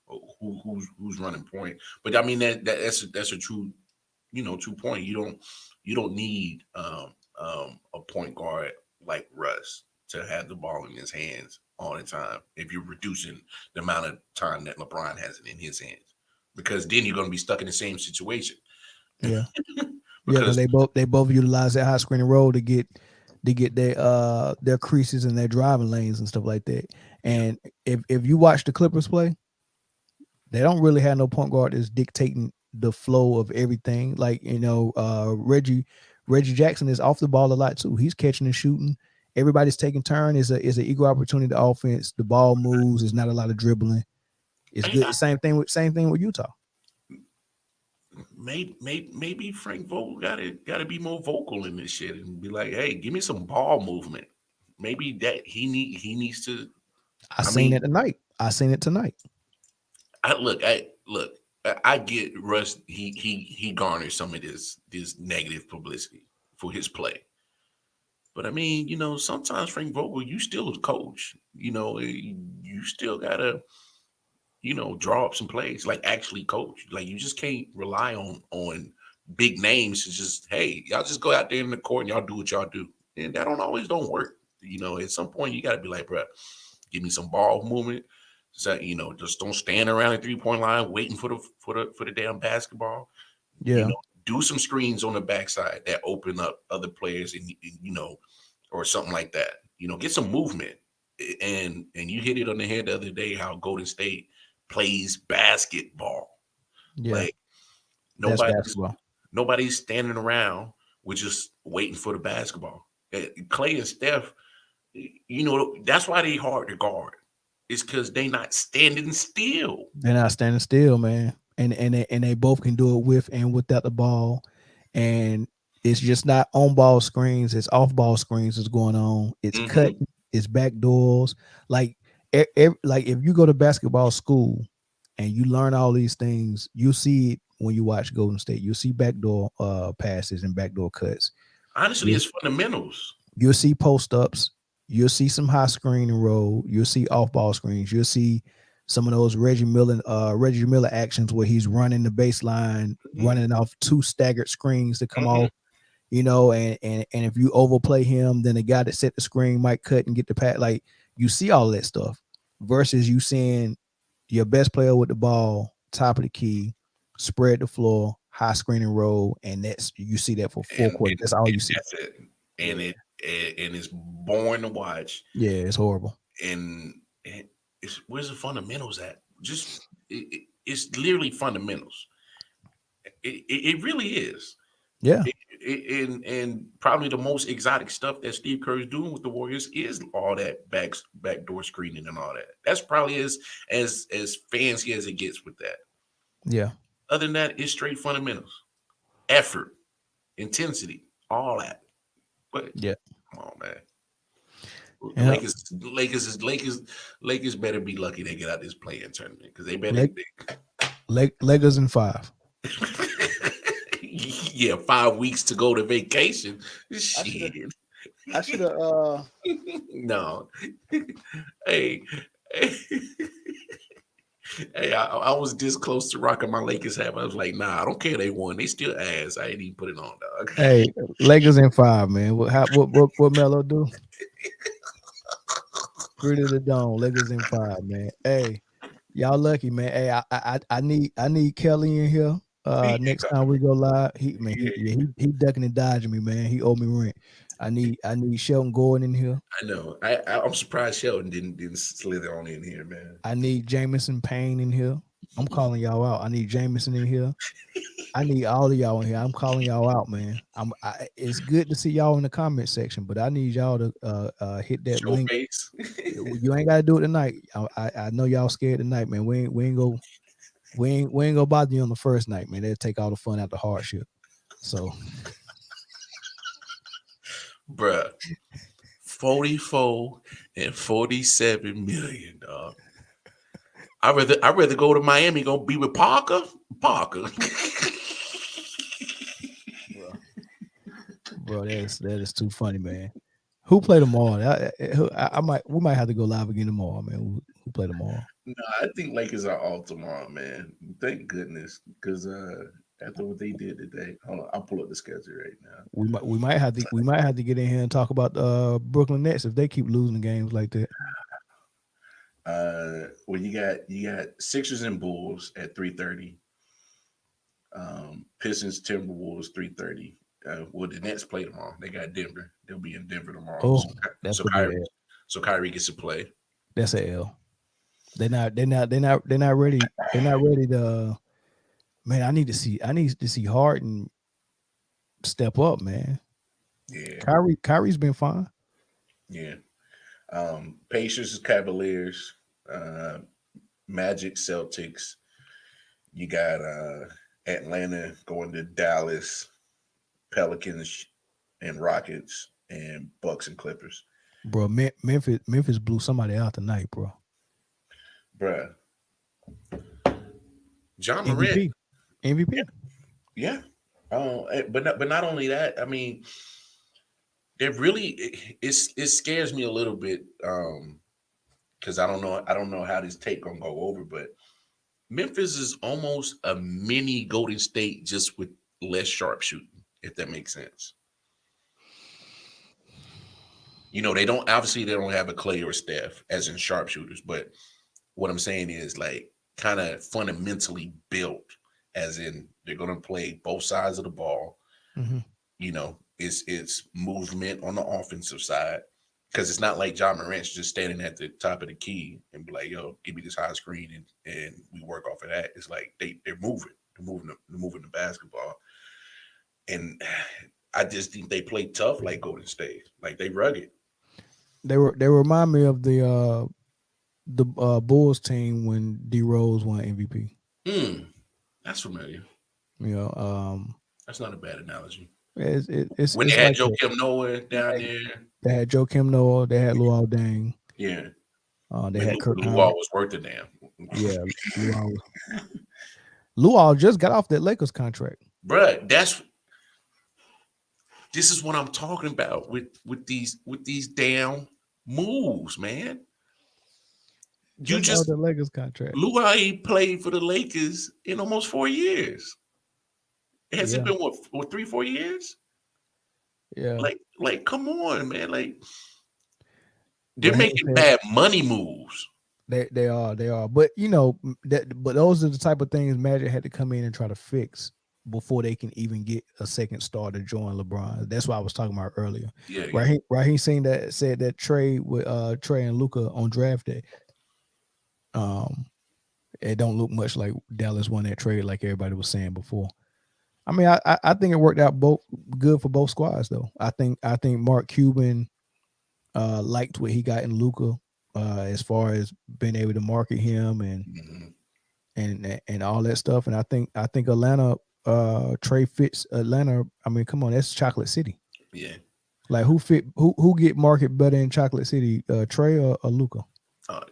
who's running point. But I mean that's a true true point. You don't need a point guard like Russ to have the ball in his hands all the time if you're reducing the amount of time that LeBron has it in his hands, because then you're going to be stuck in the same situation. Yeah. Because they both utilize that high screen and roll to get their creases and their driving lanes and stuff like that. And if you watch the Clippers play, they don't really have no point guard that's dictating the flow of everything. Like, Reggie Jackson is off the ball a lot too. He's catching and shooting. Everybody's taking turn. Is an equal opportunity to offense. The ball moves. There's not a lot of dribbling. It's good. Same thing with Utah. Maybe Frank Vogel gotta be more vocal in this shit and be like, hey, give me some ball movement. Maybe that he needs to. I seen it tonight. I get Russ. He garners some of this negative publicity for his play. But I mean, sometimes Frank Vogel, you still a coach. You still gotta draw up some plays, like actually coach. Like, you just can't rely on big names to just, hey, y'all just go out there in the court and y'all do what y'all do. And that don't work. At some point you got to be like, bro, give me some ball movement. So, just don't stand around the 3-point line waiting for the damn basketball. Yeah. Do some screens on the backside that open up other players and or something like that. Get some movement. And you hit it on the head the other day, how Golden State plays basketball. Yeah. Like, nobody's standing around with just waiting for the basketball. Clay and Steph, that's why they hard to guard. It's because they not standing still. They're not standing still, man. And they both can do it with and without the ball. And It's just not on ball screens. It's off ball screens that's going on. It's cut. Mm-hmm. It's back doors. Like, like if you go to basketball school and you learn all these things, you see it when you watch Golden State. You'll see backdoor passes and backdoor cuts. Honestly, You it's fundamentals. you'll see post ups. You'll see some high screen and roll. You'll see off ball screens. You'll see some of those Reggie Miller actions where he's running the baseline, Mm-hmm. running off two staggered screens to come Mm-hmm. off. And if you overplay him, then the guy that set the screen might cut and get the pat. Like, you see all that stuff versus you seeing your best player with the ball, top of the key, spread the floor, high screen and roll, and you see that for four and, quarters. and, That's all and you see. that's it. And Yeah, and it's boring to watch. yeah, it's horrible. And it's where's the fundamentals at? Just it's literally fundamentals. It really is. Yeah, And probably the most exotic stuff that Steve Kerr is doing with the Warriors is all that backdoor screening and all that. That's probably as fancy as it gets with that. yeah, Other than that, it's straight fundamentals, effort, intensity, all that. But yeah. come on, man. The Yeah. Lakers better be lucky they get out this play-in tournament because they better. Leg, Lakers in 5. Yeah, 5 weeks to go to vacation. Shit. I should have. No. Hey, hey, hey, I was this close to rocking my Lakers hat. I was like, nah, I don't care. They won. They still ass. I ain't even put it on, dog. Hey, Lakers in 5, man. What Melo do? Fruit of the Dome. Lakers in 5, man. Hey, y'all lucky, man. Hey, I need Kelly in here. He Next time we go live, Yeah, he ducking and dodging me, man. He owe me rent. I need Shelton Gordon in here. I know. I'm surprised Sheldon didn't slither on in here, man. I need Jamison Payne in here. I'm calling y'all out. I need Jamison in here. I need all of y'all in here. I'm calling y'all out, man. It's good to see y'all in the comment section, but I need y'all to hit that Show link. face. You ain't gotta do it tonight. I know y'all scared tonight, man. We ain't gonna bother you on the first night, man. They'll take all the fun out the hardship. So Bruh. 44 and 47 million, dog. I'd rather go to Miami, go be with Parker. Parker. bro, that is too funny, man. Who play tomorrow? We might have to go live again tomorrow, man. Who play tomorrow? No, I think Lakers are off tomorrow, man. Thank goodness, because after what they did today, hold on, I'll pull up the schedule right now. We might have to get in here and talk about Brooklyn Nets if they keep losing games like that. Well, you got Sixers and Bulls at 3:30. Pistons Timberwolves 3:30. Well, the Nets play tomorrow. They got Denver. They'll be in Denver tomorrow. Oh, So, that's so gonna be Kyrie, an L. so Kyrie gets to play. That's a L. They're not ready. They're not ready to. Man, I need to see Harden step up, man. Yeah, Kyrie's been fine. yeah. Pacers, Cavaliers, Magic, Celtics. You got Atlanta going to Dallas, Pelicans, and Rockets, and Bucks and Clippers. Bro, Memphis blew somebody out tonight, bro. Bruh, John Morant, MVP. yeah. But not only that. I mean, it really it scares me a little bit because I don't know how this take gonna go over, but Memphis is almost a mini Golden State just with less sharpshooting, if that makes sense. They don't have a Clay or a Steph as in sharpshooters, but what I'm saying is like kind of fundamentally built, as in they're gonna play both sides of the ball. Mm-hmm. It's movement on the offensive side because it's not like John Morant's just standing at the top of the key and be like, "Yo, give me this high screen," and we work off of that. It's like they're moving the basketball, and I just think they play tough like Golden State, like they rugged. They remind me of the Bulls team when D Rose won MVP. Mm, that's familiar. You know, That's not a bad analogy. When they it's had like Joe that. Kim Noah down there. They had Joe Kim Noah. They had Luol Deng. Yeah. They Man, had Kirk Luau Hinrich. was worth the damn. Yeah, Luol. Luol just got off that Lakers contract. Bruh, this is what I'm talking about with these damn moves, man. You Just got off just that Lakers contract. Luau ain't played for the Lakers in almost 4 years. Has it Yeah, been what 3, 4 years? yeah. Come on, man. Like they're Raheem making said bad money moves. they are. But but those are the type of things Magic had to come in and try to fix before they can even get a second star to join LeBron. That's what I was talking about earlier. Yeah, yeah. Raheem said that trade with Trey and Luca on draft day. It don't look much like Dallas won that trade like everybody was saying before. I mean, I think it worked out both good for both squads though. I think Mark Cuban liked what he got in Luca, as far as being able to market him Mm-hmm. and all that stuff. And I think Atlanta, Trey fits Atlanta. I mean, come on, that's Chocolate City. Yeah. Like who get market better in Chocolate City, Trey or Luca?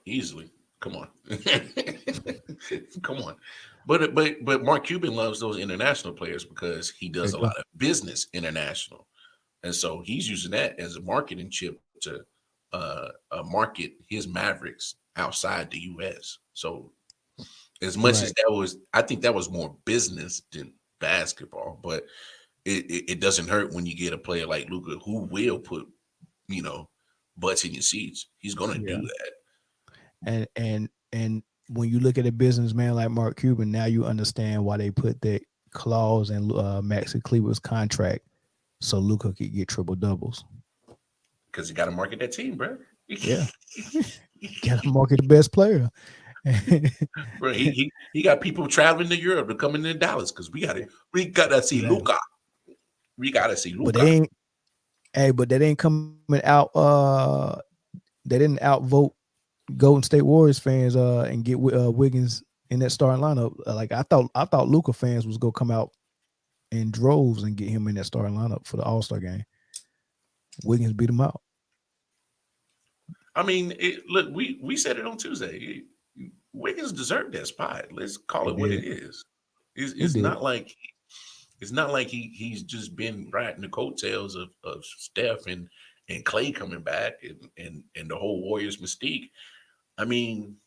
Easily. Come on. Come on. But Mark Cuban loves those international players because he They does a do. lot of business international. And so he's using that as a marketing chip to market his Mavericks outside the US. So as much as Right. that was, I think that was more business than basketball, but it doesn't hurt when you get a player like Luca who will put, you know, butts in your seats. He's going to do Yeah. that. And when you look at a businessman like Mark Cuban, now you understand why they put that clause in Maxi Kleber's contract so Luca could get triple doubles. Because you got to market that team, bro. Yeah, got to market the best player. Bro, he got people traveling to Europe to come into Dallas because we gotta see Exactly. Luca. We gotta see But Luca. they ain't. Hey, but they ain't coming out. They didn't outvote Golden State Warriors fans. And get Wiggins in that starting lineup. Like I thought Luca fans was gonna come out in droves and get him in that starting lineup for the All-Star game. Wiggins beat him out. I mean, look, we said it on Tuesday. Wiggins deserved that spot. Let's call He it what did. it is. He It's did. not like he's just been riding the coattails of Steph and Clay coming back and the whole Warriors mystique. I mean,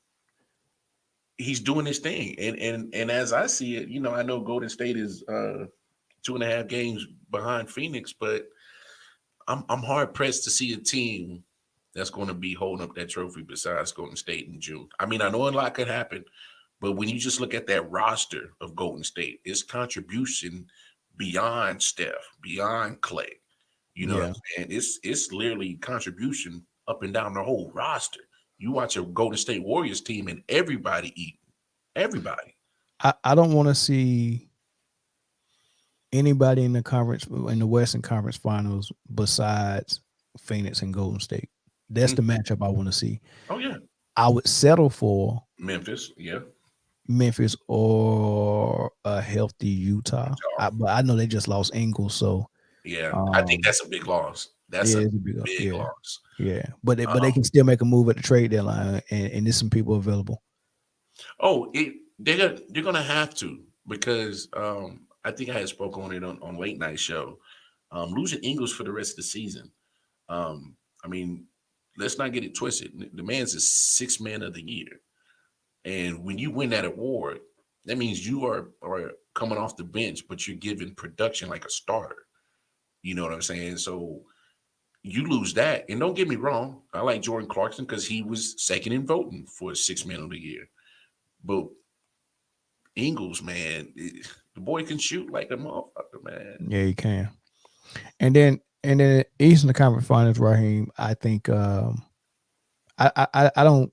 he's doing his thing. And as I see it, I know Golden State is 2.5 games behind Phoenix, but I'm hard pressed to see a team that's going to be holding up that trophy besides Golden State in June. I mean, I know a lot could happen, but when you just look at that roster of Golden State, its contribution beyond Steph, beyond Clay, you know what Yeah. I'm saying? It's literally contribution up and down the whole roster. You watch a Golden State Warriors team and everybody eating. Everybody. I don't want to see anybody in the Western Conference Finals besides Phoenix and Golden State. That's the Mhm. matchup I want to see. Oh yeah. I would settle for Memphis, yeah. Memphis or a healthy Utah. Utah. But I know they just lost Ingles, so Yeah. I think um, that's a big loss. That's yeah, a it's a big big yeah, loss. yeah. But they Um, can still make a move at the trade deadline, and there's some people available. they're gonna have to because I think I had spoke on it on late night show. Losing Ingles for the rest of the season. I mean, let's not get it twisted. The man's a 6 man of the year. And when you win that award, that means you are coming off the bench, but you're giving production like a starter. You know what I'm saying? So you lose that. And don't get me wrong, I like Jordan Clarkson because he was second in voting for 6 man of the year. But Ingles, man, the boy can shoot like a motherfucker, man. Yeah, you can. And then Eastern Conference Finals, Raheem. I think I don't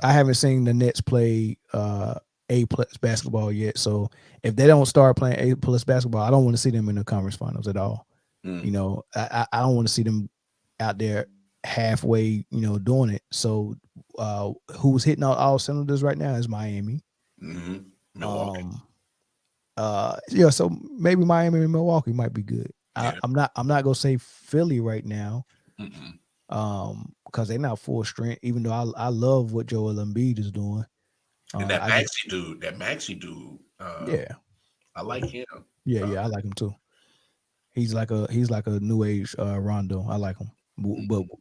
I haven't seen the Nets play A plus basketball yet. So if they don't start playing A plus basketball, I don't want to see them in the conference finals at all. Mm, I don't want to see them out there halfway, doing it. So who's hitting all cylinders right now is Miami. hmm Milwaukee. Um yeah, so maybe Miami and Milwaukee might be good. Yeah. I'm not gonna say Philly right now, Mm-mm. because they're not full strength. Even though I love what Joel Embiid is doing. And that I just Maxi dude, yeah I like him. I like him too. He's like a new age Rondo. I like him,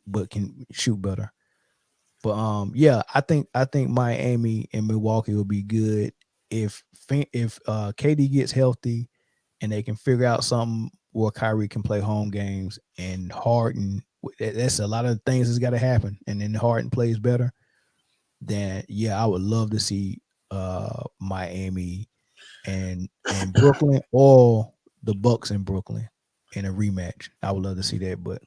but can shoot better. But yeah, I think Miami and Milwaukee will be good if KD gets healthy and they can figure out something where Kyrie can play home games and Harden. That's a lot of things that's got to happen, and then Harden plays better. Then yeah, I would love to see Miami and Brooklyn or the Bucks in Brooklyn in a rematch. I would love to see that, but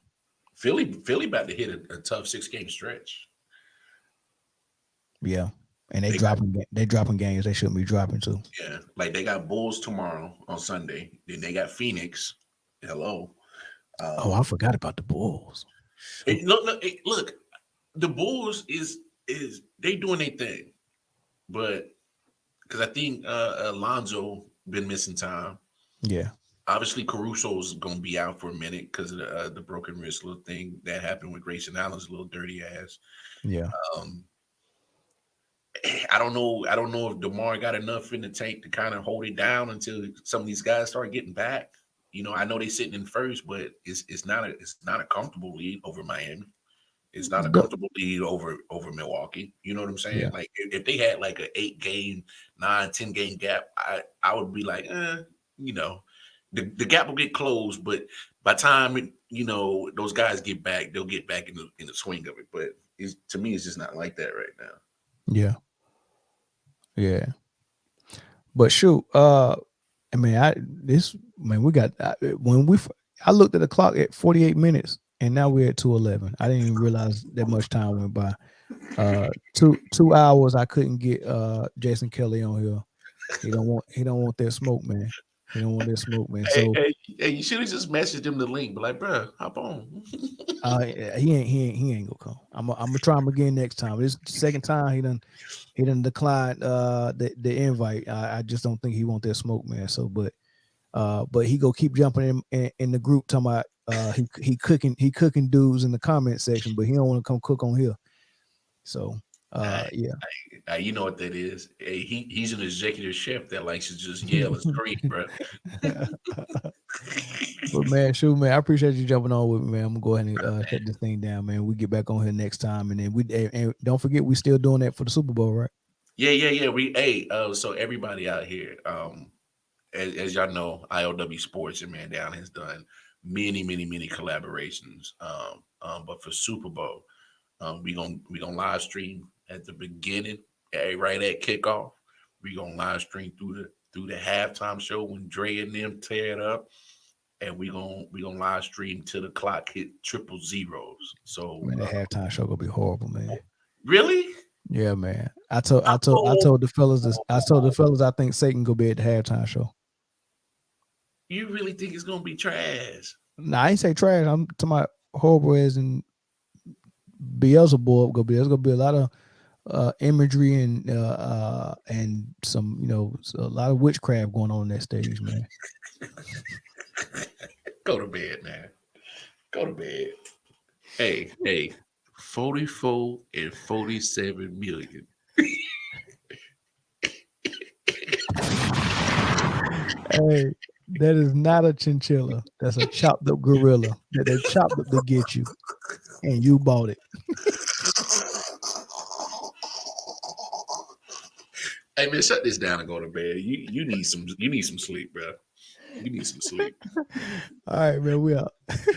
Philly about to hit a tough 6 game stretch. yeah, and They got they dropping games they shouldn't be dropping too. Yeah, like they got Bulls tomorrow on Sunday. Then they got Phoenix. Hello. Oh, I Um, forgot about the Bulls. Shoot. look, the Bulls is they doing their thing, but because I think Alonzo been missing time. Yeah, Obviously, Caruso's gonna be out for a minute because of the broken wrist little thing that happened with Grayson Allen's little dirty ass. yeah. Um, I don't know. I don't know if DeMar got enough in the tank to kind of hold it down until some of these guys start getting back. I know they're sitting in first, but it's not a comfortable lead over Miami. It's not a The- comfortable lead over Milwaukee. You know what I'm saying? yeah. Like if they had like a 8 game, 9, 10 game gap, I would be like, you know, the gap will get closed, but by time those guys get back, they'll get back in the swing of it. But to me, it's just not like that right now. Yeah. Yeah. But shoot, I mean, we got I looked at the clock at 48 minutes, and now we're at 2:11. I didn't even realize that much time went by. 2 hours. I couldn't get Jason Kelly on here. He don't want that smoke, man. He don't want that smoke, man. Hey, So hey, hey, you should have just messaged him the link, but like, bro, hop on. he ain't gonna come. I'm gonna try him again next time. This second time he done declined the invite. I just don't think he want that smoke, man. So but he go keep jumping in the group talking about he cooking dudes in the comment section, but he don't want to come cook on here. So Hey, yeah. you know what that is? Hey, he's an executive chef that likes to just yell and scream, bro. But man, shoot, man, I appreciate you jumping on with me, man. I'm gonna go ahead and shut this thing down, man. We get back on here next time, and then and don't forget we still doing that for the Super Bowl, right? Yeah. So everybody out here, as y'all know, IOW Sports and Man Down has done many collaborations. But for Super Bowl, we gonna live stream at the beginning, right at kickoff. We gonna live stream through the halftime show when Dre and them tear it up, and we gonna live stream till the clock hit triple zeros. So Man, that halftime show gonna be horrible, man. really, Yeah, man. I told the fellas this. I told the fellas I think Satan gonna be at the halftime show. you really think it's gonna be trash? Nah, I ain't say trash. I'm to my horrible as in Beelzebub gonna be. There's gonna be a lot of imagery and some a lot of witchcraft going on that stage, man. Go to bed, man. Go to bed. Hey, 44 and 47 million. Hey, that is not a chinchilla. That's a chopped up gorilla that they chopped up to get you, and you bought it. Hey man, shut this down and go to bed. You need some sleep, bro. You need some sleep. All right, man. We out.